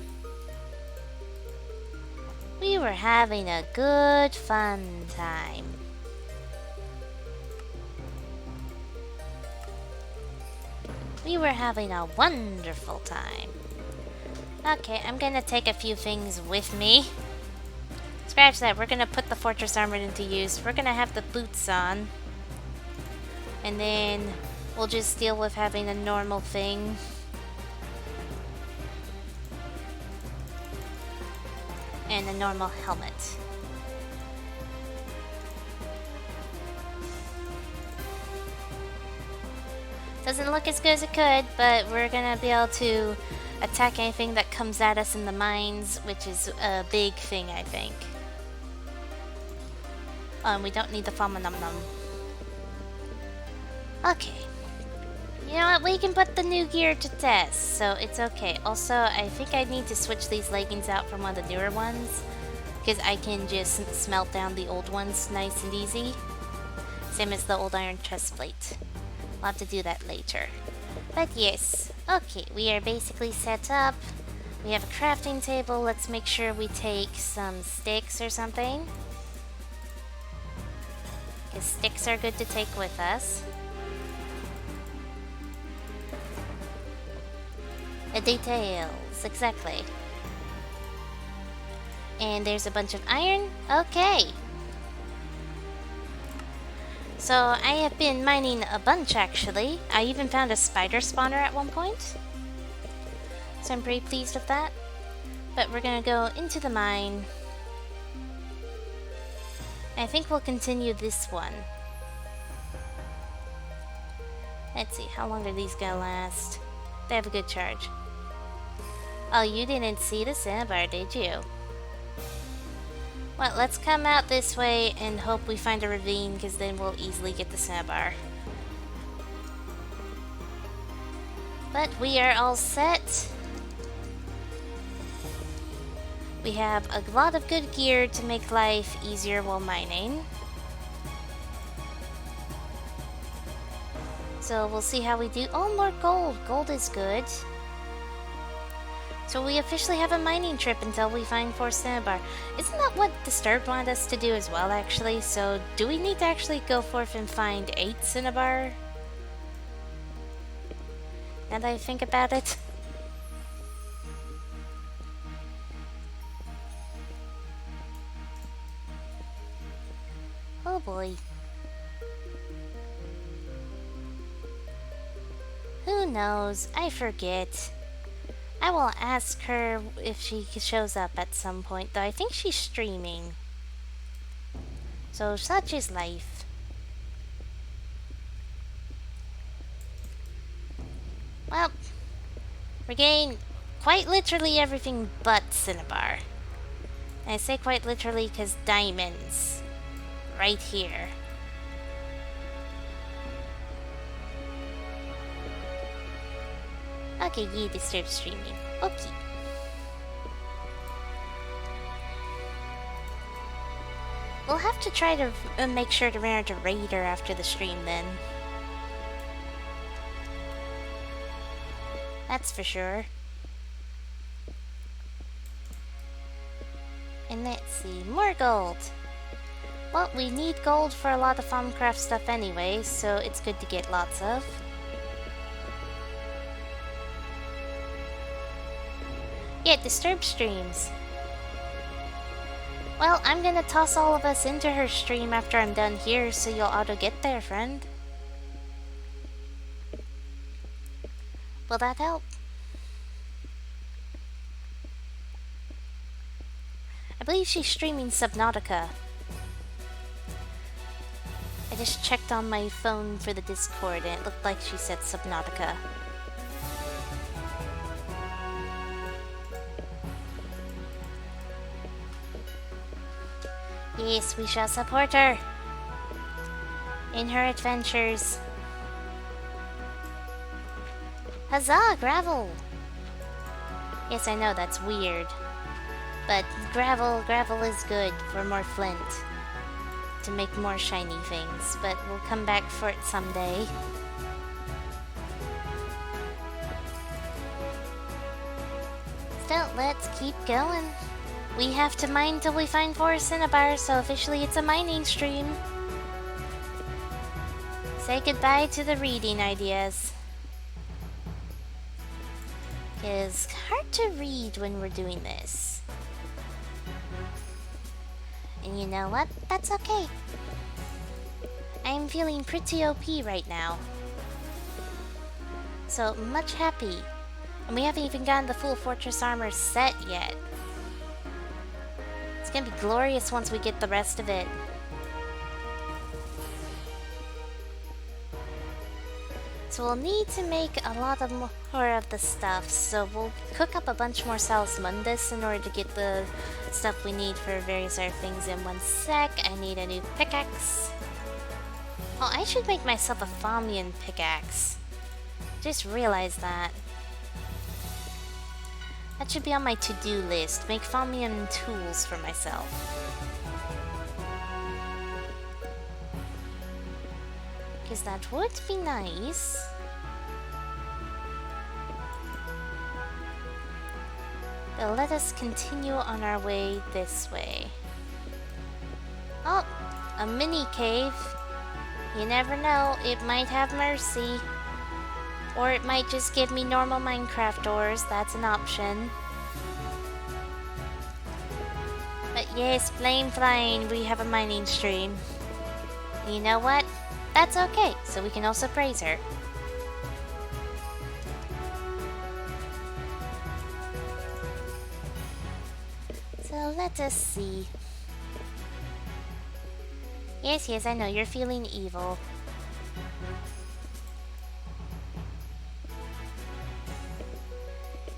We were having a good fun time. We were having a wonderful time. Okay, I'm gonna take a few things with me. Scratch that, we're gonna put the fortress armor into use. We're gonna have the boots on. And then we'll just deal with having a normal thing. and a normal helmet. Doesn't look as good as it could, but we're gonna be able to attack anything that comes at us in the mines, which is a big thing, I think. We don't need the Fama Num Num. Okay. You know what? We can put the new gear to test, so it's okay. Also, I think I need to switch these leggings out from one of the newer ones, because I can just smelt down the old ones nice and easy. Same as the old iron chest plate. I'll have to do that later. But yes, okay, we are basically set up. We have a crafting table. Let's make sure we take some sticks or something, because sticks are good to take with us. The details, exactly. And there's a bunch of iron. Okay. So I have been mining a bunch, actually. I even found a spider spawner at one point. So I'm pretty pleased with that. But we're gonna go into the mine. I think we'll continue this one. Let's see, how long are these gonna last? They have a good charge. Oh, you didn't see the sandbar, did you? Well, let's come out this way and hope we find a ravine, because then we'll easily get the sandbar. But we are all set. We have a lot of good gear to make life easier while mining. So we'll see how we do. Oh, more gold. Gold is good. So we officially have a mining trip until we find 4 cinnabar. Isn't that what Disturbed wanted us to do as well, actually? So do we need to actually go forth and find 8 cinnabar? Now that I think about it. Oh boy. Who knows? I forget. I will ask her if she shows up at some point, though I think she's streaming. So such is life. Well, we're getting quite literally everything but cinnabar. And I say quite literally because diamonds. Right here. Okay, you disturb streaming. Okay. We'll have to try to make sure to run into Raider after the stream then. That's for sure. And let's see, more gold. Well, we need gold for a lot of Farmcraft stuff anyway, so it's good to get lots of. Yeah, disturb streams. Well, I'm gonna toss all of us into her stream after I'm done here, so you'll auto get there, friend. Will that help? I believe she's streaming Subnautica. I just checked on my phone for the Discord and it looked like she said Subnautica. Yes, we shall support her in her adventures. Huzzah, gravel! Yes, I know that's weird, but gravel is good for more flint to make more shiny things, but we'll come back for it someday. Still, let's keep going. We have to mine till we find 4 cinnabar, so officially it's a mining stream. Say goodbye to the reading ideas. It's hard to read when we're doing this. And you know what? That's okay. I'm feeling pretty OP right now. So, much happy. And we haven't even gotten the full fortress armor set yet. It's gonna be glorious once we get the rest of it. So we'll need to make a lot of more of the stuff, so we'll cook up a bunch more Salus Mundus in order to get the stuff we need for various other things in 1 sec. I need a new pickaxe. Oh, I should make myself a Thamian pickaxe. Just realized that. That should be on my to-do list. Make Thamian tools for myself. Because that would be nice. But let us continue on our way this way. Oh, a mini cave. You never know, it might have mercy. Or it might just give me normal Minecraft doors, that's an option. But yes, blame Flying, we have a mining stream. And you know what? That's okay, so we can also praise her. So let us see. Yes, I know, you're feeling evil.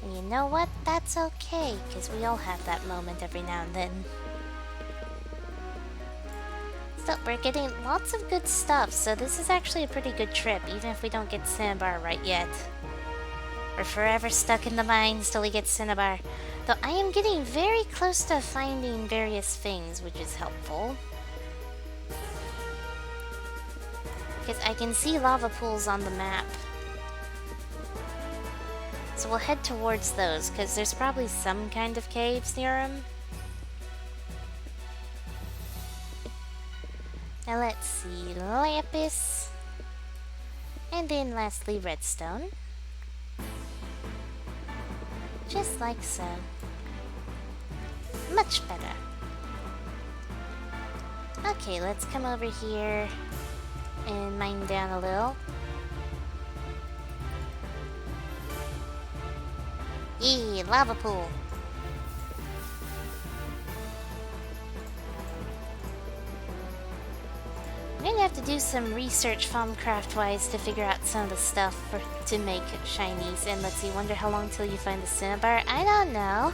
And you know what? That's okay, because we all have that moment every now and then. Still, we're getting lots of good stuff, so this is actually a pretty good trip, even if we don't get Cinnabar right yet. We're forever stuck in the mines till we get Cinnabar. Though I am getting very close to finding various things, which is helpful. Because I can see lava pools on the map. So we'll head towards those, because there's probably some kind of caves near them. Now let's see, lapis, and then lastly redstone. Just like so. Much better. Okay, let's come over here and mine down a little. Yee, lava pool. I'm gonna have to do some research Farmcraft-wise to figure out some of the stuff to make shinies. And let's see, wonder how long till you find the Cinnabar? I don't know.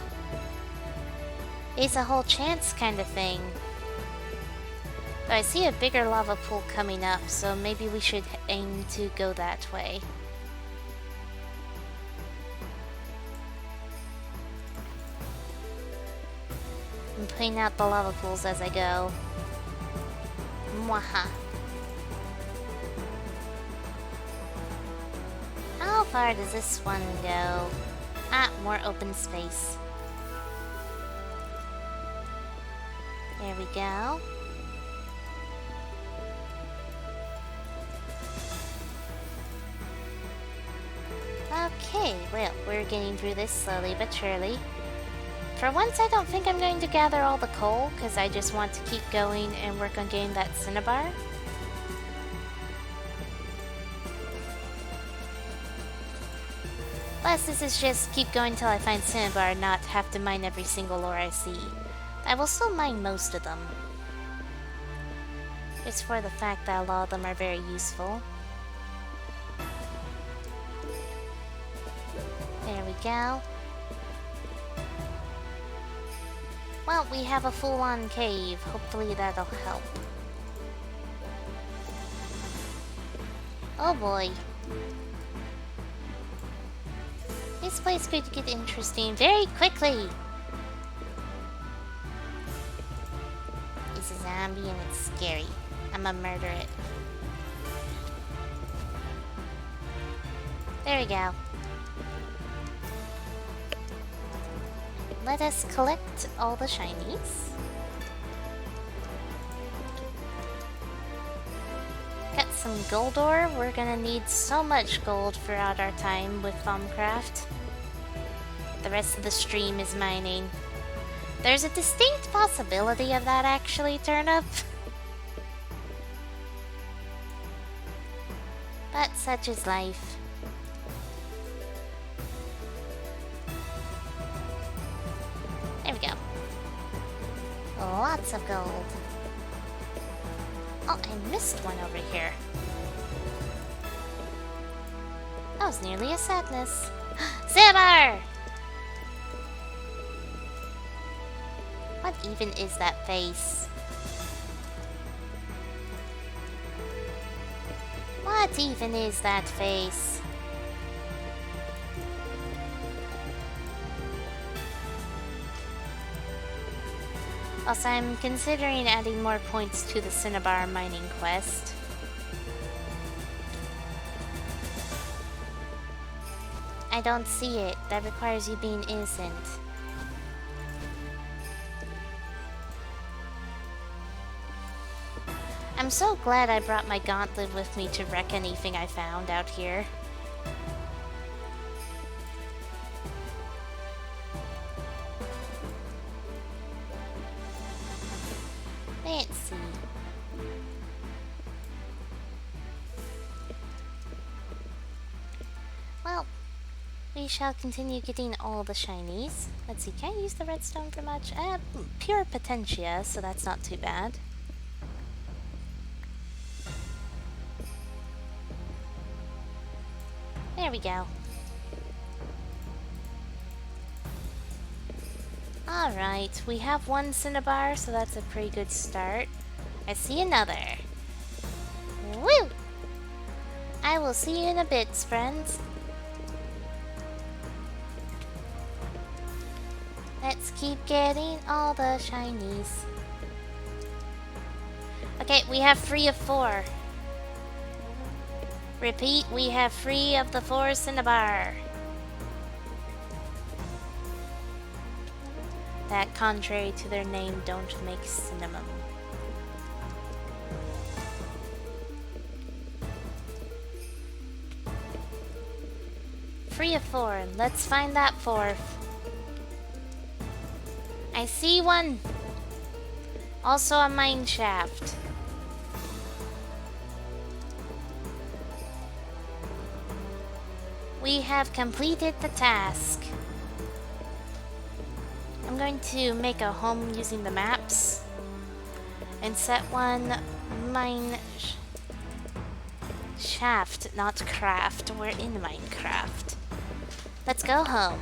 It's a whole chance kind of thing. But I see a bigger lava pool coming up, so maybe we should aim to go that way. I'm putting out the lava pools as I go. Mwaha. How far does this one go? Ah, more open space. There we go. Okay, well, we're getting through this slowly but surely. For once, I don't think I'm going to gather all the coal, because I just want to keep going and work on getting that Cinnabar. Plus, this is just keep going till I find Cinnabar, not have to mine every single ore I see. I will still mine most of them. Just for the fact that a lot of them are very useful. There we go. Well, we have a full-on cave. Hopefully that'll help. Oh boy. This place could get interesting very quickly. It's a zombie and it's scary. I'ma murder it. There we go. Let us collect all the shinies. Got some gold ore. We're gonna need so much gold throughout our time with Farmcraft. The rest of the stream is mining. There's a distinct possibility of that actually, Turnip. But such is life. There we go. Lots of gold. Oh, I missed one over here. That was nearly a sadness. Cinnabar! What even is that face? What even is that face? Also, I'm considering adding more points to the Cinnabar mining quest. I don't see it. That requires you being innocent. I'm so glad I brought my gauntlet with me to wreck anything I found out here. Let's see. Well, we shall continue getting all the shinies. Let's see, can I use the redstone for much? Pure potentia, so that's not too bad. There we go. Alright, we have one Cinnabar, so that's a pretty good start. I see another. Woo! I will see you in a bit, friends. Let's keep getting all the shinies. Okay, we have 3 of 4. Repeat, we have 3 of the 4 Cinnabar. That, contrary to their name, don't make cinnamon. Three of 4. Let's find that 4th. I see one. Also a mine shaft. We have completed the task. I'm going to make a home using the maps and set one mine shaft, not craft. We're in Minecraft. Let's go home.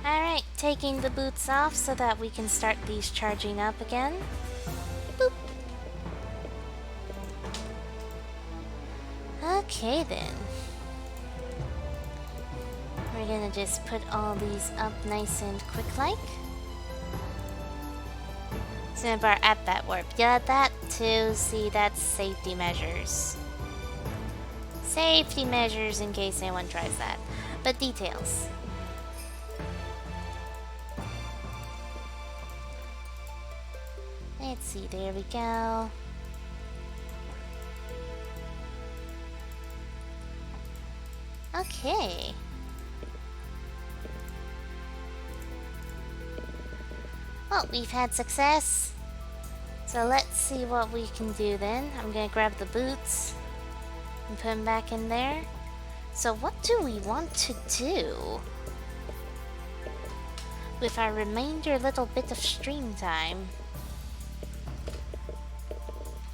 Alright, taking the boots off so that we can start these charging up again. Boop. Okay then. We're gonna just put all these up nice and quick like. Cinnabar at that warp. Yeah, that too. See, that's safety measures. Safety measures in case anyone tries that. But details. Let's see, there we go. Okay. Well, we've had success. So let's see what we can do then. I'm gonna grab the boots and put them back in there. So what do we want to do with our remainder little bit of stream time?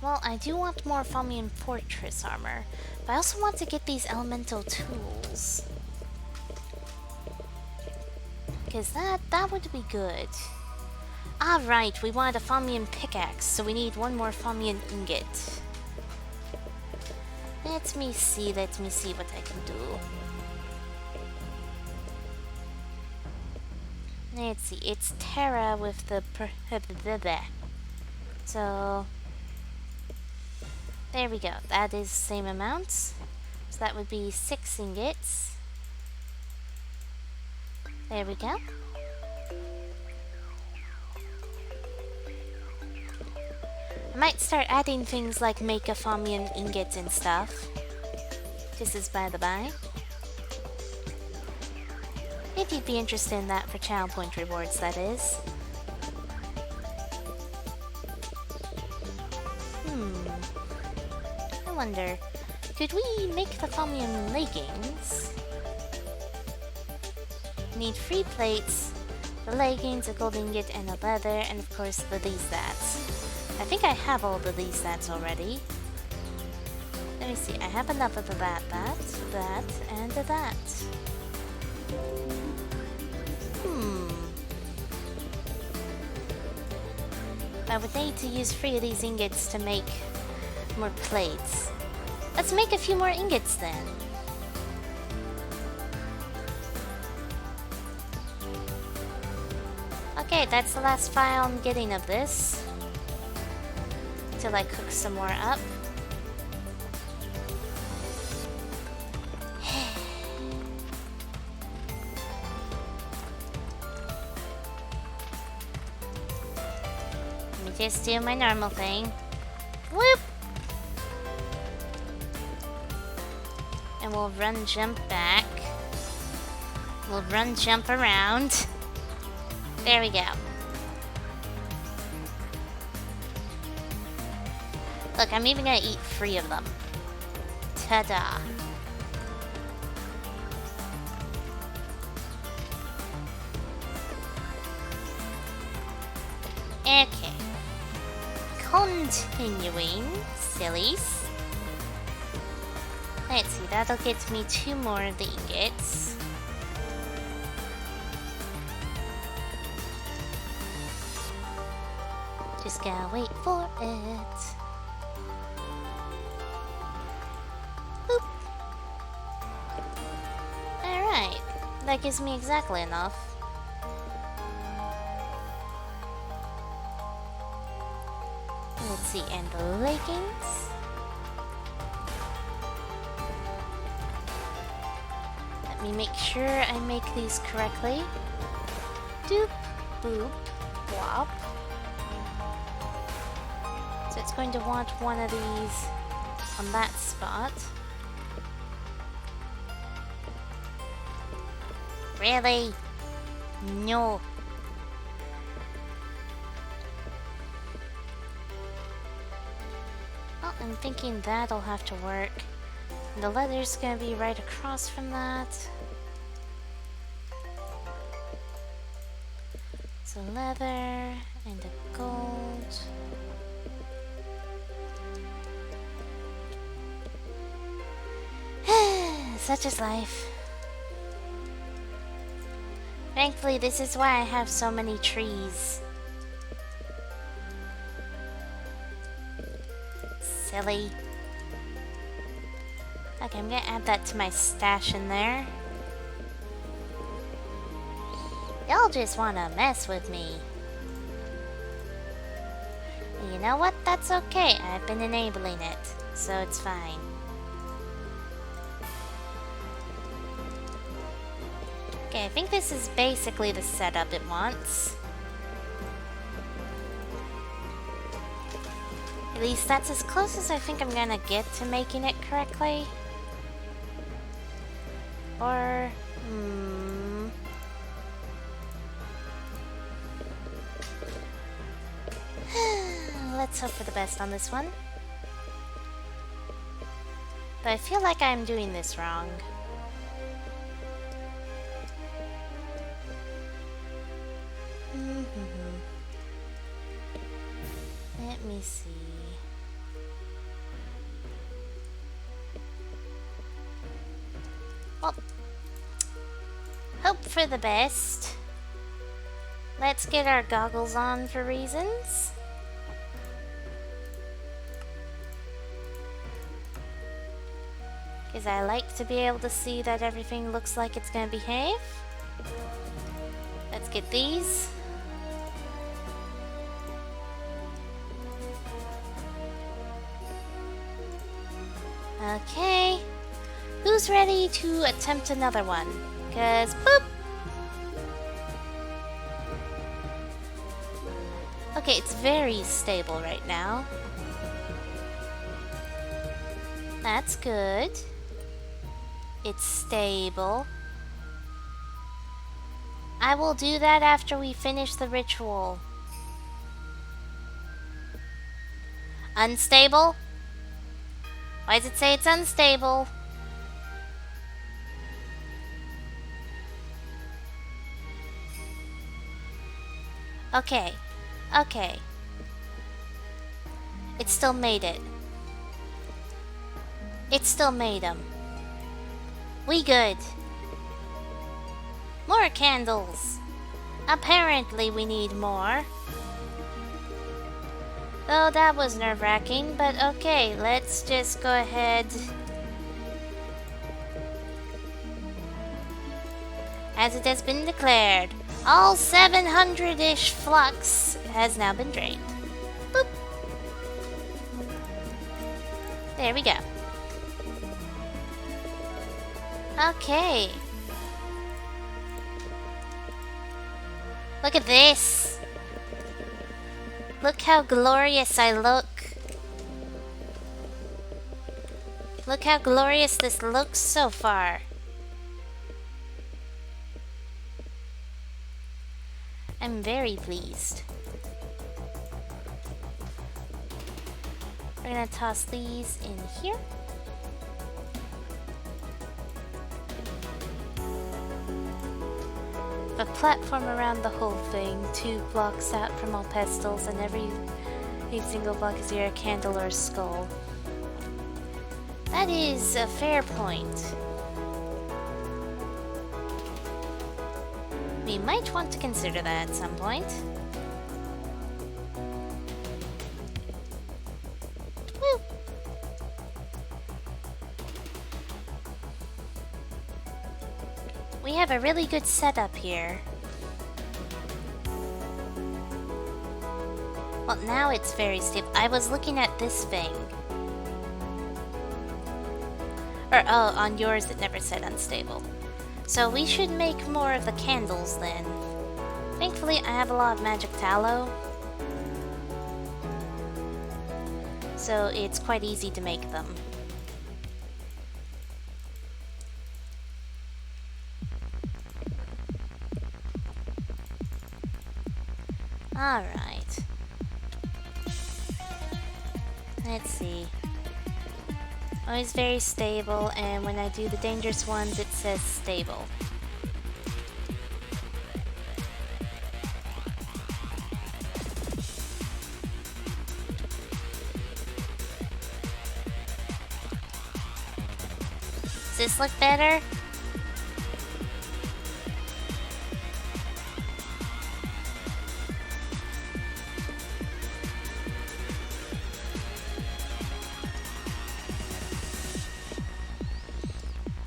Well, I do want more Famian Fortress armor, but I also want to get these elemental tools. Because that would be good. Ah, right, we wanted a Famian pickaxe, so we need one more Famian ingot. Let me see what I can do. Let's see, it's Terra with the so there we go, that is the same amount. So that would be 6 ingots. There we go. I might start adding things like make a Famian ingots and stuff. This is by the by. If you'd be interested in that for channel point rewards, that is. I wonder, could we make the Famian leggings? Need 3 plates, the leggings, a gold ingot, and a leather, and of course the these that's. I think I have all the these that's already. Let me see, I have enough of the that, and the that. I would need to use 3 of these ingots to make more plates. Let's make a few more ingots then. Okay, that's the last file I'm getting of this. Till I cook some more up. Let me just do my normal thing. Whoop! And we'll run, jump back. We'll run, jump around. There we go. Look, I'm even gonna eat 3 of them. Ta-da. Okay. Continuing, sillies. Let's see, that'll get me 2 more of the ingots. Just gotta wait for it. Boop. Alright, that gives me exactly enough. Let's see, and the leggings. Let me make sure I make these correctly. Doop, boop, blop. So it's going to want one of these on that spot. Really? No. Well, I'm thinking that'll have to work. And the leather's gonna be right across from that. So leather and a gold. Such is life. Thankfully, this is why I have so many trees. Silly. Okay, I'm gonna add that to my stash in there. Y'all just wanna mess with me. And you know what? That's okay. I've been enabling it, so it's fine. Okay, I think this is basically the setup it wants. At least that's as close as I think I'm gonna get to making it correctly. Or, let's hope for the best on this one. But I feel like I'm doing this wrong. Let me see. Well, hope for the best. Let's get our goggles on for reasons. Because I like to be able to see that everything looks like it's gonna behave. Let's get these. Okay. Who's ready to attempt another one? Cause boop! Okay, it's very stable right now. That's good. It's stable. I will do that after we finish the ritual. Unstable? Why does it say it's unstable? Okay. Okay. It still made it. It still made them. We good. More candles. Apparently we need more. Though that was nerve-wracking, but okay, let's just go ahead. As it has been declared, all 700-ish flux has now been drained. Boop. There we go. Okay. Look at this. Look how glorious I look. Look how glorious this looks so far. I'm very pleased. We're gonna toss these in here. A platform around the whole thing, 2 blocks out from all pestles, and every single block is either a candle or a skull. That is a fair point. We might want to consider that at some point. Woo! We have a really good setup here. Well, now it's very stable. I was looking at this thing. Or, oh, on yours it never said unstable. So we should make more of the candles then. Thankfully, I have a lot of magic tallow. So it's quite easy to make them. Alright. Let's see. Always very stable, and when I do the dangerous ones, it says stable. Does this look better?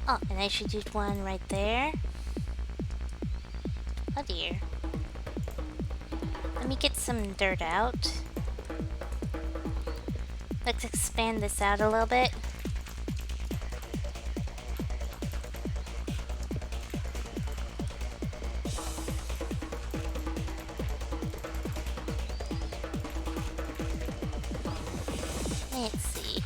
Oh, and I should do one right there. Oh dear. Let me get some dirt out. Let's expand this out a little bit. Let's see.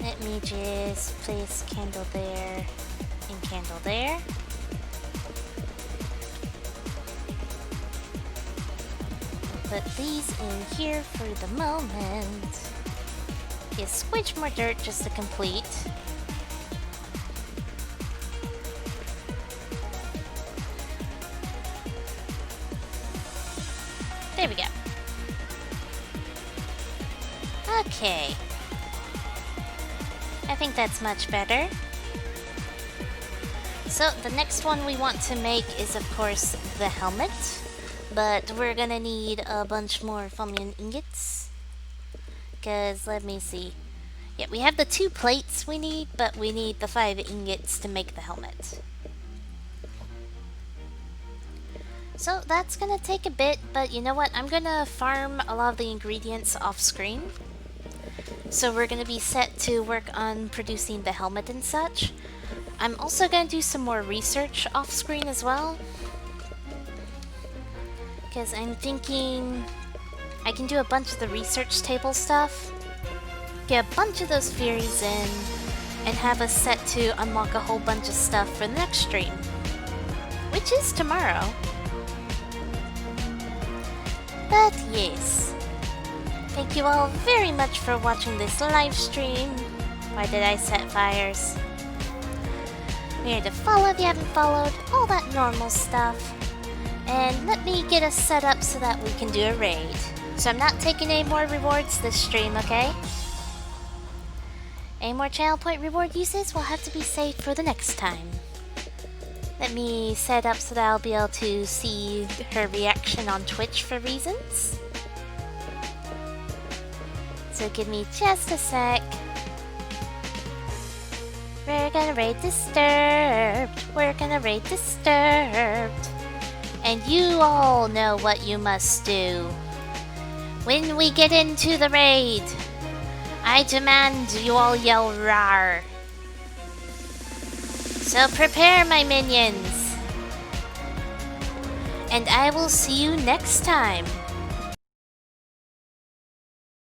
Let me just place candle there and candle there. Put these in here for the moment. Get squidge more dirt just to complete. There we go. Okay. I think that's much better. So the next one we want to make is of course the helmet, but we're gonna need a bunch more fulminant ingots. Cause let me see. Yeah, we have the 2 plates we need, but we need the 5 ingots to make the helmet. So that's gonna take a bit, but you know what? I'm gonna farm a lot of the ingredients off screen. So we're gonna be set to work on producing the helmet and such. I'm also gonna do some more research off screen as well. Because I'm thinking I can do a bunch of the research table stuff, get a bunch of those Furies in, and have us set to unlock a whole bunch of stuff for the next stream, which is tomorrow. But yes, thank you all very much for watching this live stream. Why did I set fires? We're to follow if you haven't followed, all that normal stuff. And let me get us set up so that we can do a raid. So I'm not taking any more rewards this stream, okay? Any more channel point reward uses will have to be saved for the next time. Let me set up so that I'll be able to see her reaction on Twitch for reasons. So give me just a sec. We're gonna raid Disturbed. We're gonna raid Disturbed. And you all know what you must do. When we get into the raid, I demand you all yell "rawr." So prepare, my minions. And I will see you next time.